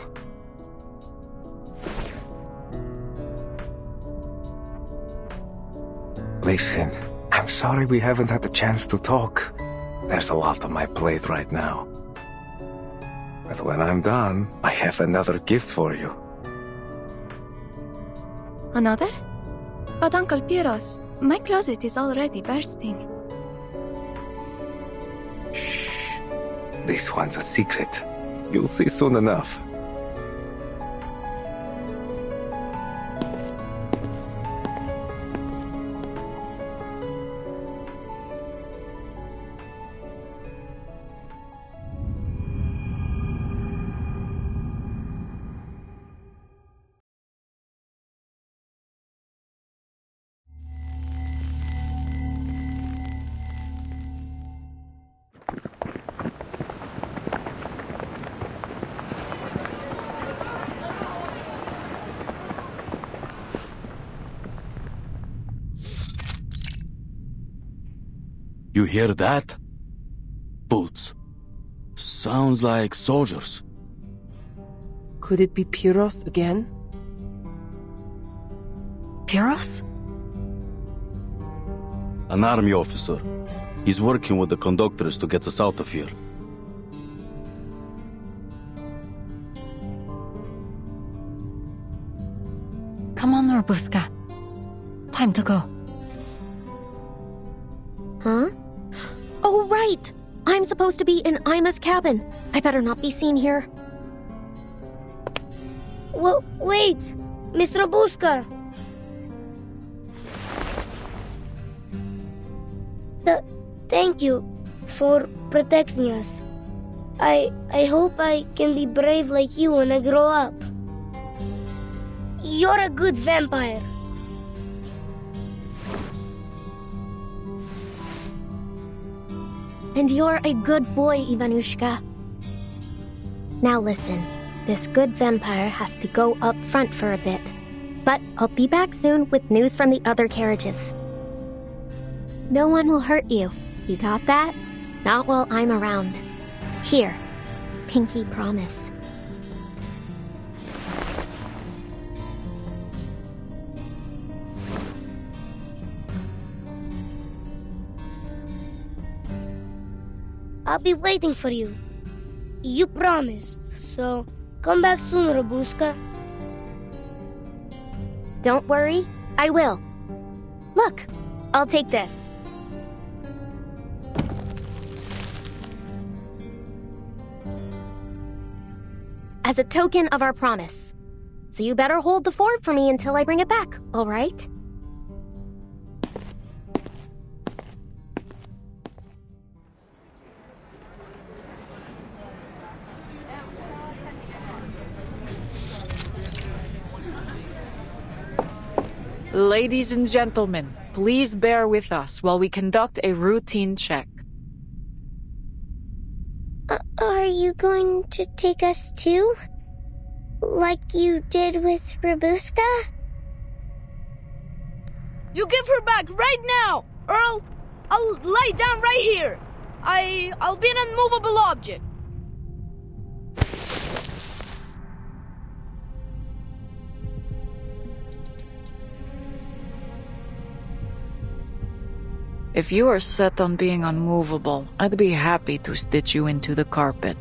Listen, I'm sorry we haven't had the chance to talk. There's a lot on my plate right now. But when I'm done, I have another gift for you. Another? But Uncle Pyros, my closet is already bursting. Shh. This one's a secret. You'll see soon enough. You hear that? Boots. Sounds like soldiers. Could it be Pyros again? Pyros? An army officer. He's working with the conductors to get us out of here. Come on, Norbuska. Time to go. Huh? Oh, right! I'm supposed to be in Ima's cabin. I better not be seen here. Wait! Mr. Buska! Thank you for protecting us. I hope I can be brave like you when I grow up. You're a good vampire. And you're a good boy, Ivanushka. Now listen, this good vampire has to go up front for a bit. But I'll be back soon with news from the other carriages. No one will hurt you. You got that? Not while I'm around. Here, pinky promise. I'll be waiting for you. You promised, so come back soon, Robuska. Don't worry, I will. Look, I'll take this. as a token of our promise. So you better hold the fort for me until I bring it back, all right? Ladies and gentlemen, please bear with us while we conduct a routine check. Are you going to take us too? Like you did with Rabuska? You give her back right now, Earl! I'll lie down right here. I'll be an unmovable object. If you are set on being unmovable, I'd be happy to stitch you into the carpet.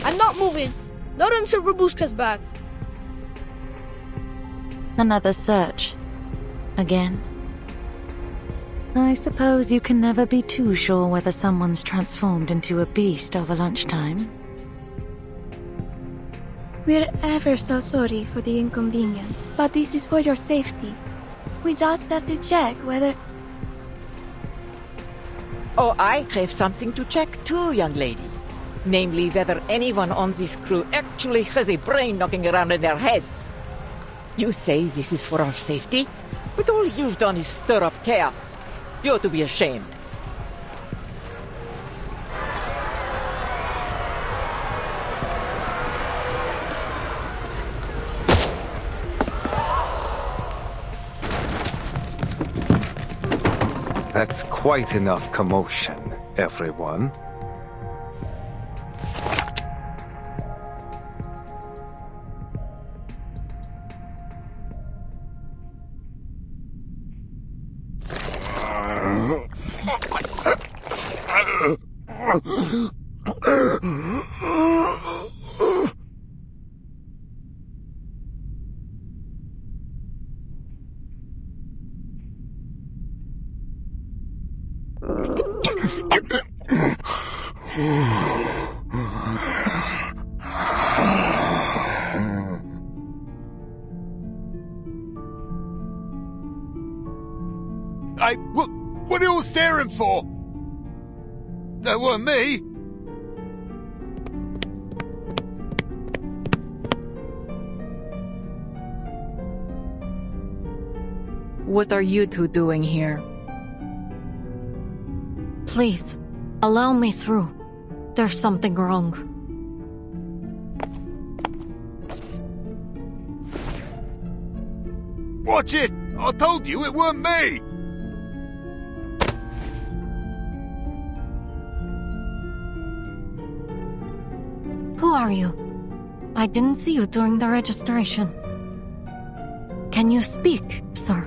I'm not moving. Not until Rabuska's back. Another search. Again? I suppose you can never be too sure whether someone's transformed into a beast over lunchtime. We're ever so sorry for the inconvenience, but this is for your safety. We just have to check whether... Oh, I have something to check too, young lady. Namely, whether anyone on this crew actually has a brain knocking around in their heads. You say this is for our safety, but all you've done is stir up chaos. You ought to be ashamed. That's quite enough commotion, everyone. What are you all staring for? That weren't me. What are you two doing here? Please, allow me through. There's something wrong. Watch it! I told you it weren't me! Who are you? I didn't see you during the registration. Can you speak, sir?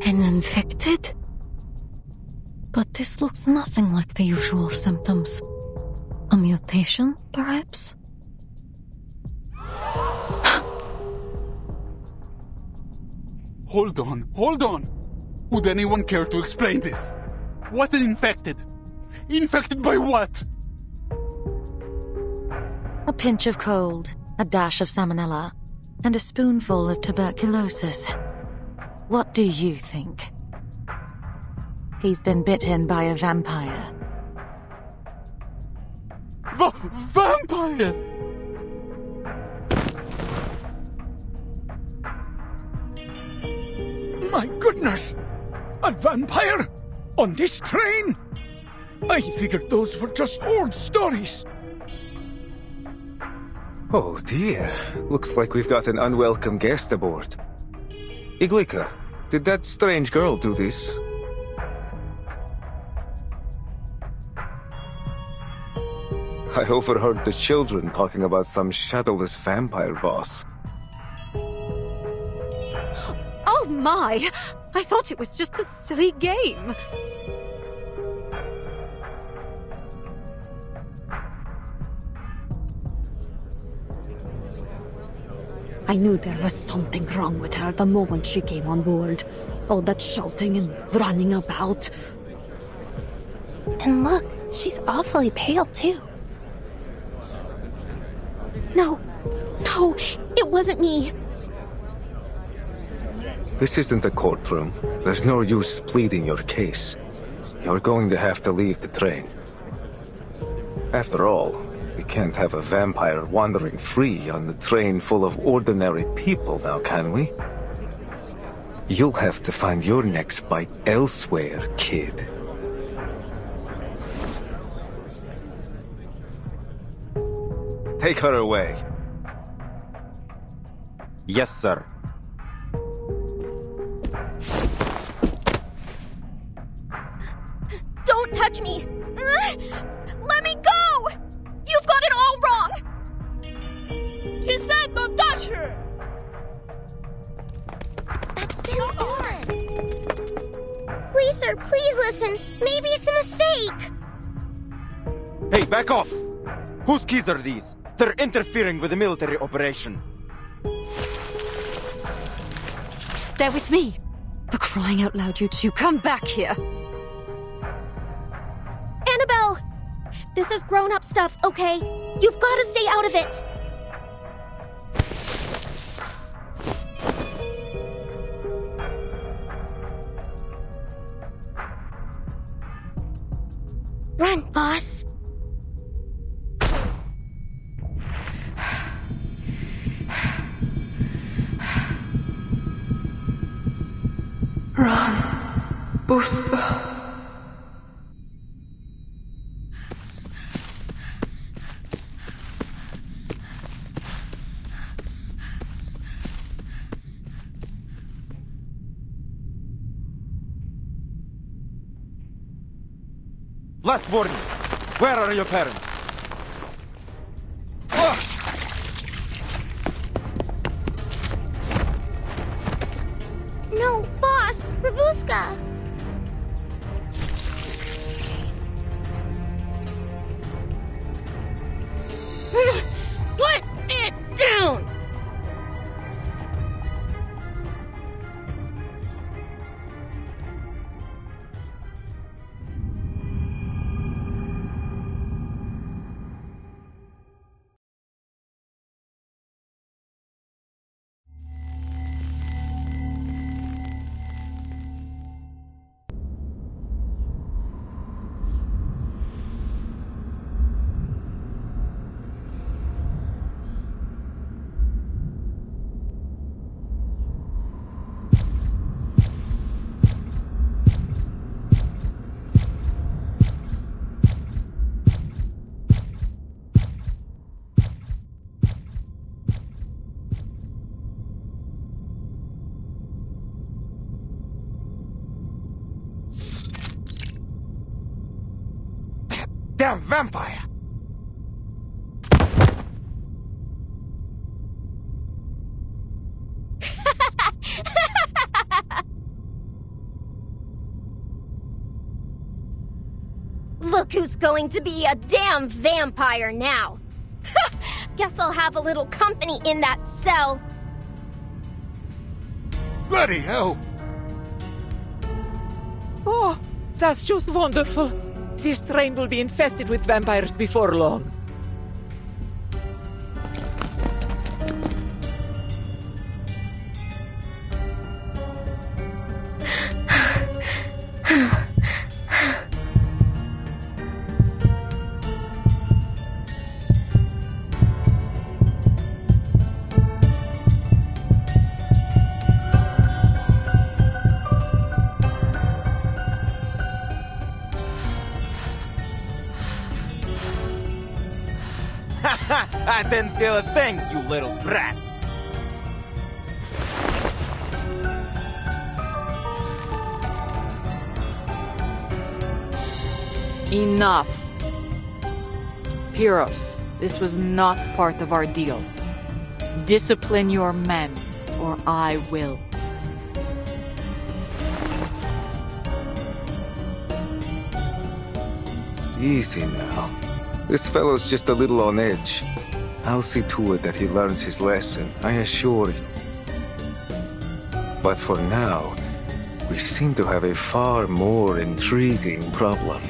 An infected? But this looks nothing like the usual symptoms. A mutation, perhaps? Hold on. Would anyone care to explain this? What is infected? Infected by what? A pinch of cold, a dash of salmonella, and a spoonful of tuberculosis. What do you think? He's been bitten by a vampire. Vampire! Goodness! A vampire? On this train? I figured those were just old stories. Oh dear. Looks like we've got an unwelcome guest aboard. Iglika, did that strange girl do this? I overheard the children talking about some shadowless vampire boss. Oh my! I thought it was just a silly game. I knew there was something wrong with her the moment she came on board. All that shouting and running about. And look, she's awfully pale too. No, it wasn't me. This isn't a courtroom. There's no use pleading your case. You're going to have to leave the train. After all, we can't have a vampire wandering free on the train full of ordinary people now, can we? You'll have to find your next bite elsewhere, kid. Take her away. Yes, sir. Don't touch me! Let me go! You've got it all wrong! She said don't touch her! That's ridiculous. Please, sir, please listen. Maybe it's a mistake. Hey, back off! Whose kids are these? They're interfering with the military operation. They're with me. For crying out loud, you two, come back here. Annabelle! This is grown-up stuff, okay? You've got to stay out of it! Run, boss. Run, Buska. Last warning. Where are your parents? No, boss! Rabuska! Put it down! Damn vampire! Look who's going to be a damn vampire now! Guess I'll have a little company in that cell. Bloody hell! Oh, that's just wonderful. This train will be infested with vampires before long. I didn't feel a thing, you little brat. Enough. Pyros, this was not part of our deal. Discipline your men, or I will. Easy now. This fellow's just a little on edge. I'll see to it that he learns his lesson, I assure you. But for now, we seem to have a far more intriguing problem.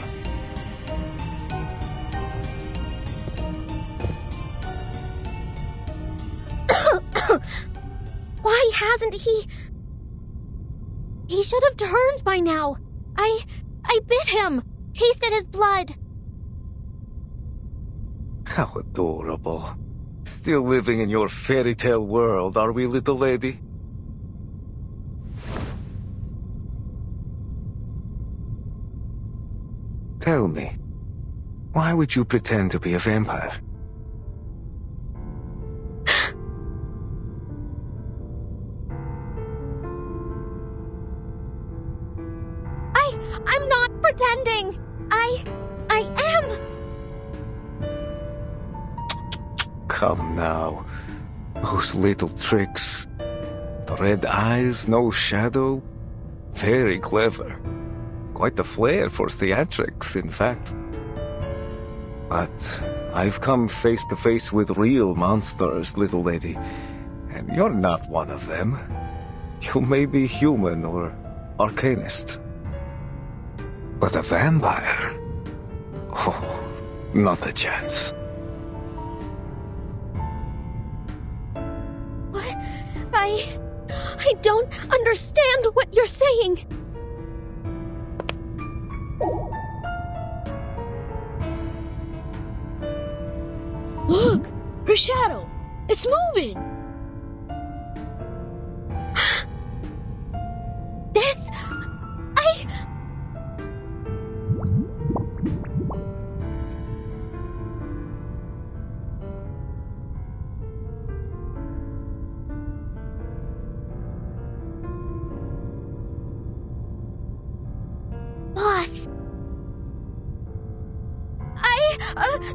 Why hasn't he... He should have turned by now. I bit him. Tasted his blood. How adorable. Still living in your fairy tale world, are we, little lady? Tell me, why would you pretend to be a vampire? I'm not pretending. I am. Come now. Those little tricks. The red eyes, no shadow. Very clever. Quite the flair for theatrics, in fact. But I've come face to face with real monsters, little lady. And you're not one of them. You may be human or arcanist. But a vampire? Oh, not a chance. What? I don't understand what you're saying. Look! Her shadow! It's moving!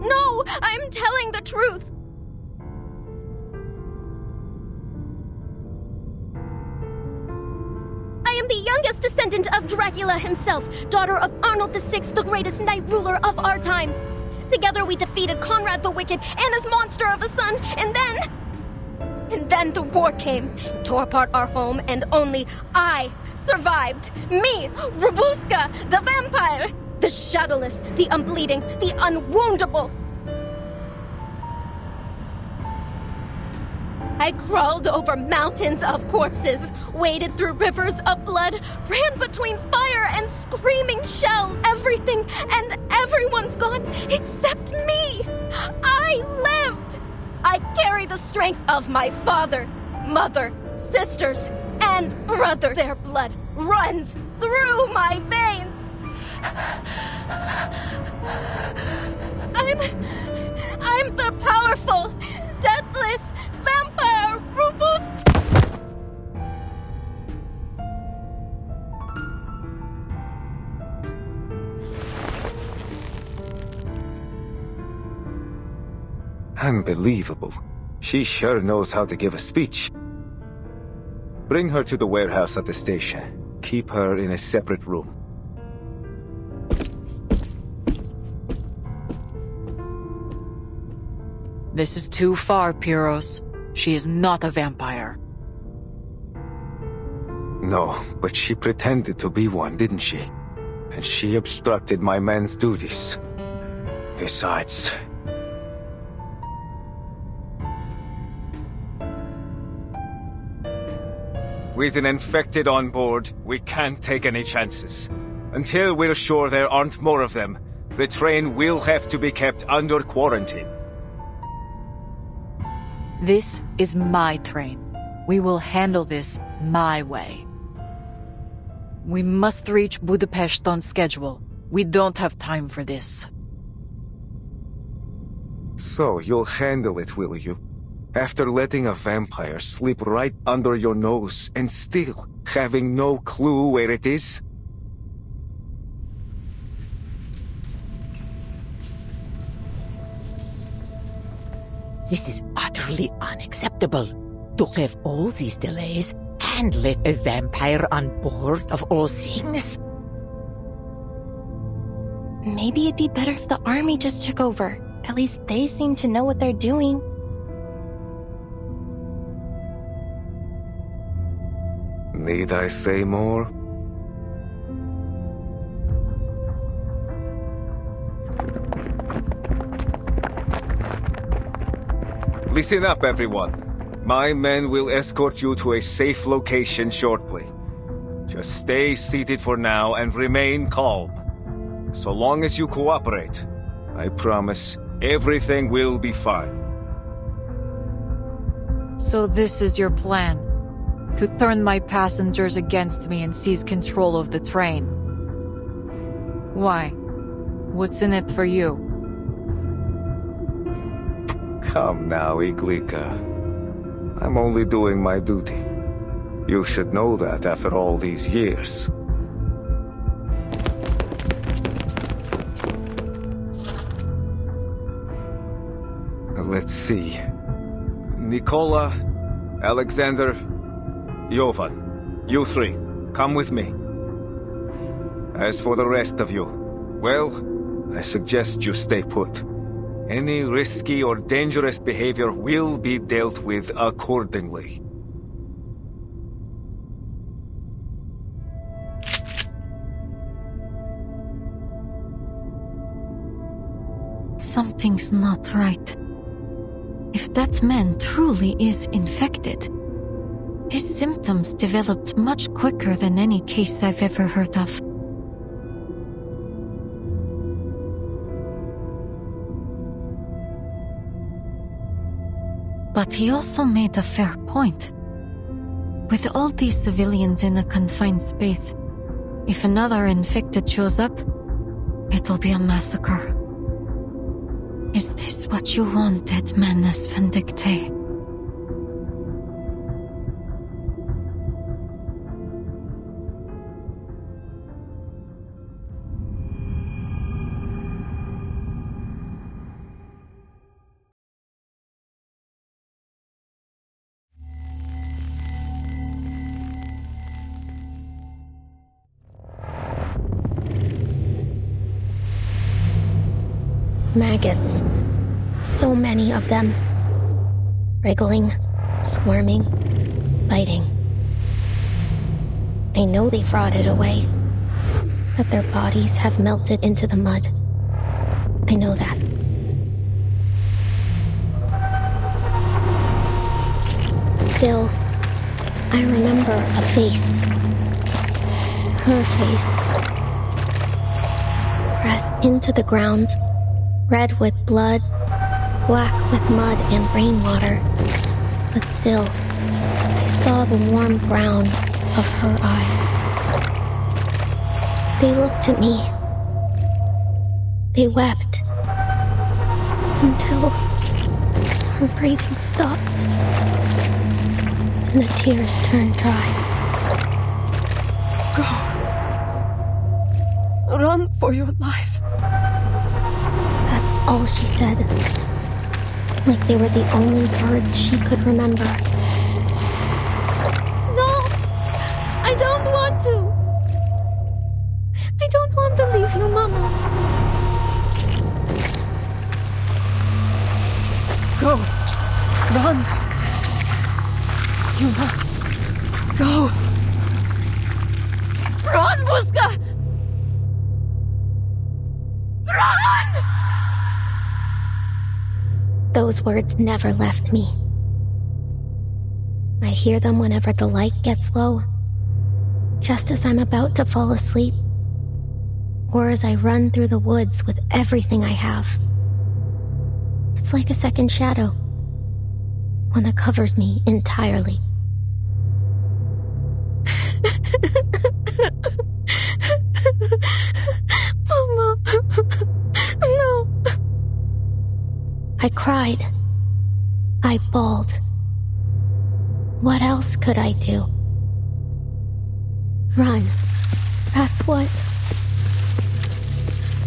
No, I'm telling the truth. I am the youngest descendant of Dracula himself, daughter of Arnold VI, the greatest night ruler of our time. Together we defeated Conrad the Wicked and his monster of a son, and then the war came. It tore apart our home, and only I survived. Me, Robuska, the vampire. The shadowless, the unbleeding, the unwoundable. I crawled over mountains of corpses, waded through rivers of blood, ran between fire and screaming shells. Everything and everyone's gone except me. I lived. I carry the strength of my father, mother, sisters, and brother. Their blood runs through my veins. I'm the powerful, deathless vampire Rubus. Unbelievable. She sure knows how to give a speech. Bring her to the warehouse at the station. Keep her in a separate room. This is too far, Pyros. She is not a vampire. No, but she pretended to be one, didn't she? And she obstructed my men's duties. Besides... with an infected on board, we can't take any chances. Until we're sure there aren't more of them, the train will have to be kept under quarantine. This is my train. We will handle this my way. We must reach Budapest on schedule. We don't have time for this. So you'll handle it, will you? After letting a vampire slip right under your nose and still having no clue where it is? This is utterly unacceptable. To have all these delays and let a vampire on board of all things? Maybe it'd be better if the army just took over. At least they seem to know what they're doing. Need I say more? Listen up, everyone. My men will escort you to a safe location shortly. Just stay seated for now and remain calm. So long as you cooperate, I promise everything will be fine. So this is your plan? To turn my passengers against me and seize control of the train? Why? What's in it for you? Come now, Iglika. I'm only doing my duty. You should know that after all these years. Let's see. Nicola, Alexander, Jovan, you three, come with me. As for the rest of you, well, I suggest you stay put. Any risky or dangerous behavior will be dealt with accordingly. Something's not right. If that man truly is infected, his symptoms developed much quicker than any case I've ever heard of. But he also made a fair point. With all these civilians in a confined space, if another infected shows up, it'll be a massacre. Is this what you want, Dead Manus Vindictae? Maggots. So many of them. Wriggling, squirming, biting. I know they've rotted away, that their bodies have melted into the mud. I know that. Still, I remember a face. Her face. Pressed into the ground. Red with blood, black with mud and rainwater. But still, I saw the warm brown of her eyes. They looked at me. They wept. Until her breathing stopped. And the tears turned dry. Go. Run for your life. All she said. Like they were the only words she could remember. No! I don't want to! I don't want to leave you, Mama. Go! Run! You must go! Run, Buska! Run! Those words never left me. I hear them whenever the light gets low, just as I'm about to fall asleep, or as I run through the woods with everything I have. It's like a second shadow, one that covers me entirely. Mama, no. I cried. I bawled. What else could I do? Run. That's what.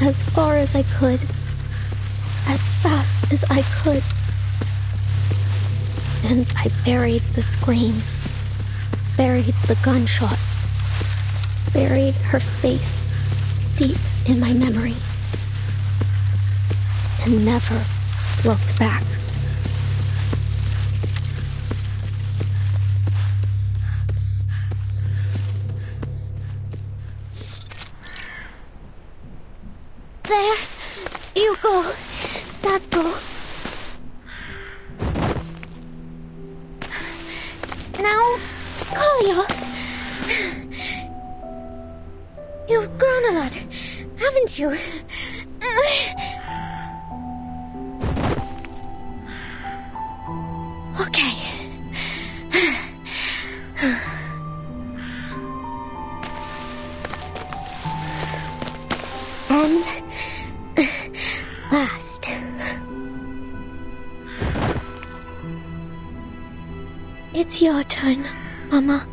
As far as I could. As fast as I could. And I buried the screams. Buried the gunshots. Buried her face deep in my memory. And never looked back. There you go, Dadgo. Now, Kolya. You've grown a lot, haven't you? Okay. And last. It's your turn, Mama.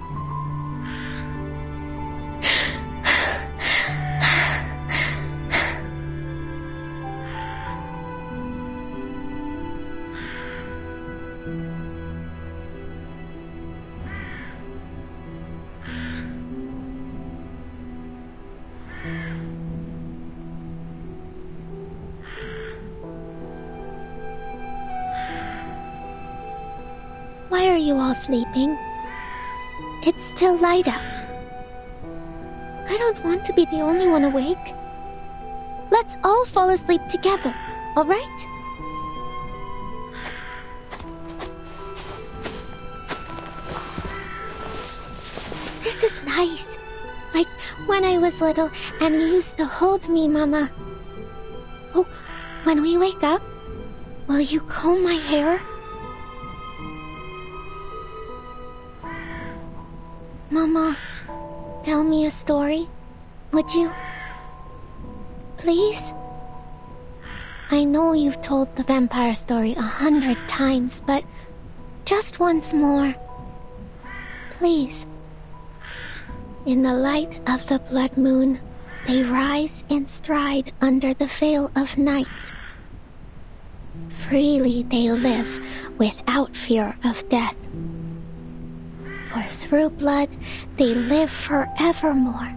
Why are you all sleeping? It's still light out. I don't want to be the only one awake. Let's all fall asleep together, all right? This is nice. Like when I was little and you used to hold me, Mama. Oh, when we wake up, will you comb my hair? Mama, tell me a story, would you? Please? I know you've told the vampire story 100 times, but just once more. Please. In the light of the blood moon, they rise in stride under the veil of night. Freely they live without fear of death. For through blood, they live forevermore.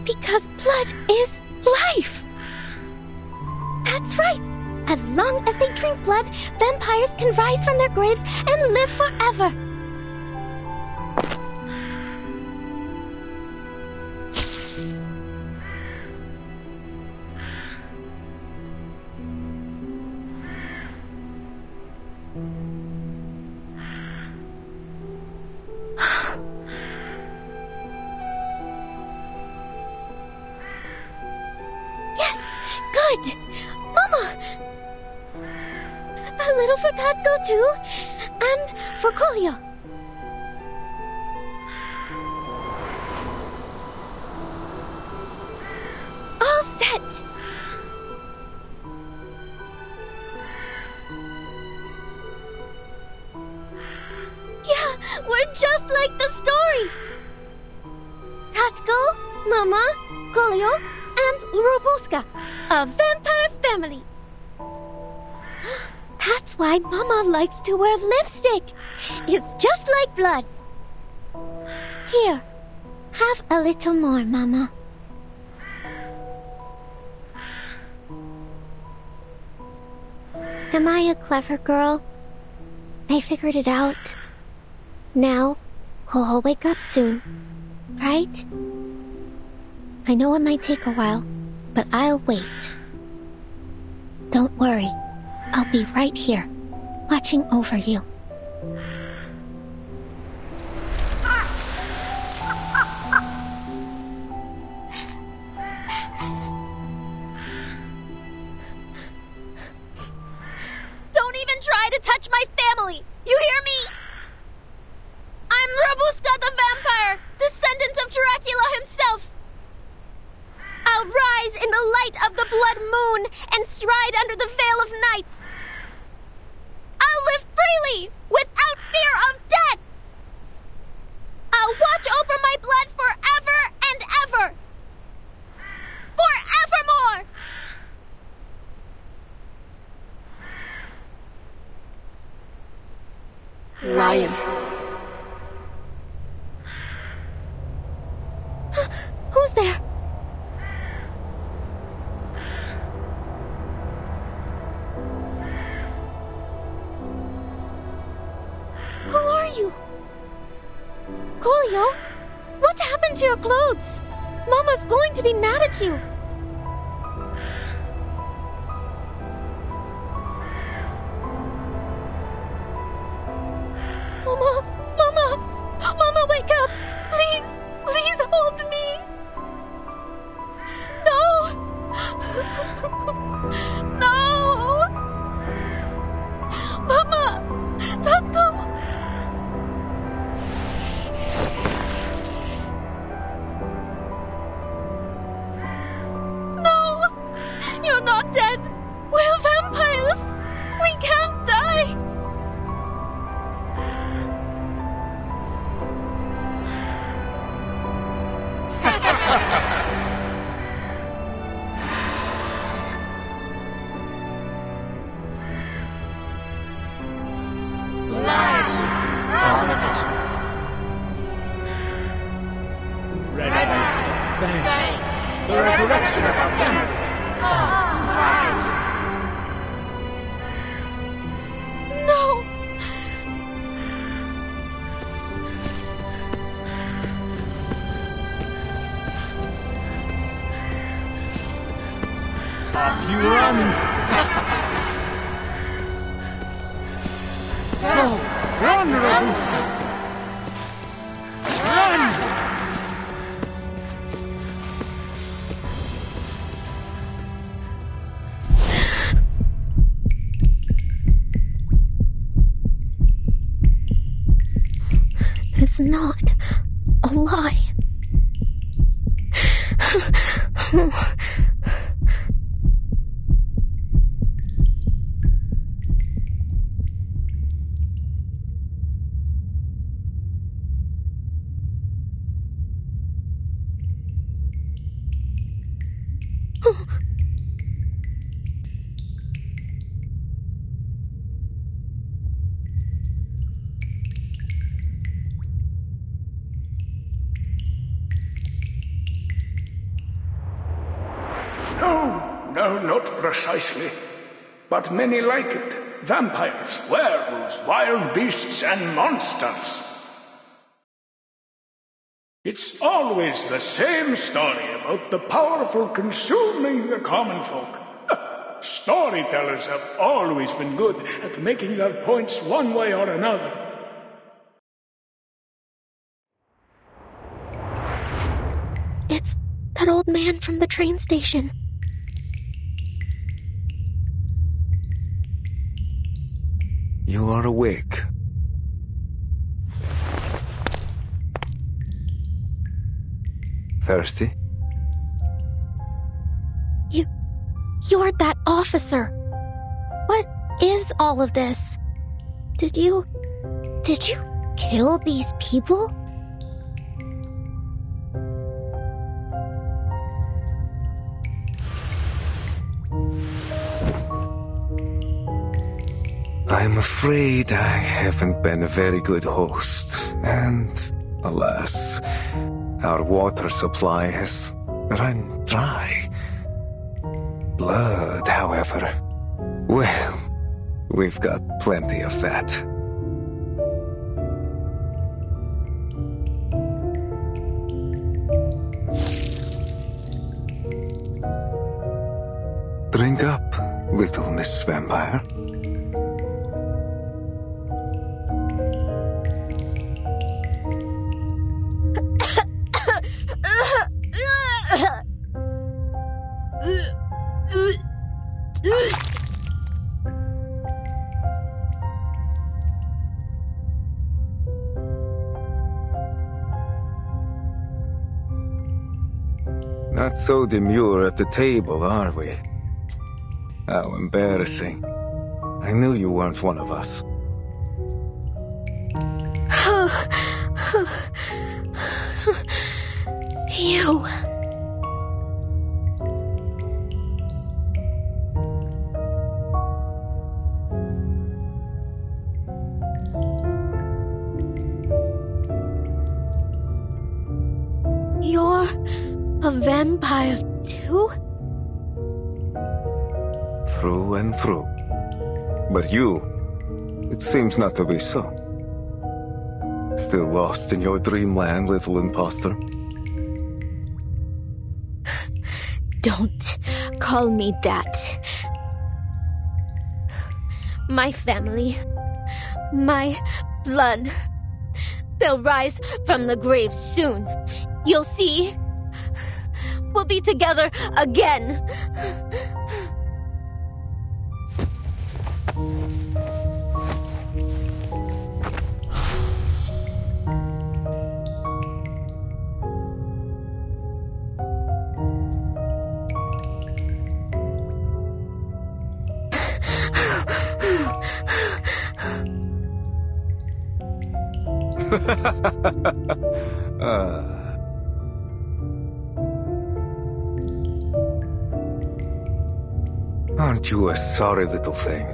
Because blood is life! That's right! As long as they drink blood, vampires can rise from their graves and live forever! Good! Mama! A little for Catgut too, and for Kolya. All set! Yeah, we're just like the story! Catgut, Mama, Kolya, and Robuska, a vampire family. That's why Mama likes to wear lipstick. It's just like blood. Here, have a little more, Mama. Am I a clever girl? I figured it out. Now, we'll all wake up soon, right? I know it might take a while, but I'll wait. Don't worry, I'll be right here, watching over you. try to touch my family. You hear me? I'm Robuska the vampire, descendant of Dracula himself. I'll rise in the light of the blood moon and stride under the veil of night. I'll live freely, without fear of death. I'll watch over my blood forever and ever. Forevermore! Lion. Who's there? Who are you? Colio? What happened to your clothes? Mama's going to be mad at you. Mama, wake up! Please hold me! No! No! Mama! Tatko! No! You're not dead! We're vampires! We can't die! The resurrection of our family. No! Off you run! Go! Run, Robusta! Run! It's not a lie. No, not precisely. But many like it. Vampires, werewolves, wild beasts, and monsters. It's always the same story about the powerful consuming the common folk. Storytellers have always been good at making their points one way or another. It's that old man from the train station. You are awake. Thirsty? You're that officer. What is all of this? Did you kill these people? I'm afraid I haven't been a very good host, and alas, our water supply has run dry. Blood, however, well, we've got plenty of that. Drink up, little Miss Vampire. Not so demure at the table, are we? How embarrassing. I knew you weren't one of us. You. You're a vampire too? Through and through. But you, it seems not to be so. Still lost in your dreamland, little imposter? Don't call me that. My family, my blood, they'll rise from the grave soon. You'll see. We'll be together again. Aren't you a sorry little thing?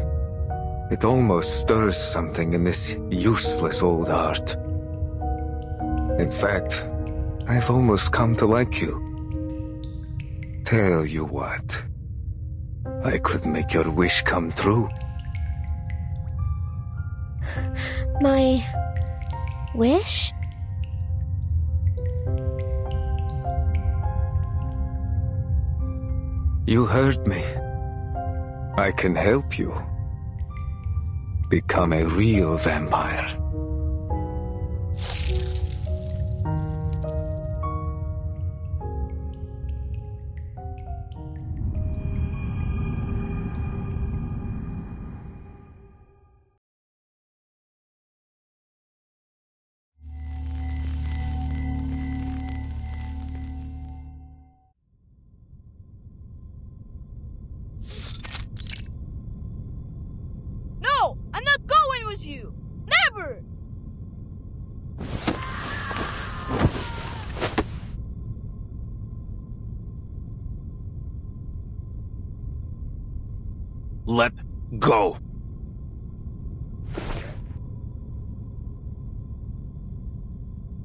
It almost stirs something in this useless old heart. In fact, I've almost come to like you. Tell you what, I could make your wish come true. My wish? You heard me. I can help you become a real vampire. You! Never! Let go.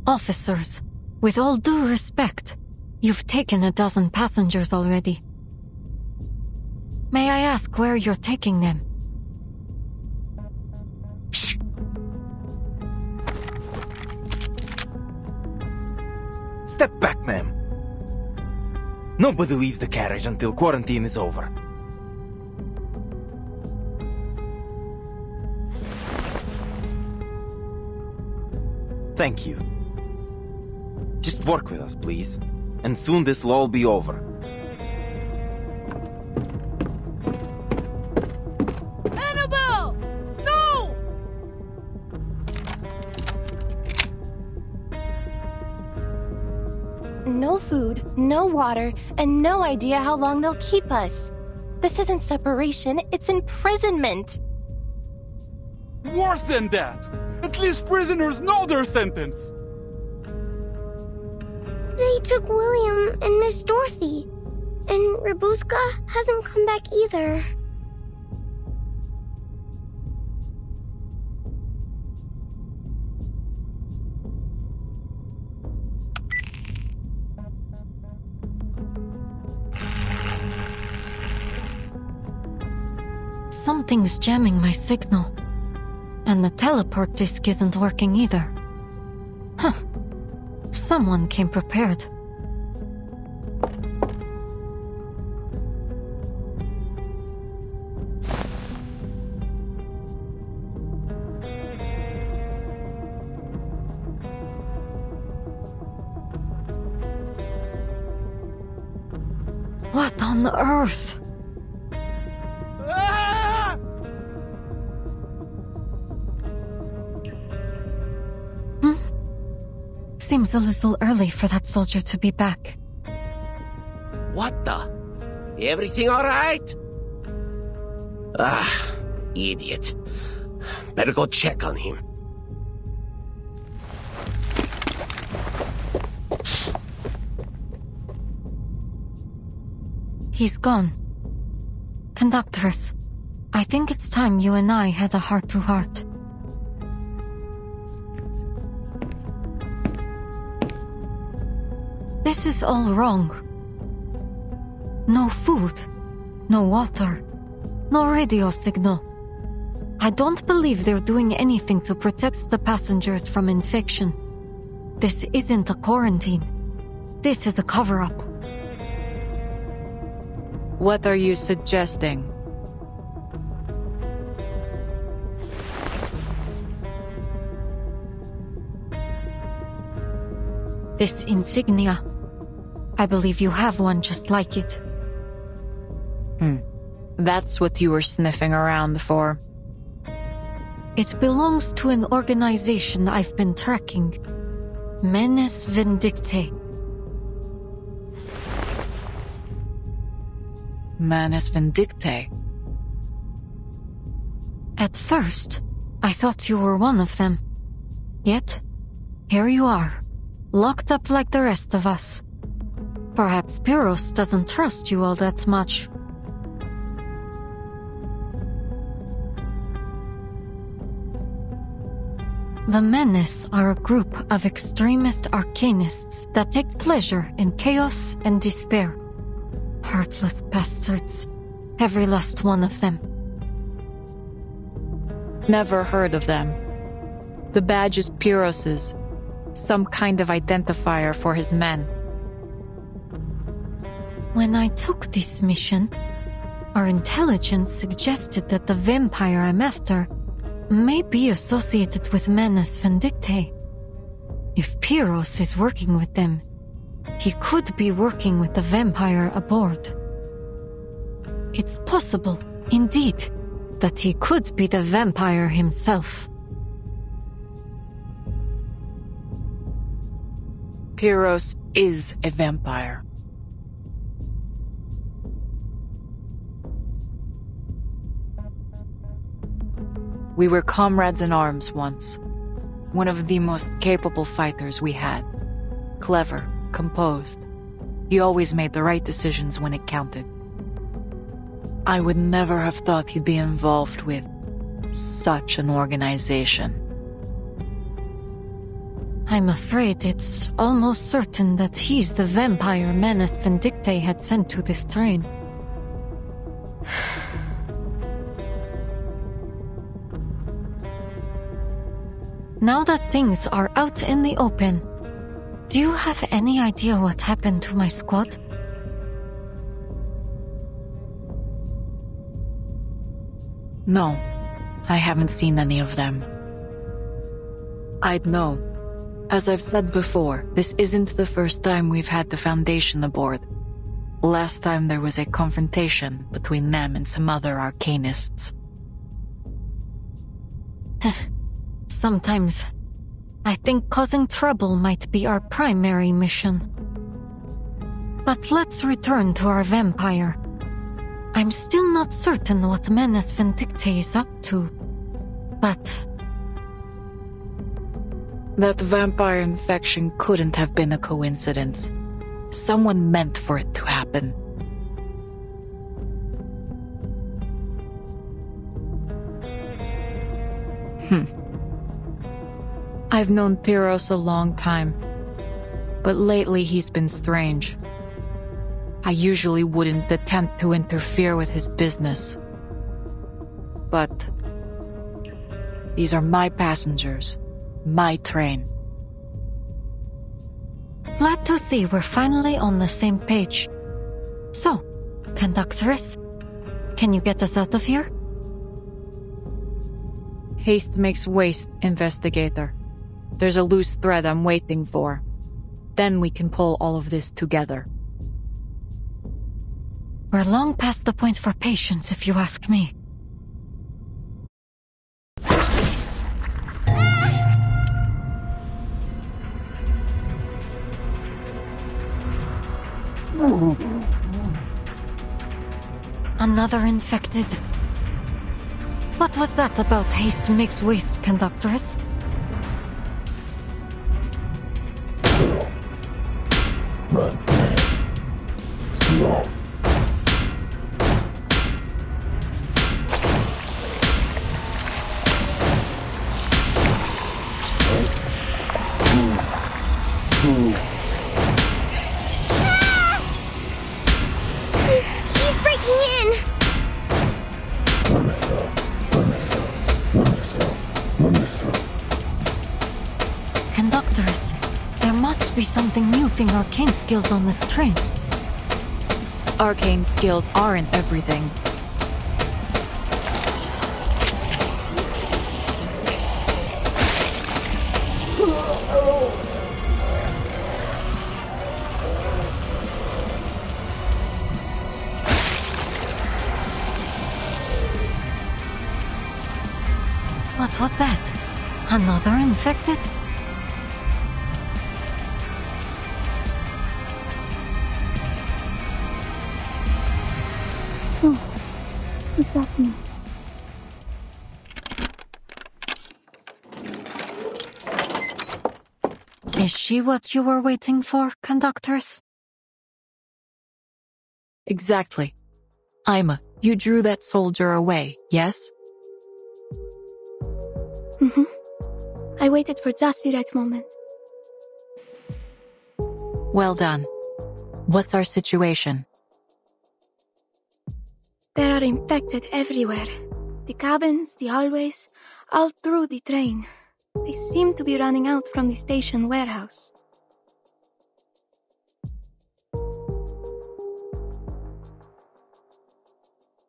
Officers, with all due respect, you've taken a dozen passengers already. May I ask where you're taking them? Shh. Step back, ma'am. Nobody leaves the carriage until quarantine is over. Thank you. Just work with us, please. And soon this will all be over. Annabelle! No! No food, no water, and no idea how long they'll keep us. This isn't separation, it's imprisonment. Worse than that! At least prisoners know their sentence! They took William and Miss Dorothy. And Rabuska hasn't come back either. Something's jamming my signal. And the teleport disc isn't working either. Huh. Someone came prepared. What on earth? Seems a little early for that soldier to be back. What the? Everything all right? Ah, idiot. Better go check on him. He's gone. Conductress, I think it's time you and I had a heart-to-heart. This is all wrong. No food, no water, no radio signal. I don't believe they're doing anything to protect the passengers from infection. This isn't a quarantine. This is a cover-up. What are you suggesting? This insignia. I believe you have one just like it. That's what you were sniffing around for. It belongs to an organization I've been tracking. Menes Vindictae. Menes Vindictae? At first, I thought you were one of them. Yet, here you are, locked up like the rest of us. Perhaps Pyros doesn't trust you all that much. The Menes are a group of extremist arcanists that take pleasure in chaos and despair. Heartless bastards. Every last one of them. Never heard of them. The badge is Pyros's. Some kind of identifier for his men. When I took this mission, our intelligence suggested that the vampire I'm after may be associated with Menes Vindictae. If Pyros is working with them, he could be working with the vampire aboard. It's possible, indeed, that he could be the vampire himself. Pyros is a vampire. We were comrades in arms once. One of the most capable fighters we had. Clever, composed. He always made the right decisions when it counted. I would never have thought he'd be involved with such an organization. I'm afraid it's almost certain that he's the vampire Menes Vindictae had sent to this train. Now that things are out in the open, do you have any idea what happened to my squad? No, I haven't seen any of them. I'd know. As I've said before, this isn't the first time we've had the Foundation aboard. Last time there was a confrontation between them and some other arcanists. Sometimes, I think causing trouble might be our primary mission. But let's return to our vampire. I'm still not certain what Menes Vindictae is up to, but... That vampire infection couldn't have been a coincidence. Someone meant for it to happen. I've known Pyros a long time, but lately he's been strange. I usually wouldn't attempt to interfere with his business. But these are my passengers, my train. Glad to see we're finally on the same page. So, conductress, can you get us out of here? Haste makes waste, investigator. There's a loose thread I'm waiting for. Then we can pull all of this together. We're long past the point for patience, if you ask me. Another infected. What was that about haste makes waste, conductress? He's breaking in! Conductress, there must be something muting arcane skills on this train. Arcane skills aren't everything. What was that? Another infected? Oh, what's happening? Is she what you were waiting for, conductress? Exactly. Ima, you drew that soldier away, yes? Mm-hmm. I waited for just the right moment. Well done. What's our situation? There are infected everywhere. The cabins, the hallways, all through the train. They seem to be running out from the station warehouse.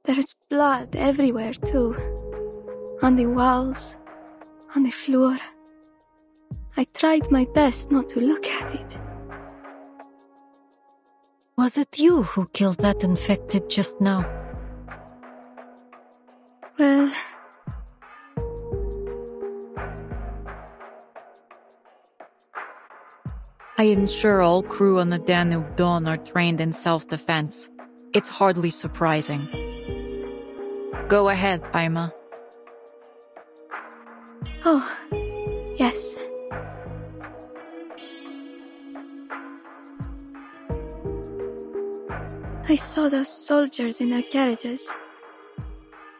There's blood everywhere, too. On the walls, on the floor. I tried my best not to look at it. Was it you who killed that infected just now? Well... I ensure all crew on the Danube Dawn are trained in self-defense. It's hardly surprising. Go ahead, Ima. Oh, yes. I saw those soldiers in their carriages.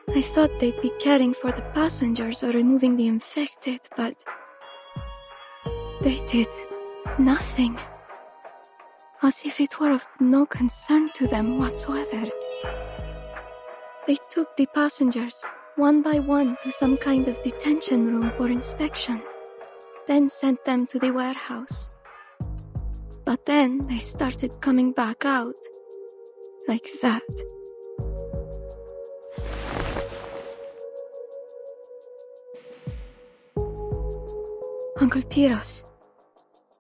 I thought they'd be caring for the passengers or removing the infected, but... they did nothing. As if it were of no concern to them whatsoever. They took the passengers, one by one, to some kind of detention room for inspection, then sent them to the warehouse. But then they started coming back out, like that. Uncle Piros,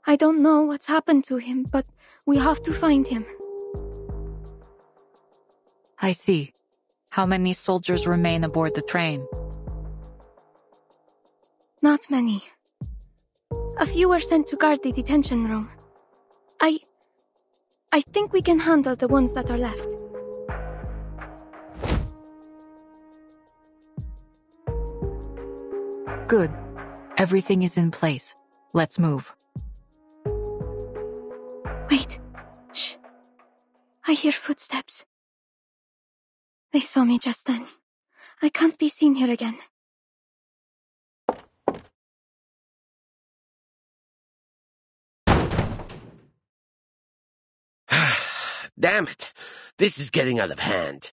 I don't know what's happened to him, but we have to find him. I see. How many soldiers remain aboard the train? Not many. A few were sent to guard the detention room. I think we can handle the ones that are left. Good. Everything is in place. Let's move. Wait. Shh. I hear footsteps. They saw me just then. I can't be seen here again. Damn it. This is getting out of hand.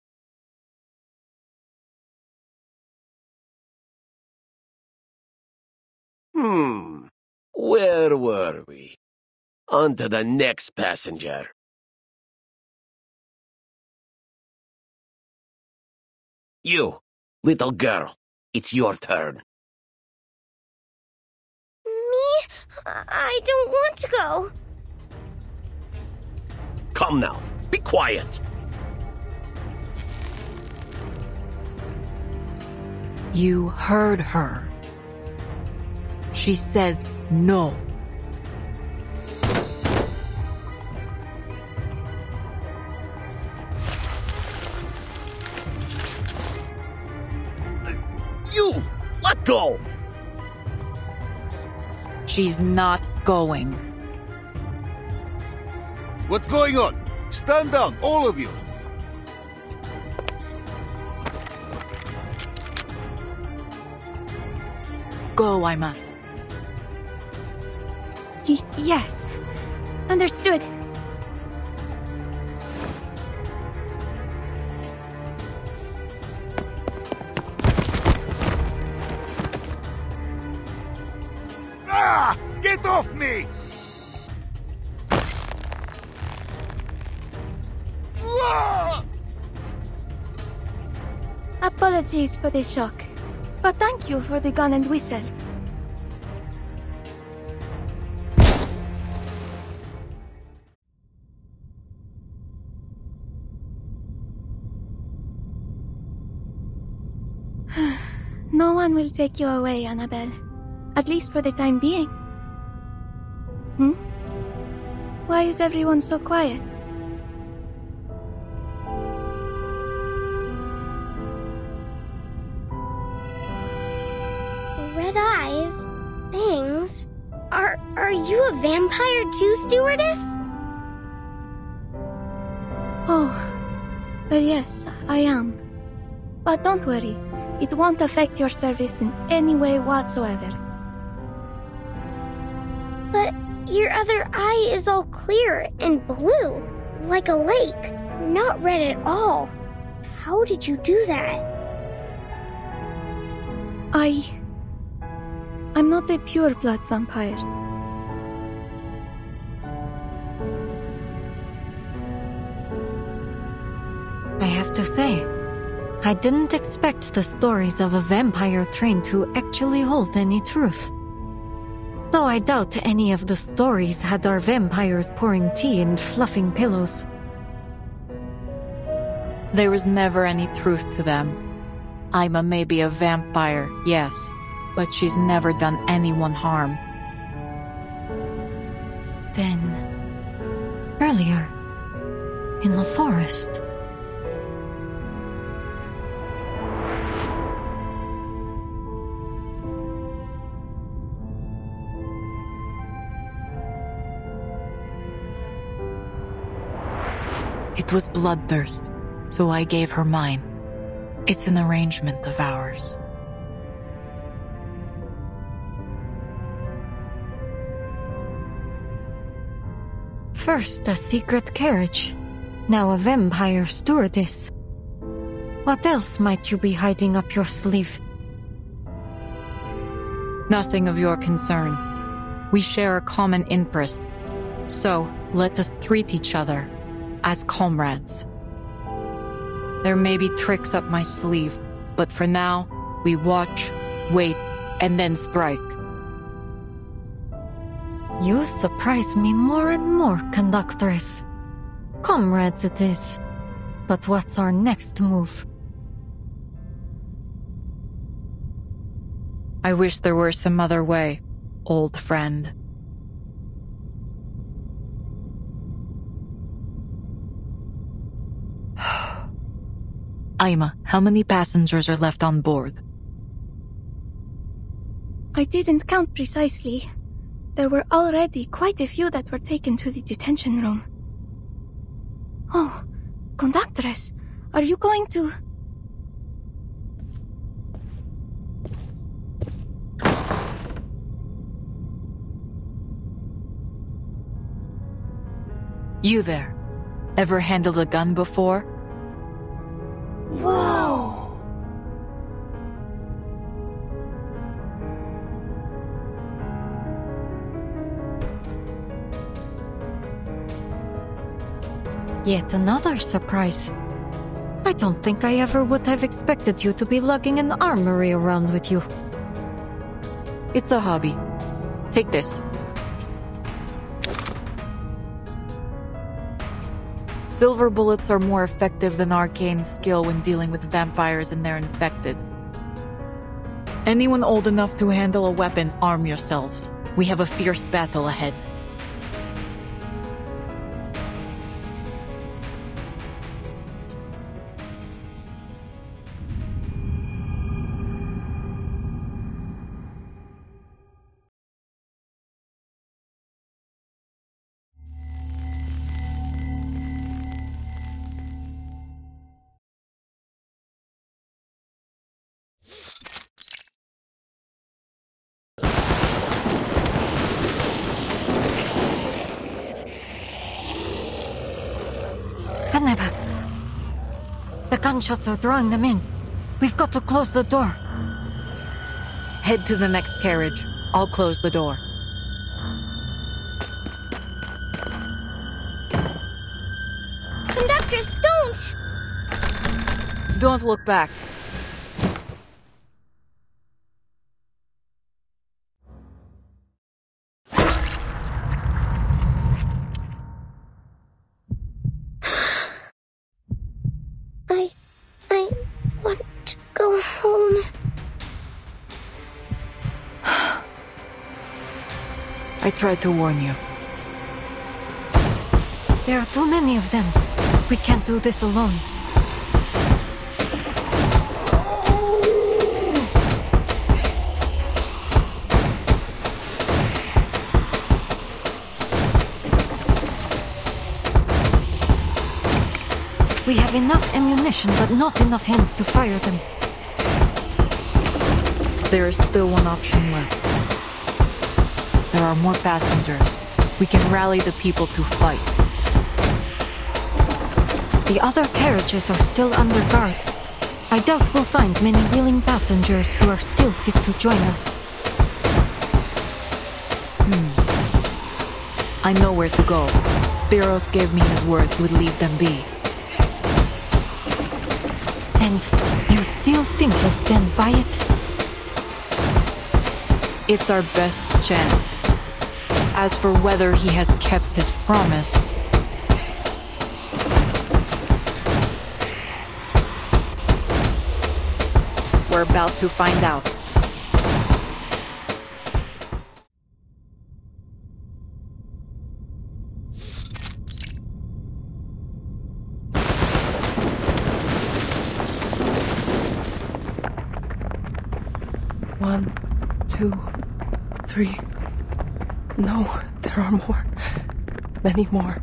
Where were we? On to the next passenger. You, little girl, it's your turn. Me? I don't want to go. Come now, be quiet. You heard her. She said no. Go! She's not going. What's going on? Stand down, all of you! Go, Ima. Yes. Understood. Ah! Get off me! Ah! Apologies for the shock, but thank you for the gun and whistle. No one will take you away, Annabelle. At least for the time being. Why is everyone so quiet? Red eyes? Bangs? Are you a vampire too, stewardess? Oh, well yes, I am. But don't worry, it won't affect your service in any way whatsoever. But your other eye is all clear and blue, like a lake, not red at all. How did you do that? I'm not a pure-blood vampire. I have to say, I didn't expect the stories of a vampire train to actually hold any truth. Though I doubt any of the stories had our vampires pouring tea and fluffing pillows. There was never any truth to them. Ima may be a vampire, yes, but she's never done anyone harm. Then, earlier, in the forest. It was bloodthirst, so I gave her mine. It's an arrangement of ours. First a secret carriage, now a vampire stewardess. What else might you be hiding up your sleeve? Nothing of your concern. We share a common interest, so let us treat each other as comrades. There may be tricks up my sleeve, but for now, we watch, wait, and then strike. You surprise me more and more, conductress. Comrades it is. But what's our next move? I wish there were some other way, old friend. Ima, how many passengers are left on board? I didn't count precisely. There were already quite a few that were taken to the detention room. Oh, conductress, are you going to... You there. Ever handled a gun before? Whoa! Yet another surprise. I don't think I ever would have expected you to be lugging an armory around with you. It's a hobby. Take this. Silver bullets are more effective than arcane skill when dealing with vampires and their infected. Anyone old enough to handle a weapon, arm yourselves. We have a fierce battle ahead. Danube. The gunshots are drawing them in. We've got to close the door. Head to the next carriage. I'll close the door. Conductress, don't! Don't look back. I want to go home. I tried to warn you. There are too many of them. We can't do this alone. We have enough ammunition, but not enough hands to fire them. There is still one option left. There are more passengers. We can rally the people to fight. The other carriages are still under guard. I doubt we'll find many willing passengers who are still fit to join us. I know where to go. Biros gave me his word we'd leave them be. And you still think he'll stand by it? It's our best chance. As for whether he has kept his promise... we're about to find out. One, two, three. No, there are more. Many more.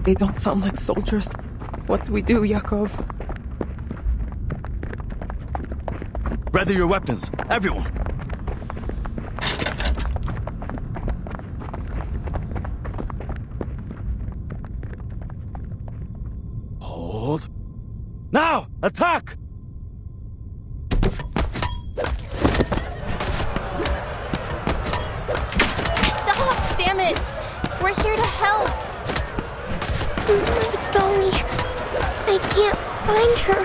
They don't sound like soldiers. What do we do, Yakov? Ready your weapons, everyone! Hold. Now! Attack! Stop! Damn it! We're here to help! My dolly. I can't find her.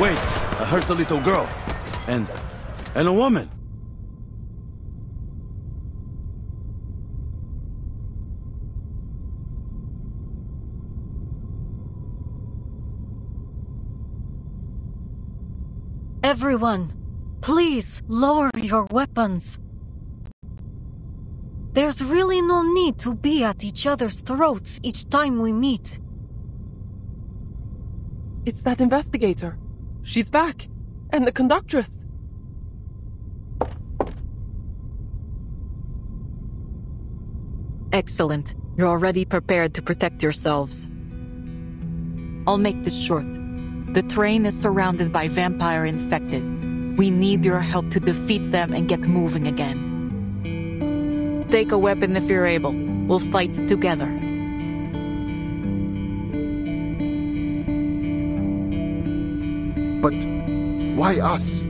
Wait! I hurt a little girl. And a woman. Everyone, please lower your weapons. There's really no need to be at each other's throats each time we meet. It's that investigator. She's back. And the conductress. Excellent. You're already prepared to protect yourselves. I'll make this short. The train is surrounded by vampire infected. We need your help to defeat them and get moving again. Take a weapon if you're able. We'll fight together. But why us?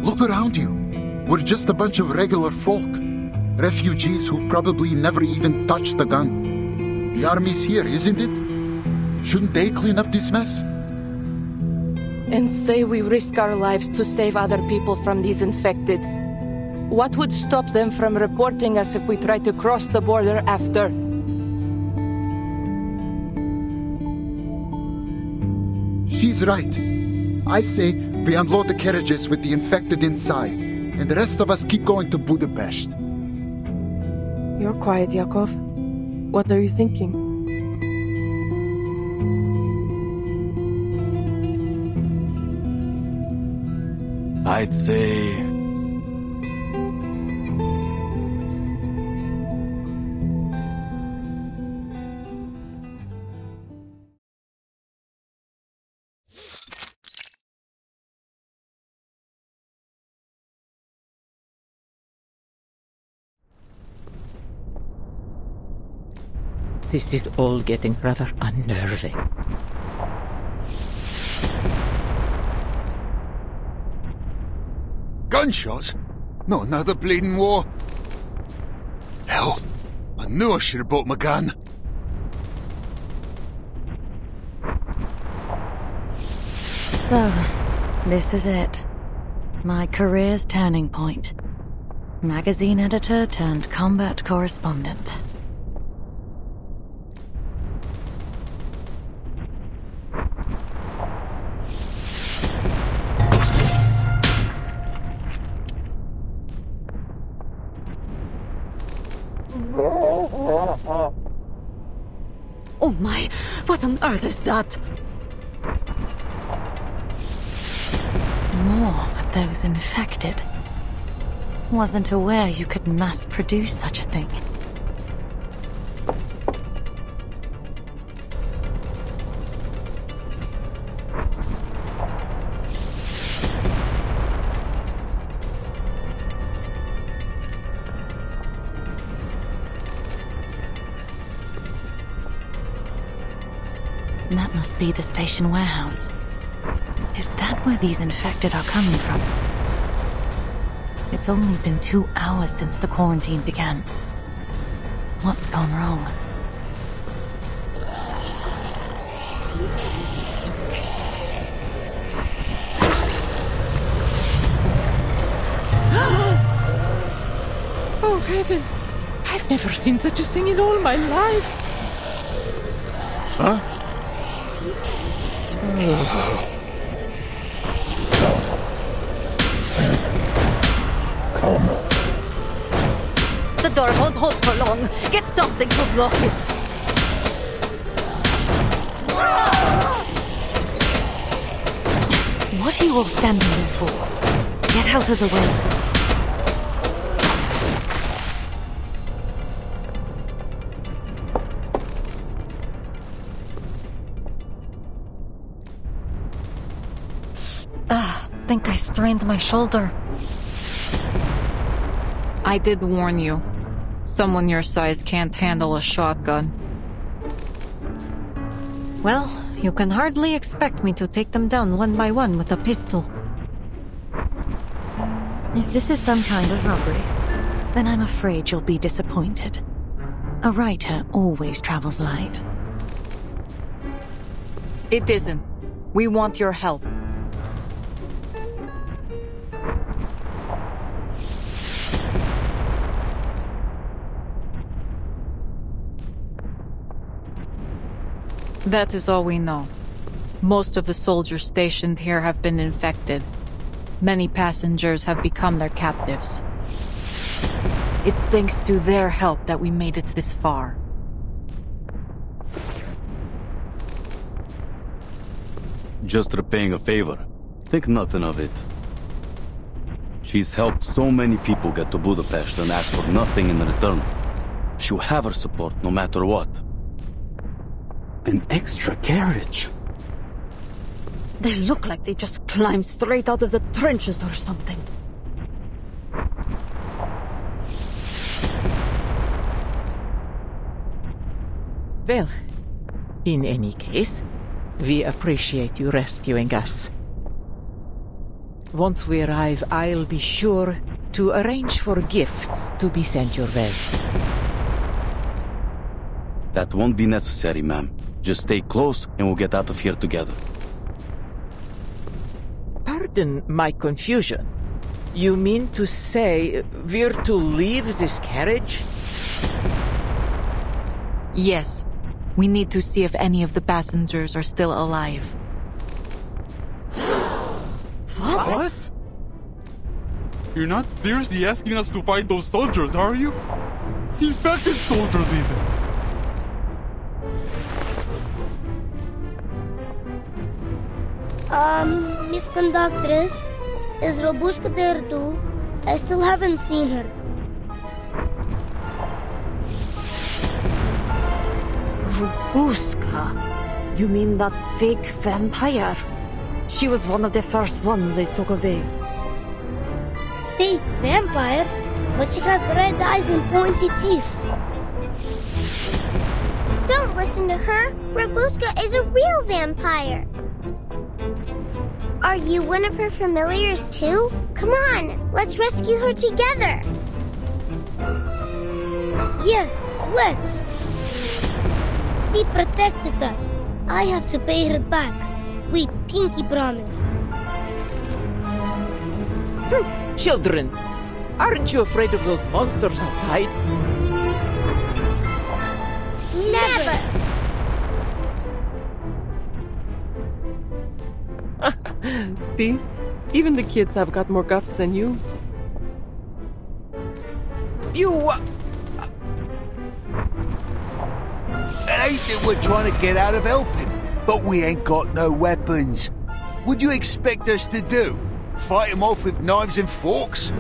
Look around you. We're just a bunch of regular folk. Refugees who've probably never even touched a gun. The army's here, isn't it? Shouldn't they clean up this mess? And say we risk our lives to save other people from these infected. What would stop them from reporting us if we try to cross the border after? She's right. I say we unload the carriages with the infected inside, and the rest of us keep going to Budapest. You're quiet, Yakov. What are you thinking? I'd say... This is all getting rather unnerving. Gunshots? No, another bleeding war. Hell, I knew I should have bought my gun. So, this is it. My career's turning point. Magazine editor turned combat correspondent. Oh my, what on earth is that? More of those infected. Wasn't aware you could mass produce such a thing. That must be the station warehouse. Is that where these infected are coming from? It's only been 2 hours since the quarantine began. What's gone wrong? Oh heavens! I've never seen such a thing in all my life! Huh? The door won't hold for long. Get something to block it. What are you all standing there for? Get out of the way. Think I strained my shoulder. I did warn you. Someone your size can't handle a shotgun. Well, you can hardly expect me to take them down one by one with a pistol. If this is some kind of robbery, then I'm afraid you'll be disappointed. A writer always travels light. It isn't. We want your help. That is all we know. Most of the soldiers stationed here have been infected. Many passengers have become their captives. It's thanks to their help that we made it this far. Just repaying a favor. Think nothing of it. She's helped so many people get to Budapest and ask for nothing in return. She'll have her support no matter what. An extra carriage? They look like they just climbed straight out of the trenches or something. Well, in any case, we appreciate you rescuing us. Once we arrive, I'll be sure to arrange for gifts to be sent your way. That won't be necessary, ma'am. Just stay close and we'll get out of here together. Pardon my confusion. You mean to say we're to leave this carriage? Yes. We need to see if any of the passengers are still alive. What? You're not seriously asking us to find those soldiers, are you? Infected soldiers, even. Miss Conductress, is Robushka there too? I still haven't seen her. Robushka? You mean that fake vampire? She was one of the first ones they took away. Fake vampire? But she has red eyes and pointy teeth. listen to her. Rabuska is a real vampire. Are you one of her familiars too? Come on, let's rescue her together. Yes, let's. She protected us. I have to pay her back. We pinky promise. Children, aren't you afraid of those monsters outside? Never! See? Even the kids have got more guts than you. You... Ain't that we're trying to get out of helping, but we ain't got no weapons. Would you expect us to do? Fight them off with knives and forks?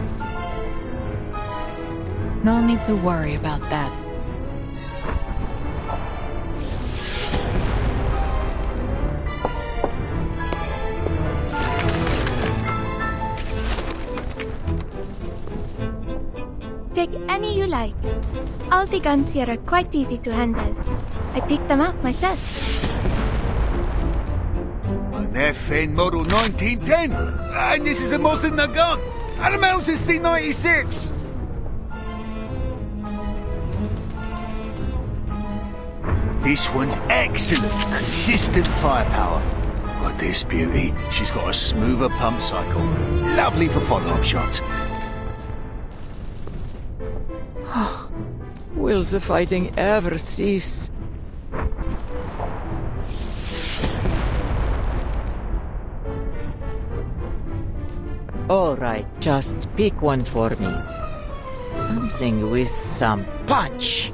No need to worry about that. Take any you like. All the guns here are quite easy to handle. I picked them out myself. An FN model 1910, and this is a Mosin gun. And a Mauser C96. This one's excellent, consistent firepower. But this beauty, she's got a smoother pump cycle. Lovely for follow-up shots. Will the fighting ever cease? All right, just pick one for me. Something with some punch.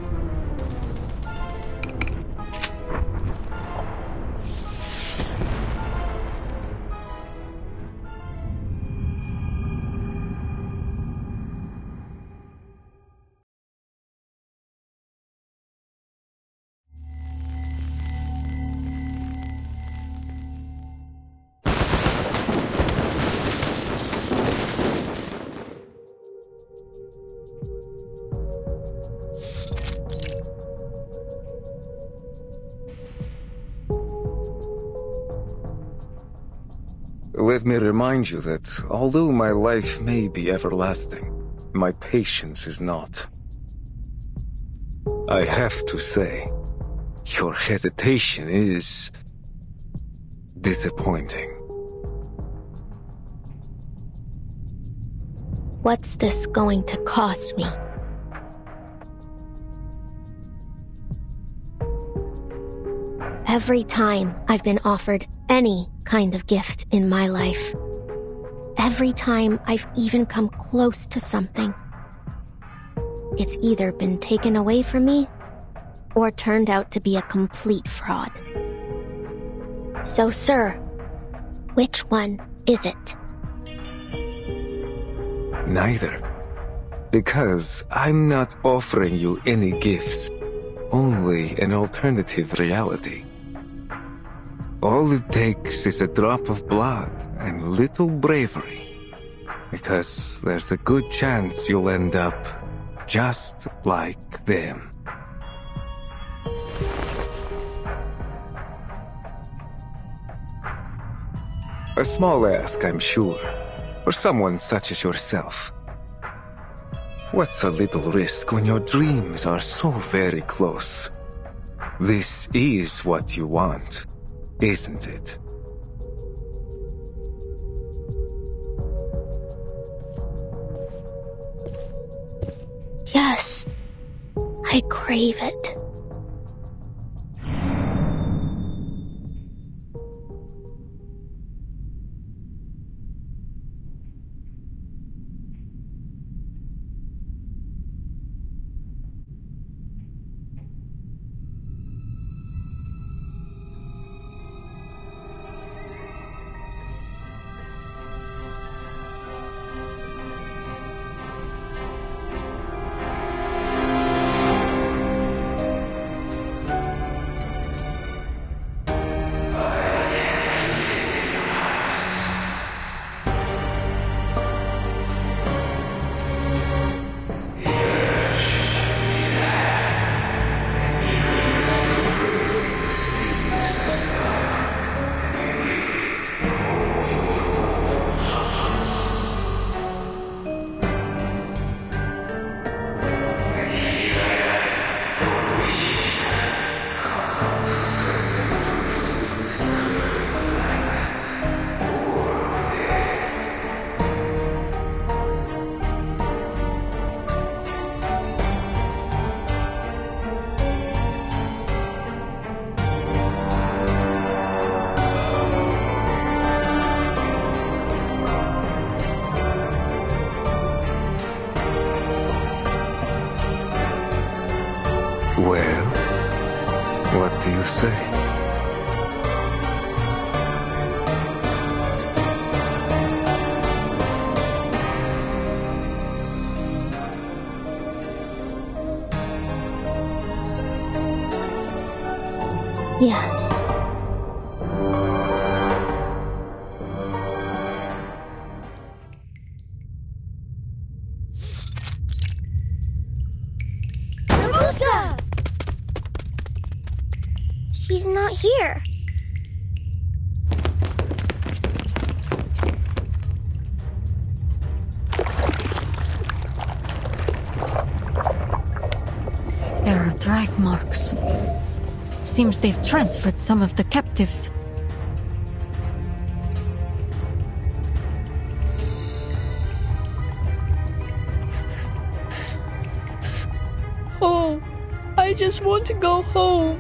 Let me remind you that, although my life may be everlasting, my patience is not. I have to say, your hesitation is disappointing. What's this going to cost me? Every time I've been offered any kind of gift in my life, every time I've even come close to something, it's either been taken away from me or turned out to be a complete fraud. So, sir, which one is it? Neither. Because I'm not offering you any gifts, only an alternative reality. All it takes is a drop of blood and little bravery, because there's a good chance you'll end up just like them. A small ask, I'm sure, for someone such as yourself. What's a little risk when your dreams are so very close? This is what you want, isn't it? Yes, I crave it. What do you say? Yes. Rosa! She's not here. There are drag marks. Seems they've transferred some of the captives. Oh, I just want to go home.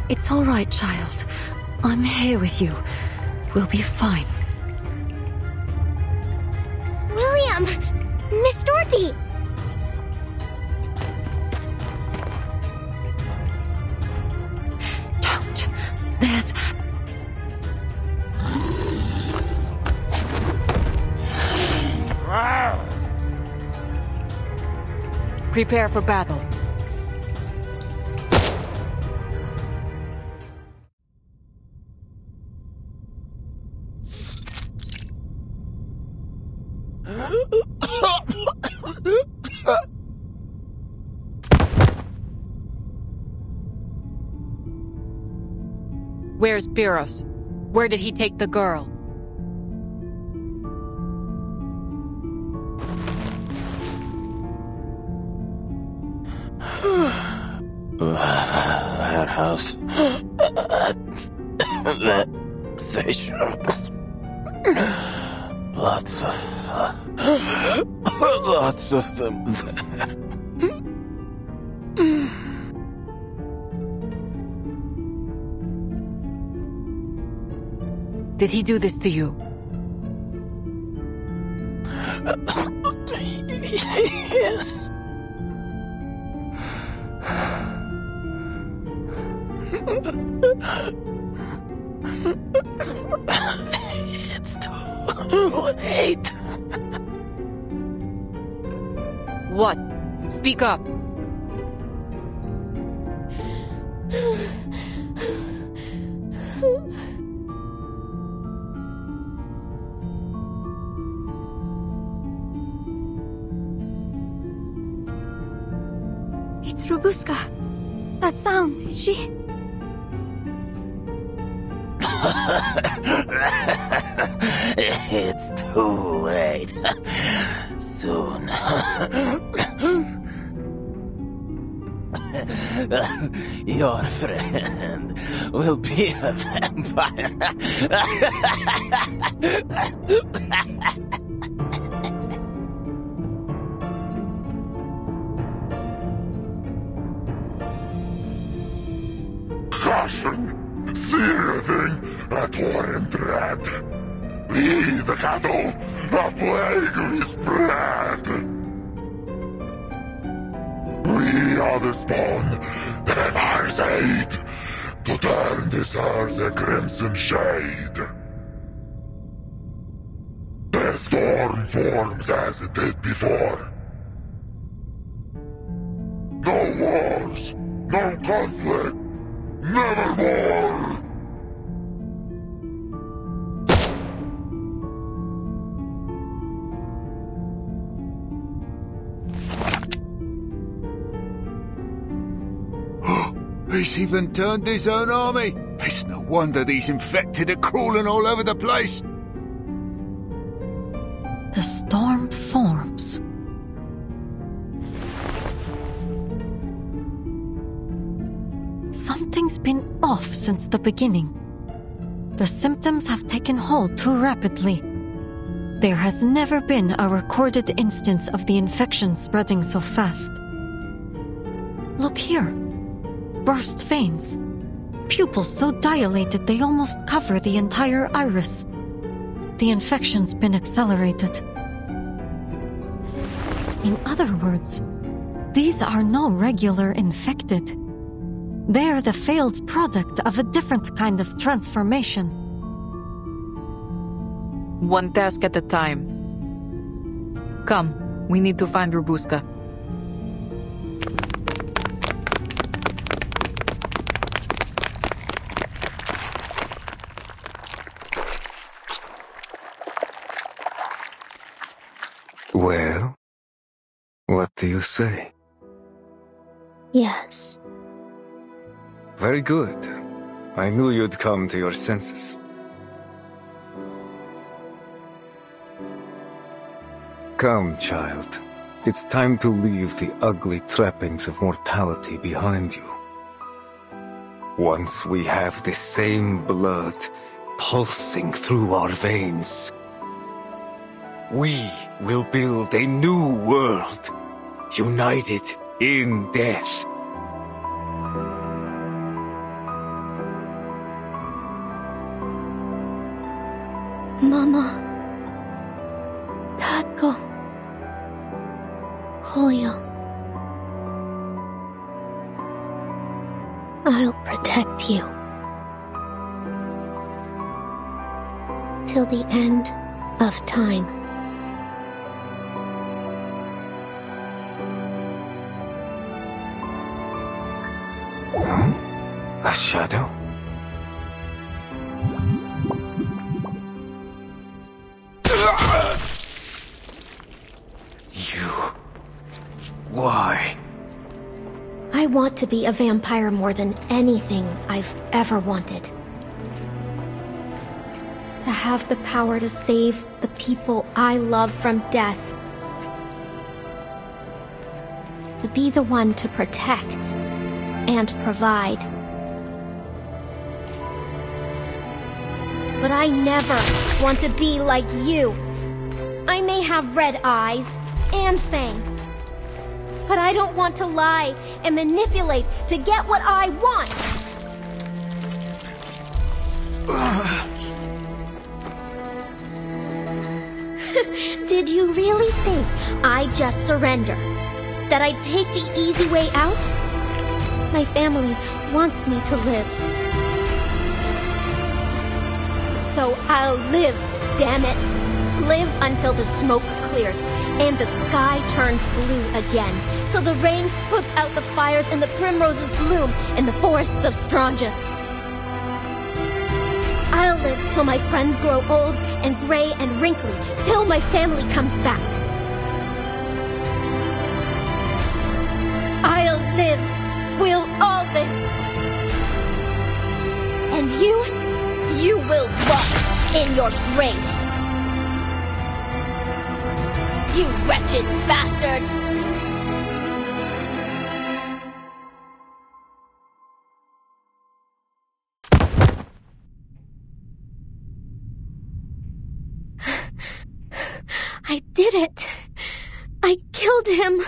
It's all right, child. I'm here with you. We'll be fine. William! Miss Dorothy! Don't. There's... Prepare for battle. Where's Biros? Where did he take the girl? That house. That station. Lots of them there. Did he do this to you? Yes. It's too late. What? Speak up. It's Robuska. That sound, is she? It's too late. Soon. Your friend will be a vampire. Caution! See anything at Warren Dread. Lead the cattle, a plague we spread. We are the spawn, and ours aid, to turn this earth a crimson shade. The storm forms as it did before. No wars, no conflict, nevermore! He's even turned his own army. It's no wonder these infected are crawling all over the place. The storm forms. Something's been off since the beginning. The symptoms have taken hold too rapidly. There has never been a recorded instance of the infection spreading so fast. Look here. Burst veins. Pupils so dilated they almost cover the entire iris. The infection's been accelerated. In other words, these are no regular infected. They're the failed product of a different kind of transformation. One task at a time. Come, we need to find Robuska. Well, what do you say? Yes. Very good. I knew you'd come to your senses. Come, child. It's time to leave the ugly trappings of mortality behind you. Once we have the same blood pulsing through our veins, we will build a new world, united in death. Mama. Tatko. Kolya. I'll protect you. Till the end of time. Huh? A shadow? Why? I want to be a vampire more than anything I've ever wanted. To have the power to save the people I love from death. To be the one to protect and provide. But I never want to be like you. I may have red eyes and fangs. But I don't want to lie and manipulate to get what I want! Did you really think I'd just surrender? That I'd take the easy way out? My family wants me to live. So I'll live, damn it! Live until the smoke clears and the sky turns blue again. Till the rain puts out the fires and the primroses bloom in the forests of Stranja. I'll live till my friends grow old and gray and wrinkly, till my family comes back. I'll live. We'll all live. And you will rot in your grave. You wretched bastard! I did it! I killed him!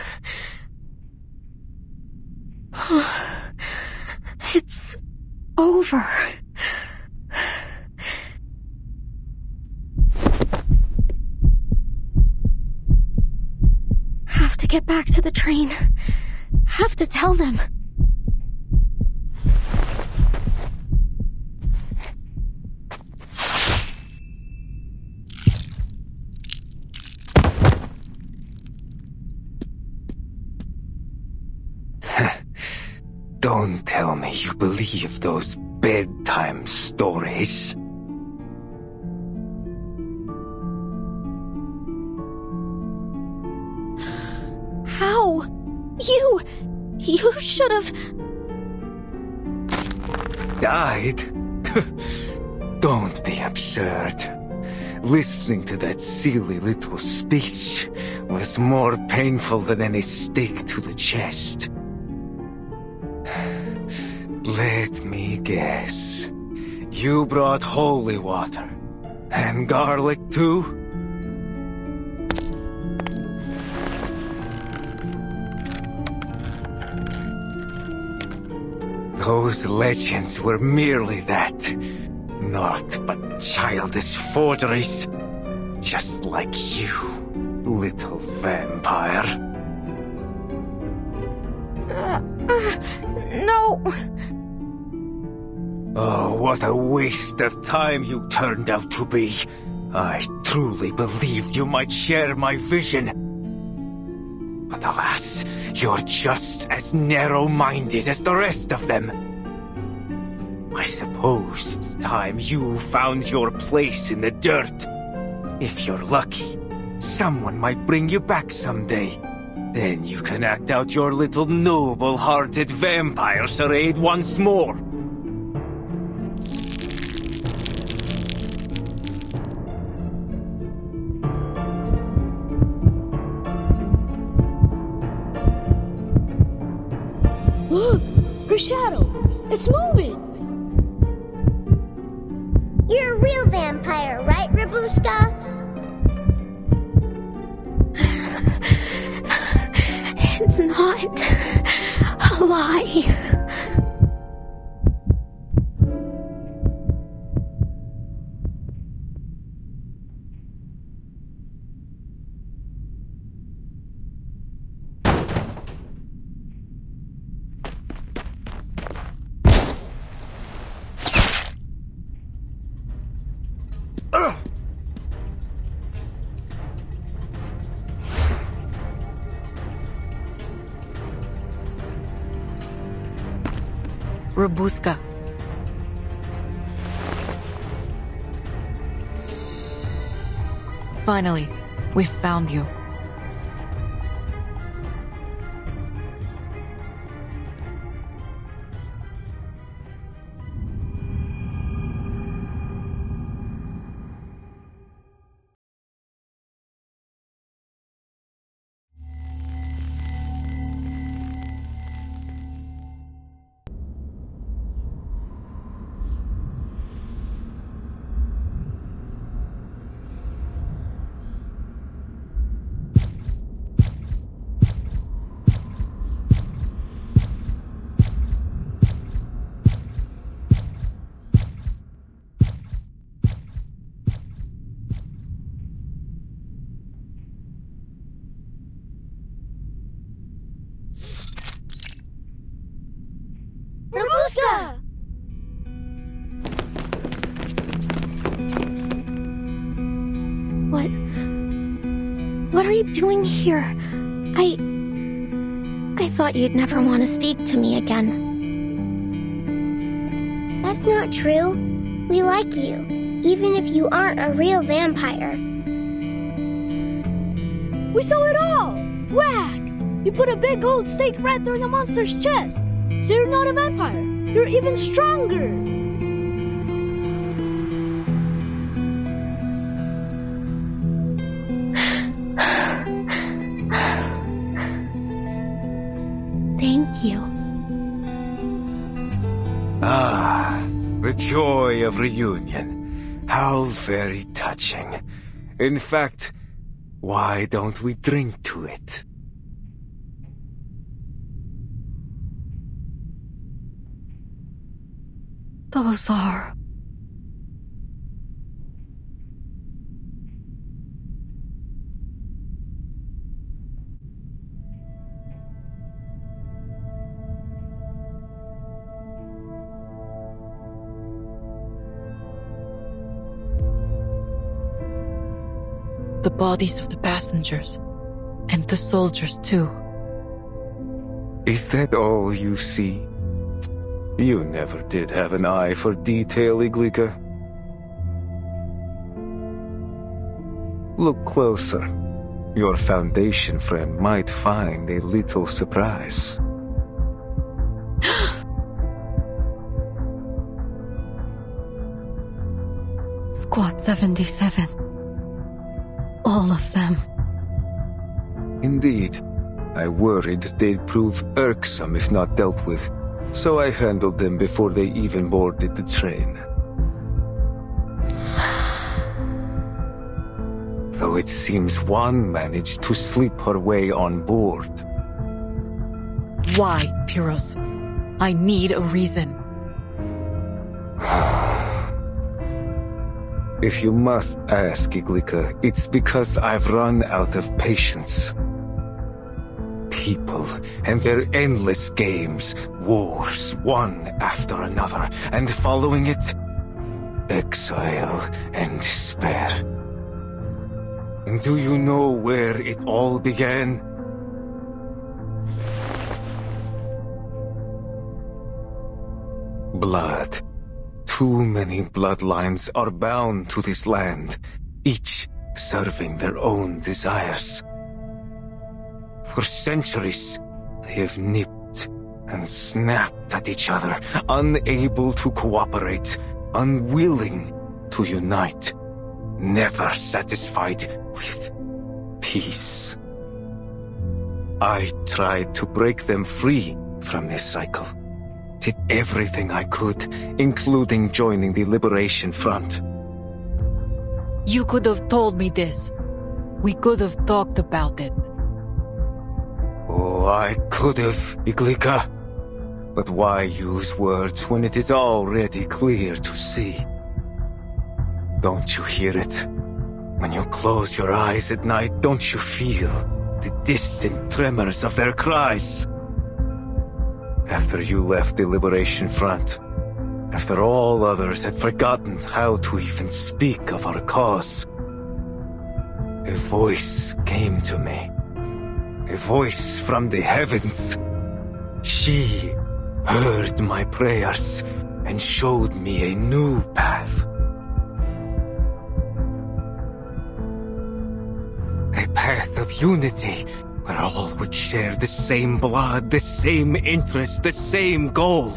It's over. Have to get back to the train. Have to tell them. Don't tell me you believe those bedtime stories. How? You should have... Died? Don't be absurd. Listening to that silly little speech was more painful than any stake to the chest. Let me guess. You brought holy water. And garlic too? Those legends were merely that. Naught but childish forgeries. Just like you, little vampire. No! Oh, what a waste of time you turned out to be. I truly believed you might share my vision. But alas, you're just as narrow-minded as the rest of them. I suppose it's time you found your place in the dirt. If you're lucky, someone might bring you back someday. Then you can act out your little noble-hearted vampire charade once more. Look! Her shadow! It's moving! You're a real vampire, right, Rabushka? It's not a lie. Rabushka. Finally, we found you. Rabushka! What are you doing here? I thought you'd never want to speak to me again. That's not true. We like you, even if you aren't a real vampire. We saw it all! Whack! You put a big gold stake right through the monster's chest. So you're not a vampire. You're even stronger. Thank you. Ah, the joy of reunion. How very touching. In fact, why don't we drink to it? Those are... the bodies of the passengers. And the soldiers, too. Is that all you see? You never did have an eye for detail, Iglika. Look closer. Your Foundation friend might find a little surprise. Squad 77. All of them. Indeed. I worried they'd prove irksome if not dealt with, so I handled them before they even boarded the train. Though it seems one managed to slip her way on board. Why, Pyros? I need a reason. If you must ask, Iglika, it's because I've run out of patience. People people and their endless games, wars one after another, and following it, exile and despair. And do you know where it all began? Blood. Too many bloodlines are bound to this land, each serving their own desires. For centuries, they have nipped and snapped at each other, unable to cooperate, unwilling to unite, never satisfied with peace. I tried to break them free from this cycle. Did everything I could, including joining the Liberation Front. You could have told me this. We could have talked about it. Oh, I could have, Iglika. But why use words when it is already clear to see? Don't you hear it? When you close your eyes at night, don't you feel the distant tremors of their cries? After you left the Liberation Front, after all others had forgotten how to even speak of our cause, a voice came to me. A voice from the heavens. She heard my prayers and showed me a new path. A path of unity, where all would share the same blood, the same interest, the same goal.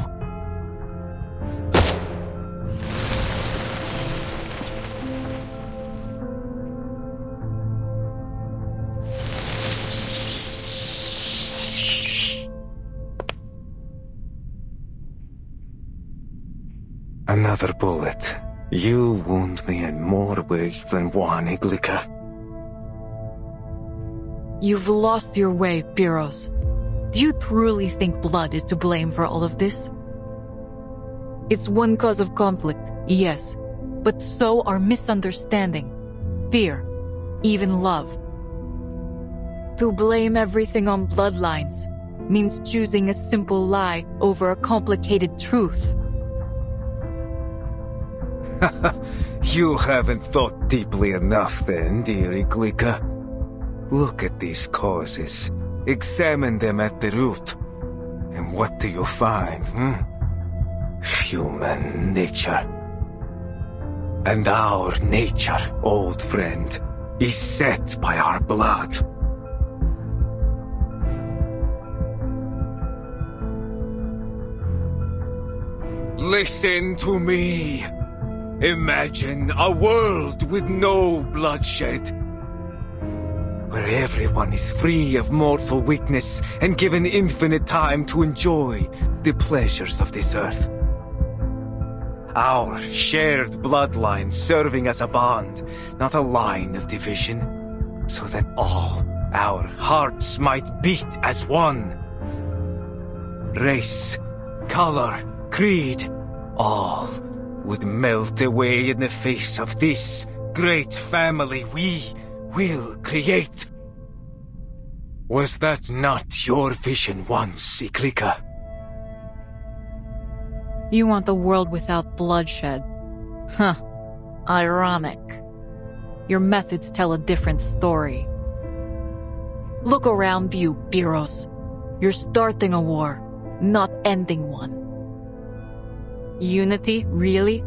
Another bullet. You wound me in more ways than one, Iglika. You've lost your way, Pyros. Do you truly think blood is to blame for all of this? It's one cause of conflict, yes, but so are misunderstanding, fear, even love. To blame everything on bloodlines means choosing a simple lie over a complicated truth. You haven't thought deeply enough then, dear Iglika. Look at these causes. Examine them at the root. And what do you find, Human nature. And our nature, old friend, is set by our blood. Listen to me. Imagine a world with no bloodshed, where everyone is free of mortal weakness and given infinite time to enjoy the pleasures of this earth. Our shared bloodline serving as a bond, not a line of division, so that all our hearts might beat as one. Race, color, creed, all would melt away in the face of this great family we will create. Was that not your vision once, Iglika? You want the world without bloodshed. Huh. Ironic. Your methods tell a different story. Look around you, Pyros. You're starting a war, not ending one. Unity, really?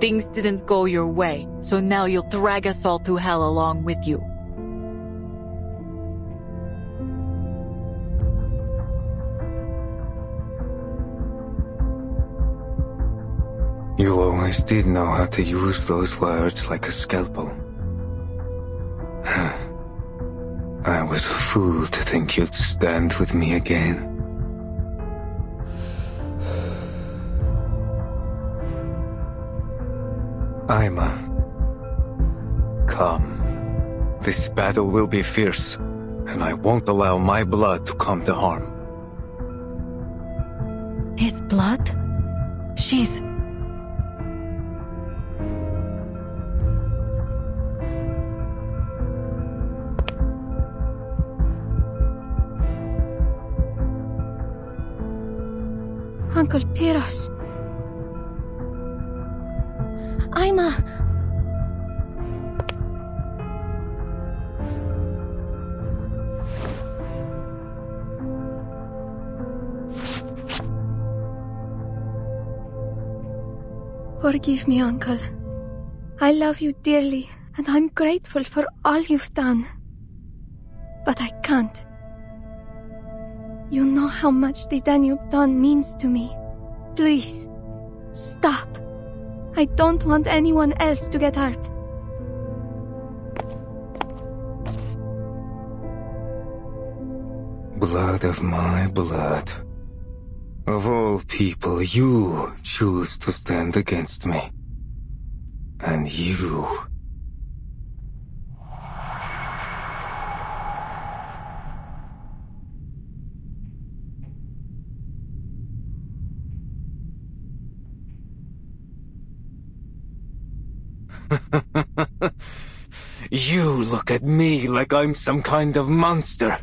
Things didn't go your way, so now you'll drag us all to hell along with you. You always did know how to use those words like a scalpel. I was a fool to think you'd stand with me again. Aima, come. This battle will be fierce, and I won't allow my blood to come to harm. His blood? She's... Uncle Piros. I'm Forgive me, Uncle. I love you dearly, and I'm grateful for all you've done. But I can't. You know how much the Danube Dawn means to me. Please, stop. I don't want anyone else to get hurt. Blood of my blood. Of all people, you choose to stand against me. And you... You look at me like I'm some kind of monster.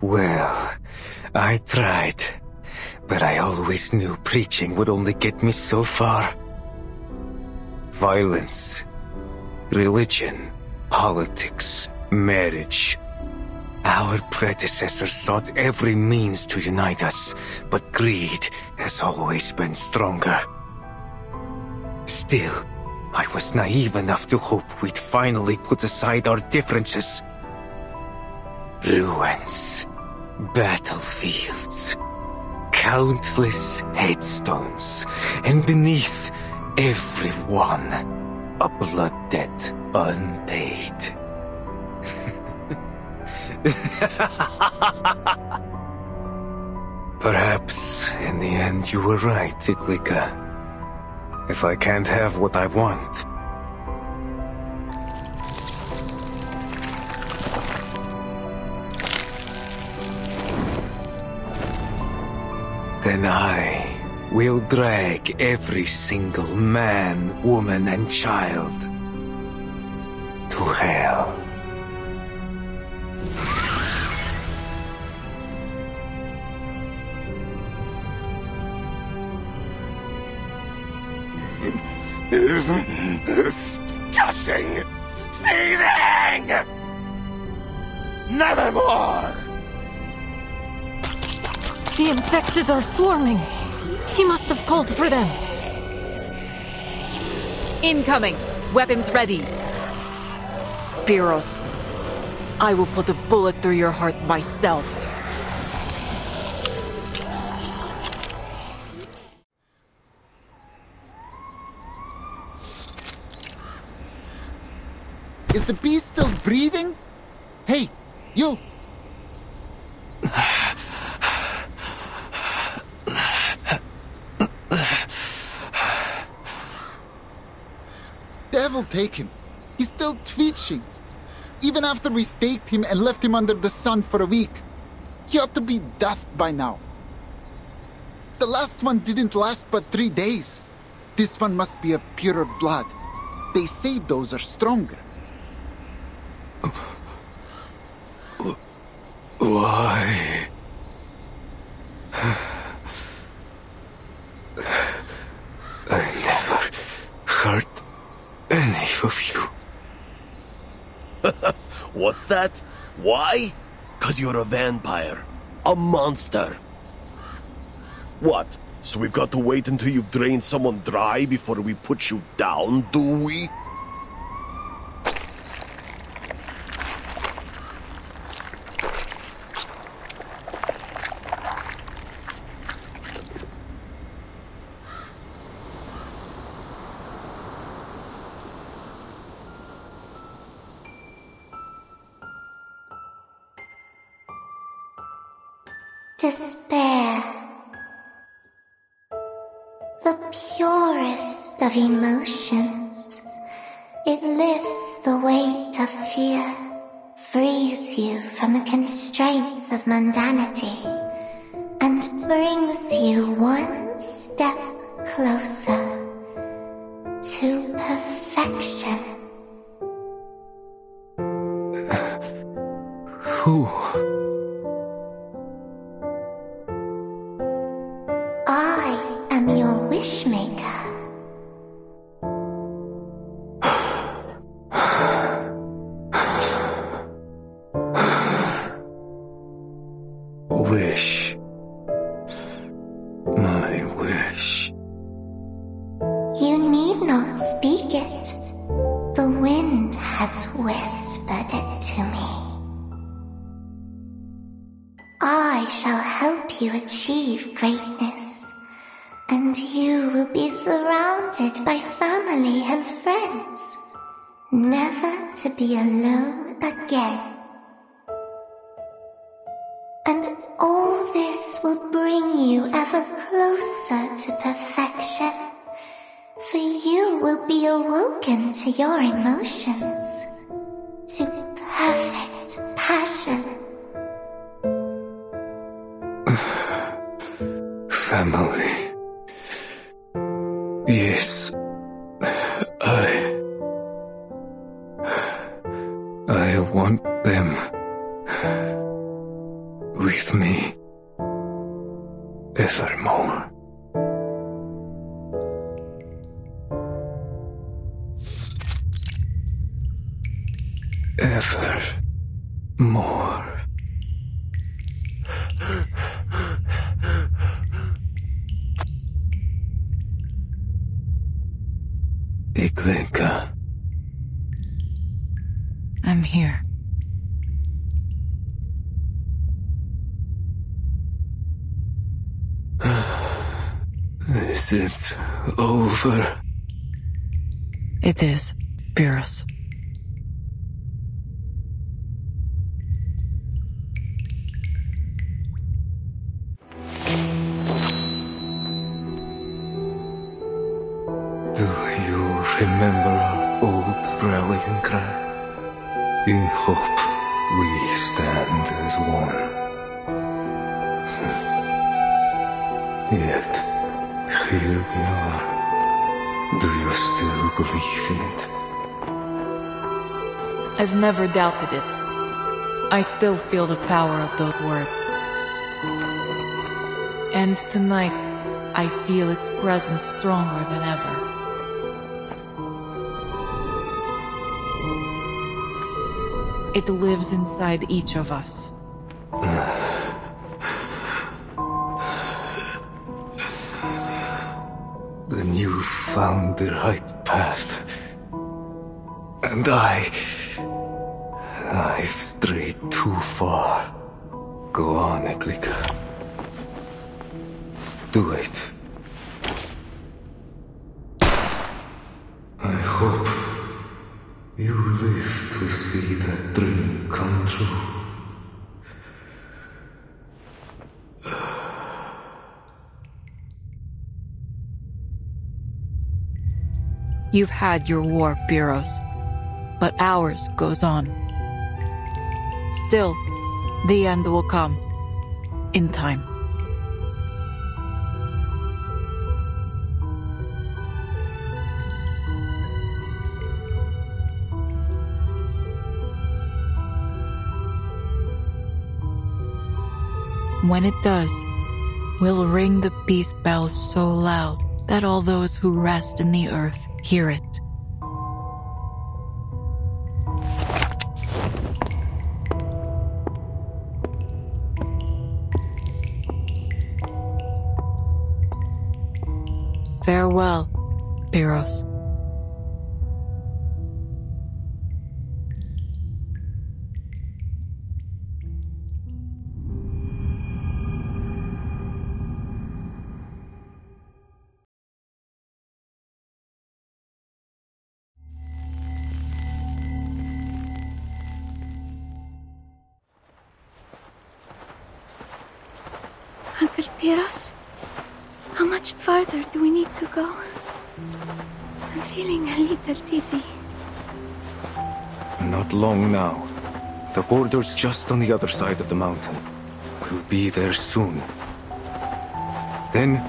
Well, I tried, but I always knew preaching would only get me so far. Violence, religion, politics, marriage. Our predecessors sought every means to unite us, but greed has always been stronger. Still, I was naive enough to hope we'd finally put aside our differences. Ruins, battlefields, countless headstones, and beneath every one, a blood debt unpaid. Perhaps, in the end, you were right, Itlika. If I can't have what I want... then I will drag every single man, woman, and child to hell. Disgusting! Seething! Nevermore! The infected are swarming. He must have called for them. Incoming! Weapons ready! Piros, I will put a bullet through your heart myself. Is the beast still breathing? Hey, you! Devil take him. He's still twitching. Even after we staked him and left him under the sun for a week. He ought to be dust by now. The last one didn't last but 3 days. This one must be of purer blood. They say those are stronger. Why? I never hurt any of you. What's that? Why? 'Cause you're a vampire. A monster. What? So we've got to wait until you drain someone dry before we put you down, do we? Despair. The purest of emotions. It lifts the weight of fear, frees you from the constraints of mundanity, and brings you one step closer to perfection. Who? I am your wishmaker. Wish. My wish. You need not speak it. The wind has whispered it to me. I shall help you achieve greatness, and you will be surrounded by family and friends, never to be alone again. And all this will bring you ever closer to perfection, for you will be awoken to your emotions, to perfect passion. Family. Yes. I want them with me evermore. Evermore. Iglenka. I'm here. Is it over? It is, Pyrrhus. Do you remember our old rallying cry? In hope we stand as one. Yet, here we are. Do you still believe in it? I've never doubted it. I still feel the power of those words. And tonight, I feel its presence stronger than ever. It lives inside each of us. Then you found the right path. And I've strayed too far. Go on, Eglika. Do it. I hope you live to see that dream come true. You've had your war, Pyrrhus, but ours goes on. Still, the end will come, in time. When it does, we'll ring the peace bells so loud that all those who rest in the earth hear it. Farewell, Pyrrhus. Uncle Pyrrhus, how much farther do we need to go? I'm feeling a little dizzy. Not long now. The border's just on the other side of the mountain. We'll be there soon. Then,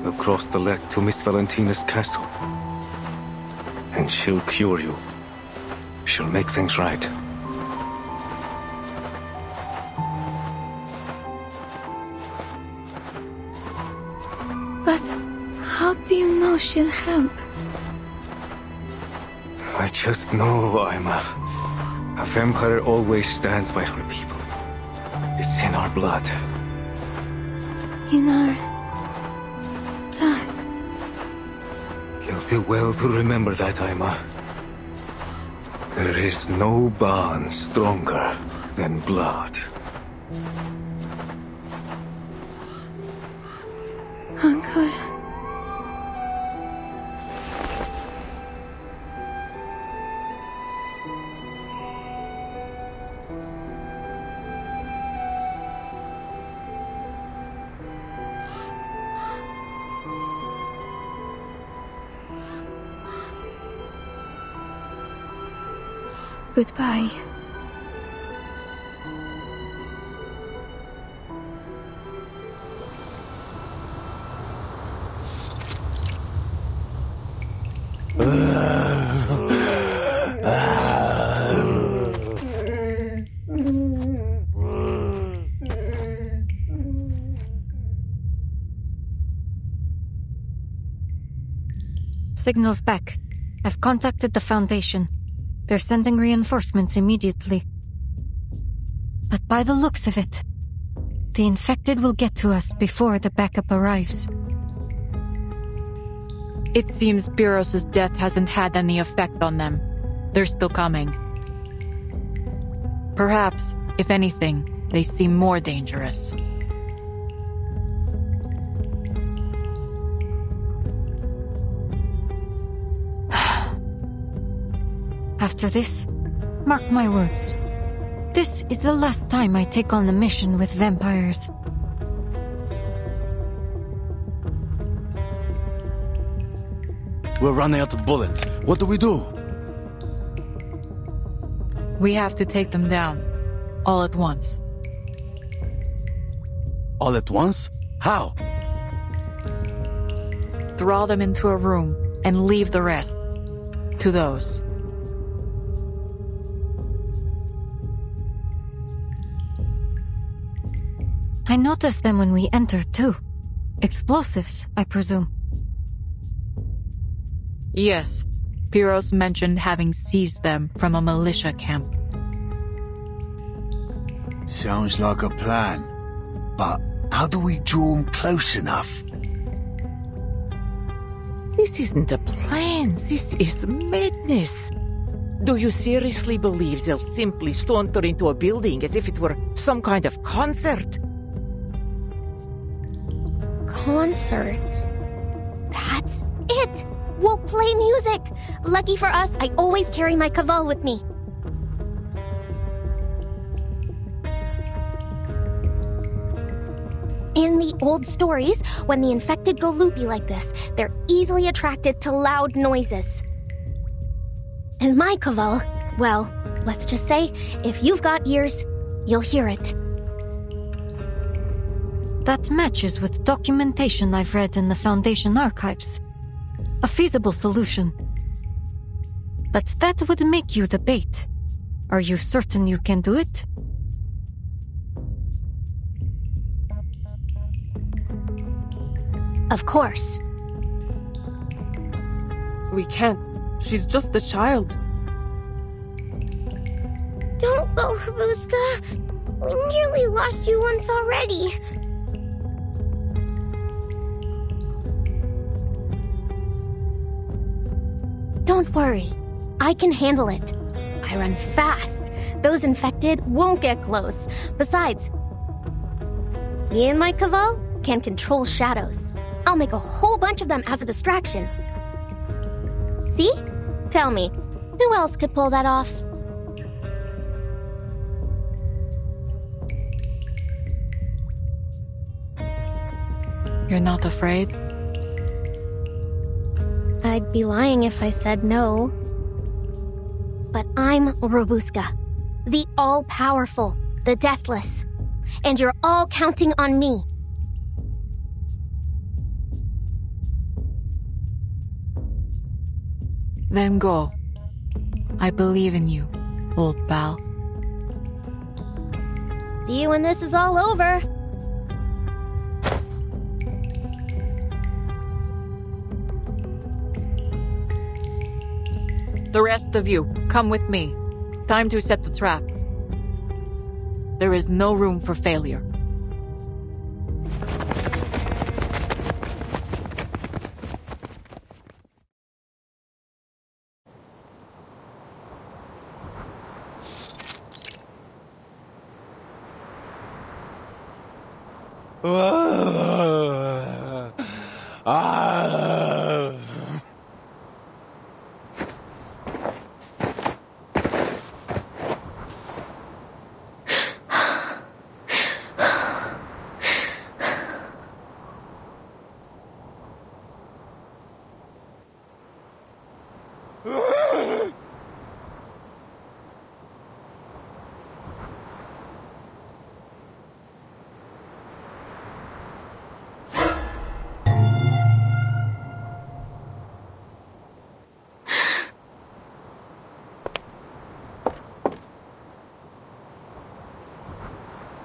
we'll cross the lake to Miss Valentina's castle. And she'll cure you. She'll make things right. How do you know she'll help? I just know a vampire always stands by her people. It's in our blood. In our blood. You'll do well to remember that, Aima. There is no bond stronger than blood. Uncle. Goodbye. Signal's back. I've contacted the Foundation. They're sending reinforcements immediately. But by the looks of it, the infected will get to us before the backup arrives. It seems Pyrrhus' death hasn't had any effect on them. They're still coming. Perhaps, if anything, they seem more dangerous. After this, mark my words. This is the last time I take on a mission with vampires. We're running out of bullets. What do we do? We have to take them down. All at once. All at once? How? Draw them into a room and leave the rest to those. I noticed them when we entered, too. Explosives, I presume. Yes. Pyrrhus mentioned having seized them from a militia camp. Sounds like a plan. But how do we draw them close enough? This isn't a plan. This is madness. Do you seriously believe they'll simply saunter into a building as if it were some kind of concert? Concert? That's it! We'll play music! Lucky for us, I always carry my caval with me. In the old stories, when the infected go loopy like this, they're easily attracted to loud noises. And my caval, well, let's just say, if you've got ears, you'll hear it. That matches with documentation I've read in the Foundation archives. A feasible solution. But that would make you the bait. Are you certain you can do it? Of course. We can't. She's just a child. Don't go, Rabuska. We nearly lost you once already. Don't worry. I can handle it. I run fast. Those infected won't get close. Besides, me and my caval can control shadows. I'll make a whole bunch of them as a distraction. See? Tell me, who else could pull that off? You're not afraid? I'd be lying if I said no. But I'm Rabuska, the all-powerful, the deathless. And you're all counting on me. Then go. I believe in you, old pal. See you when this is all over. The rest of you, come with me. Time to set the trap. There is no room for failure.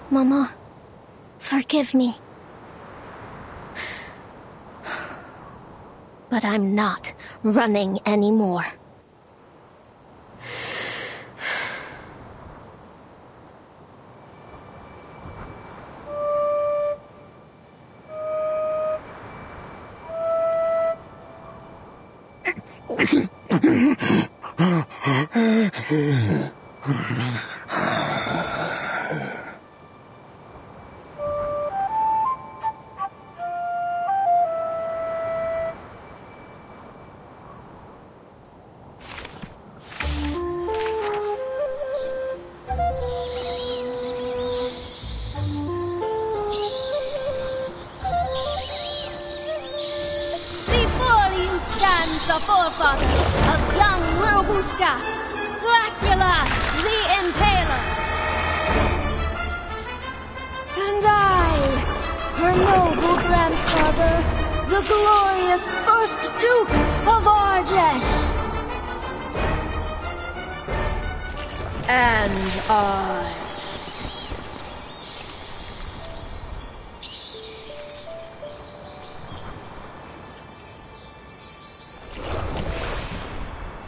Mama, forgive me. But I'm not running anymore. The forefather of young Robuska, Dracula the Impaler. And I, her noble grandfather, the glorious first Duke of Arjesh. And I...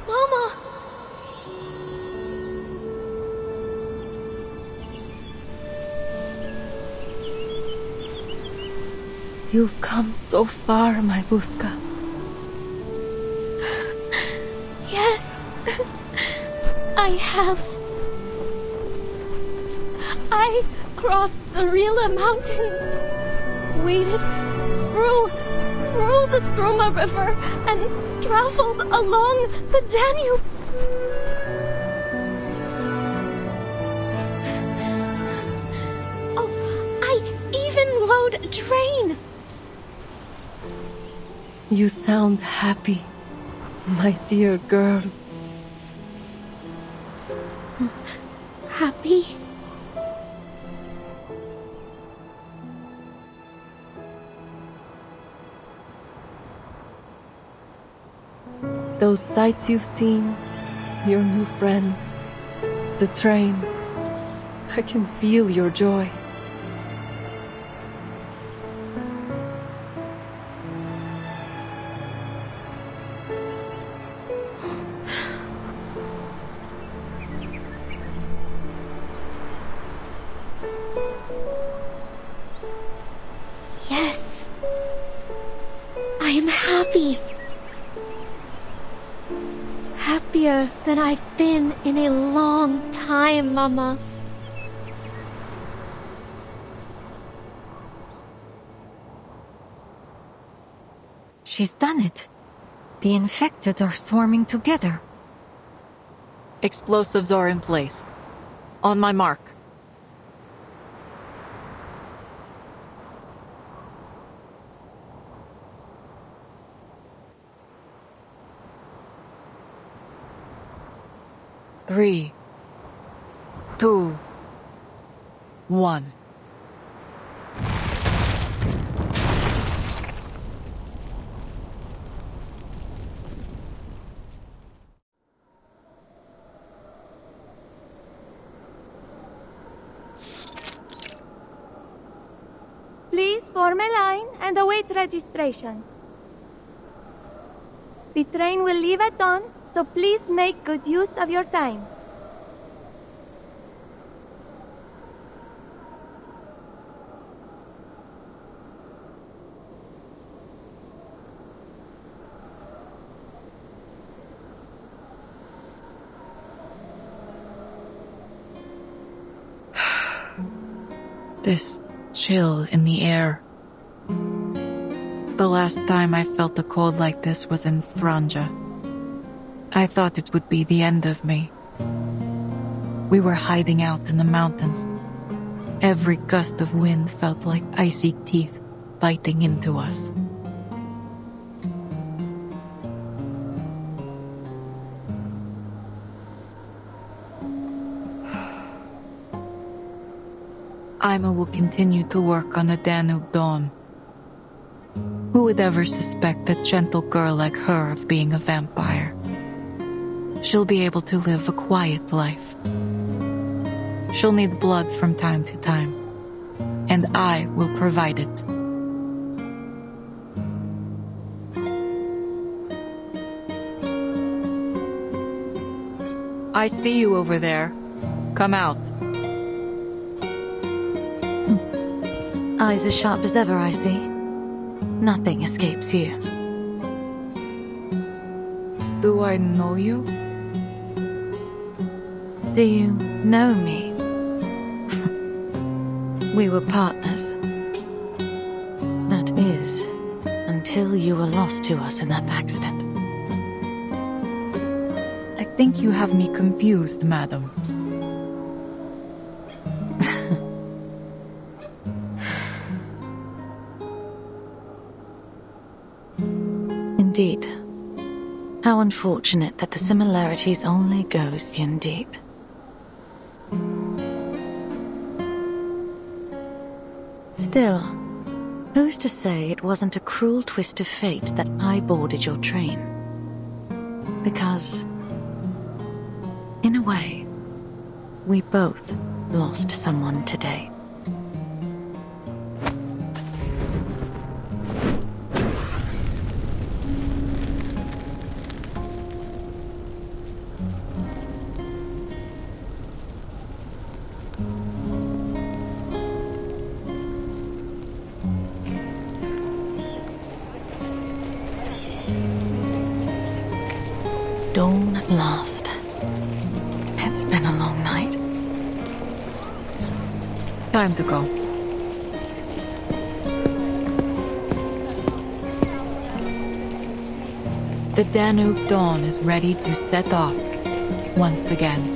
Mama! You've come so far, my Buska. Yes, I have. I crossed the Rila Mountains, waded through the Struma River, and traveled along the Danube. Oh, I even rode a train. You sound happy, my dear girl. Happy? Those sights you've seen, your new friends, the train. I can feel your joy. Yes. I am happy. Happier than I've been in a long time, Mama. She's done it. The infected are swarming together. Explosives are in place. On my mark. Three, 2, 1. Please form a line and await registration. The train will leave at dawn, so please make good use of your time. This chill in the air. The last time I felt a cold like this was in Stranja. I thought it would be the end of me. We were hiding out in the mountains. Every gust of wind felt like icy teeth biting into us. Ima will continue to work on the Danube Dawn. Who would ever suspect a gentle girl like her of being a vampire? She'll be able to live a quiet life. She'll need blood from time to time, and I will provide it. I see you over there. Come out. Eyes as sharp as ever, I see. Nothing escapes you. Do I know you? Do you know me? We were partners. That is, until you were lost to us in that accident. I think you have me confused, madam. Indeed. How unfortunate that the similarities only go skin deep. Still, who's to say it wasn't a cruel twist of fate that I boarded your train? Because, in a way, we both lost someone today. Dawn at last. It's been a long night. Time to go. The Danube Dawn is ready to set off once again.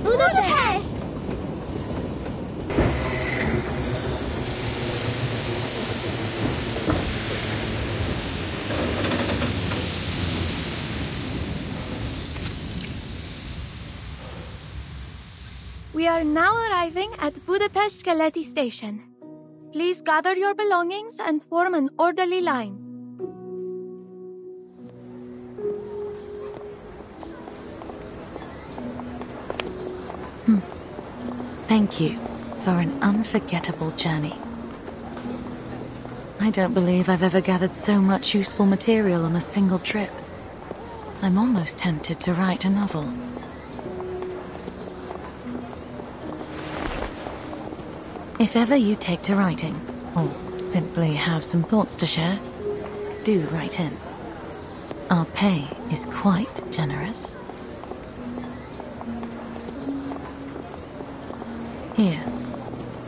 Budapest! We are now arriving at Budapest Keleti Station. Please gather your belongings and form an orderly line. Thank you for an unforgettable journey. I don't believe I've ever gathered so much useful material on a single trip. I'm almost tempted to write a novel. If ever you take to writing, or simply have some thoughts to share, do write in. Our pay is quite generous. Here,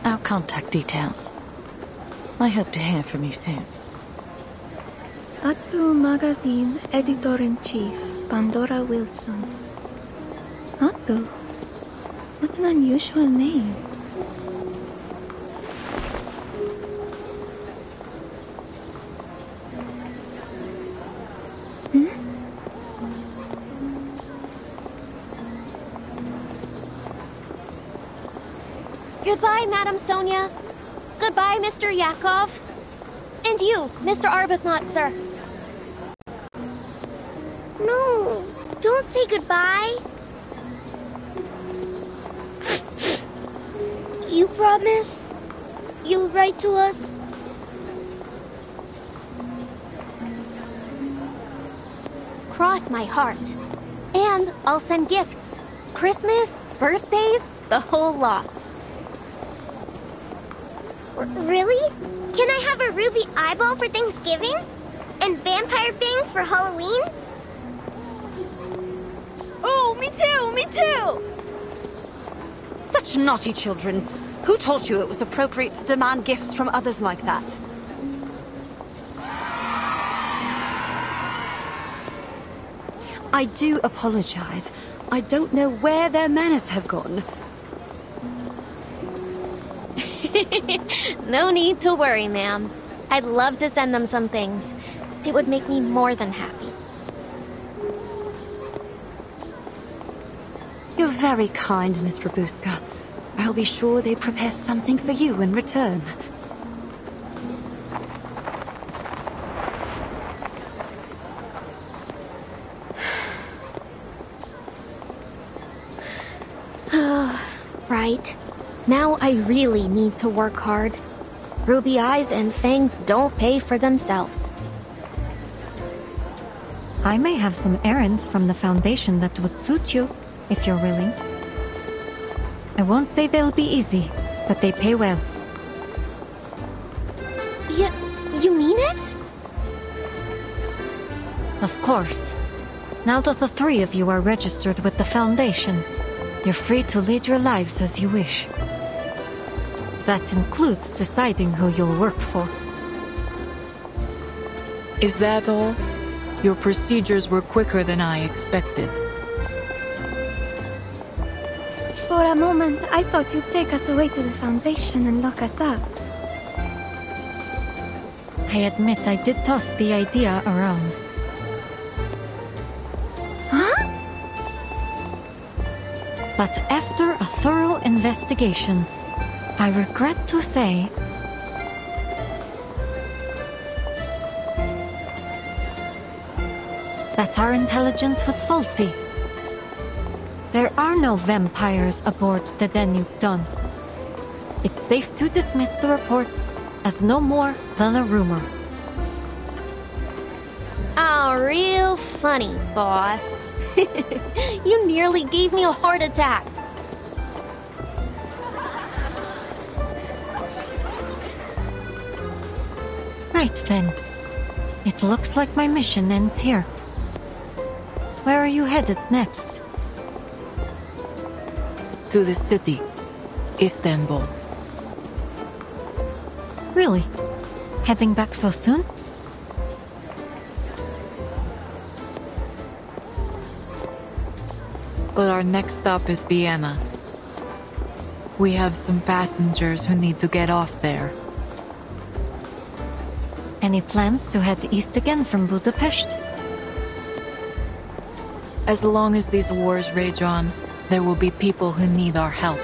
our contact details. I hope to hear from you soon. Attu Magazine Editor-in-Chief, Pandora Wilson. Attu? What an unusual name. Goodbye, Madame Sonia. Goodbye, Mr. Yakov. And you, Mr. Arbuthnot, sir. No, don't say goodbye. You promise you'll write to us? Cross my heart. And I'll send gifts. Christmas, birthdays, the whole lot. Really? Can I have a ruby eyeball for Thanksgiving? And vampire fangs for Halloween? Oh, me too, me too! Such naughty children. Who told you it was appropriate to demand gifts from others like that? I do apologize. I don't know where their manners have gone. No need to worry, ma'am. I'd love to send them some things. It would make me more than happy. You're very kind, Miss Rabuska. I'll be sure they prepare something for you in return. Right. Now I really need to work hard. Ruby eyes and fangs don't pay for themselves. I may have some errands from the Foundation that would suit you, if you're willing. I won't say they'll be easy, but they pay well. You mean it? Of course. Now that the three of you are registered with the Foundation, you're free to lead your lives as you wish. That includes deciding who you'll work for. Is that all? Your procedures were quicker than I expected. For a moment, I thought you'd take us away to the Foundation and lock us up. I admit I did toss the idea around. Huh? But after a thorough investigation, I regret to say that our intelligence was faulty. There are no vampires aboard the Danube Dawn. It's safe to dismiss the reports as no more than a rumor. Oh, real funny, boss. You nearly gave me a heart attack. Right then. It looks like my mission ends here. Where are you headed next? To the city, Istanbul. Really? Heading back so soon? But our next stop is Vienna. We have some passengers who need to get off there. Any plans to head east again from Budapest? As long as these wars rage on, there will be people who need our help.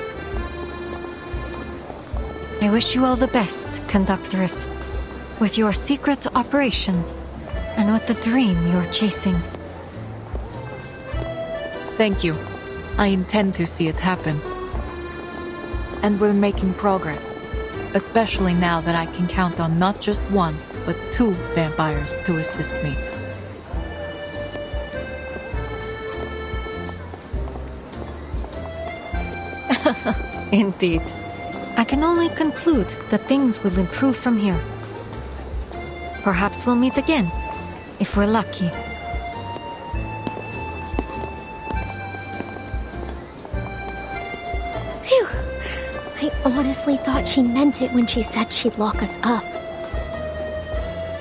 I wish you all the best, Conductress, with your secret operation, and with the dream you're chasing. Thank you. I intend to see it happen. And we're making progress, especially now that I can count on not just one, but 2 vampires to assist me. Indeed. I can only conclude that things will improve from here. Perhaps we'll meet again, if we're lucky. Phew. I honestly thought she meant it when she said she'd lock us up.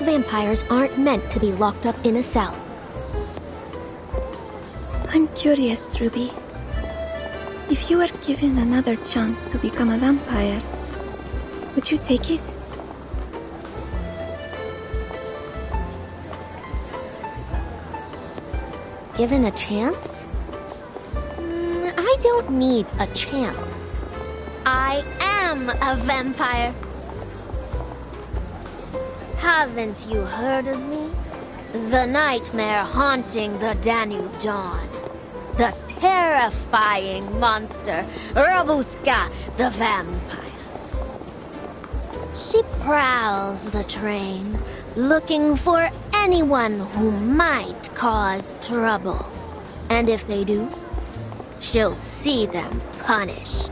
Vampires aren't meant to be locked up in a cell. I'm curious, Ruby. If you were given another chance to become a vampire, would you take it? Given a chance? I don't need a chance. I am a vampire. Haven't you heard of me? The nightmare haunting the Danube Dawn. The terrifying monster, Robuska the vampire. She prowls the train, looking for anyone who might cause trouble. And if they do, she'll see them punished.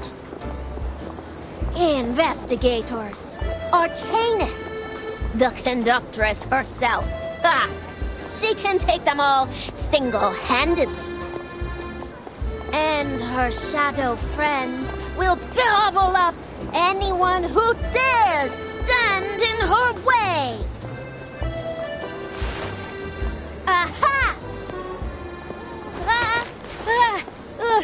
Investigators, arcanists, the conductress herself. Ah, she can take them all single-handedly. And her shadow friends will gobble up anyone who dares stand in her way. Aha! Ah! Ah!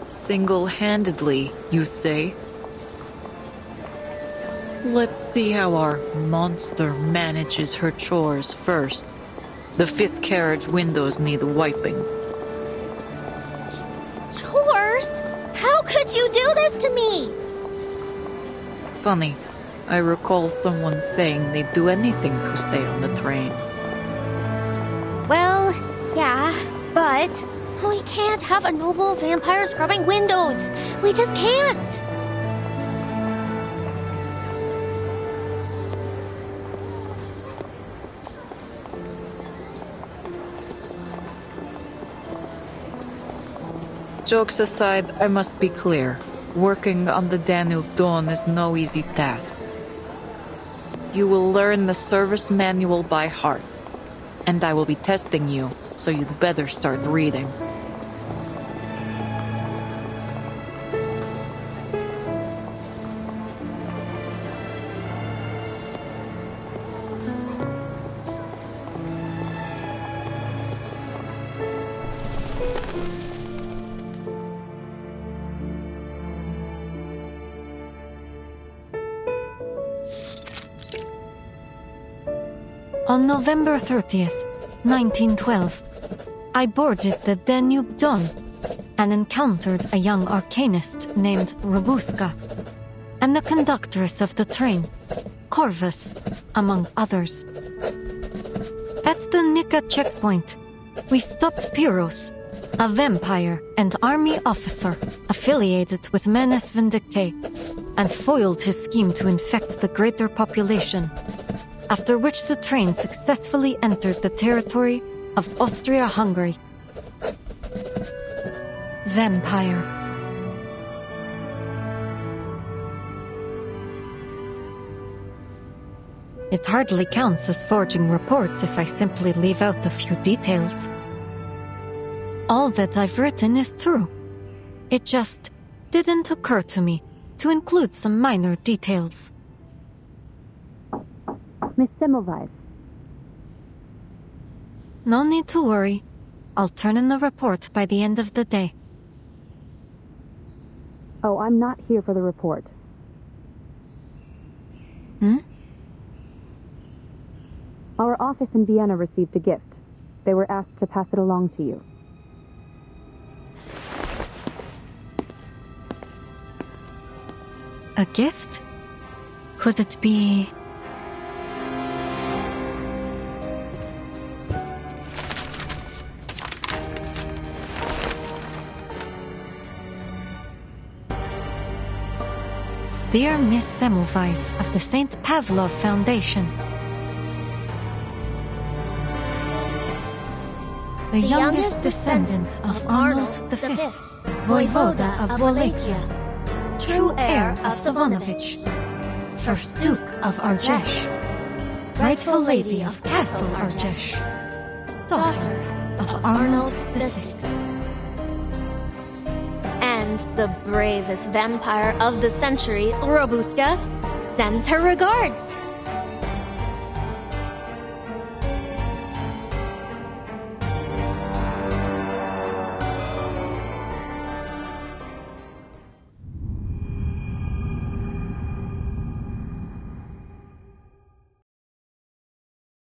Single-handedly, you say? Let's see how our monster manages her chores first. The 5th carriage windows need wiping. Chores? How could you do this to me? Funny. I recall someone saying they'd do anything to stay on the train. Well, yeah, but we can't have a noble vampire scrubbing windows. We just can't. Jokes aside, I must be clear. Working on the Danube Dawn is no easy task. You will learn the service manual by heart. And I will be testing you, so you'd better start reading. On November 30th, 1912, I boarded the Danube Dawn and encountered a young arcanist named Robuska, and the conductress of the train, Corvus, among others. At the Nika checkpoint, we stopped Pyros, a vampire and army officer affiliated with Menes Vindictae, and foiled his scheme to infect the greater population, after which the train successfully entered the territory of Austria-Hungary. Vampire. It hardly counts as forging reports if I simply leave out a few details. All that I've written is true. It just didn't occur to me to include some minor details. Miss Semmelweis. No need to worry. I'll turn in the report by the end of the day. Oh, I'm not here for the report. Our office in Vienna received a gift. They were asked to pass it along to you. A gift? Could it be... Dear Miss Semmelweis of the St. Pavlov Foundation. The youngest descendant of Arnold V, Voivoda of Wallachia, true heir of Savonovich, first Duke of Argesh, rightful lady of Castle Argesh, daughter of Arnold VI. And the bravest vampire of the century, Robuska, sends her regards.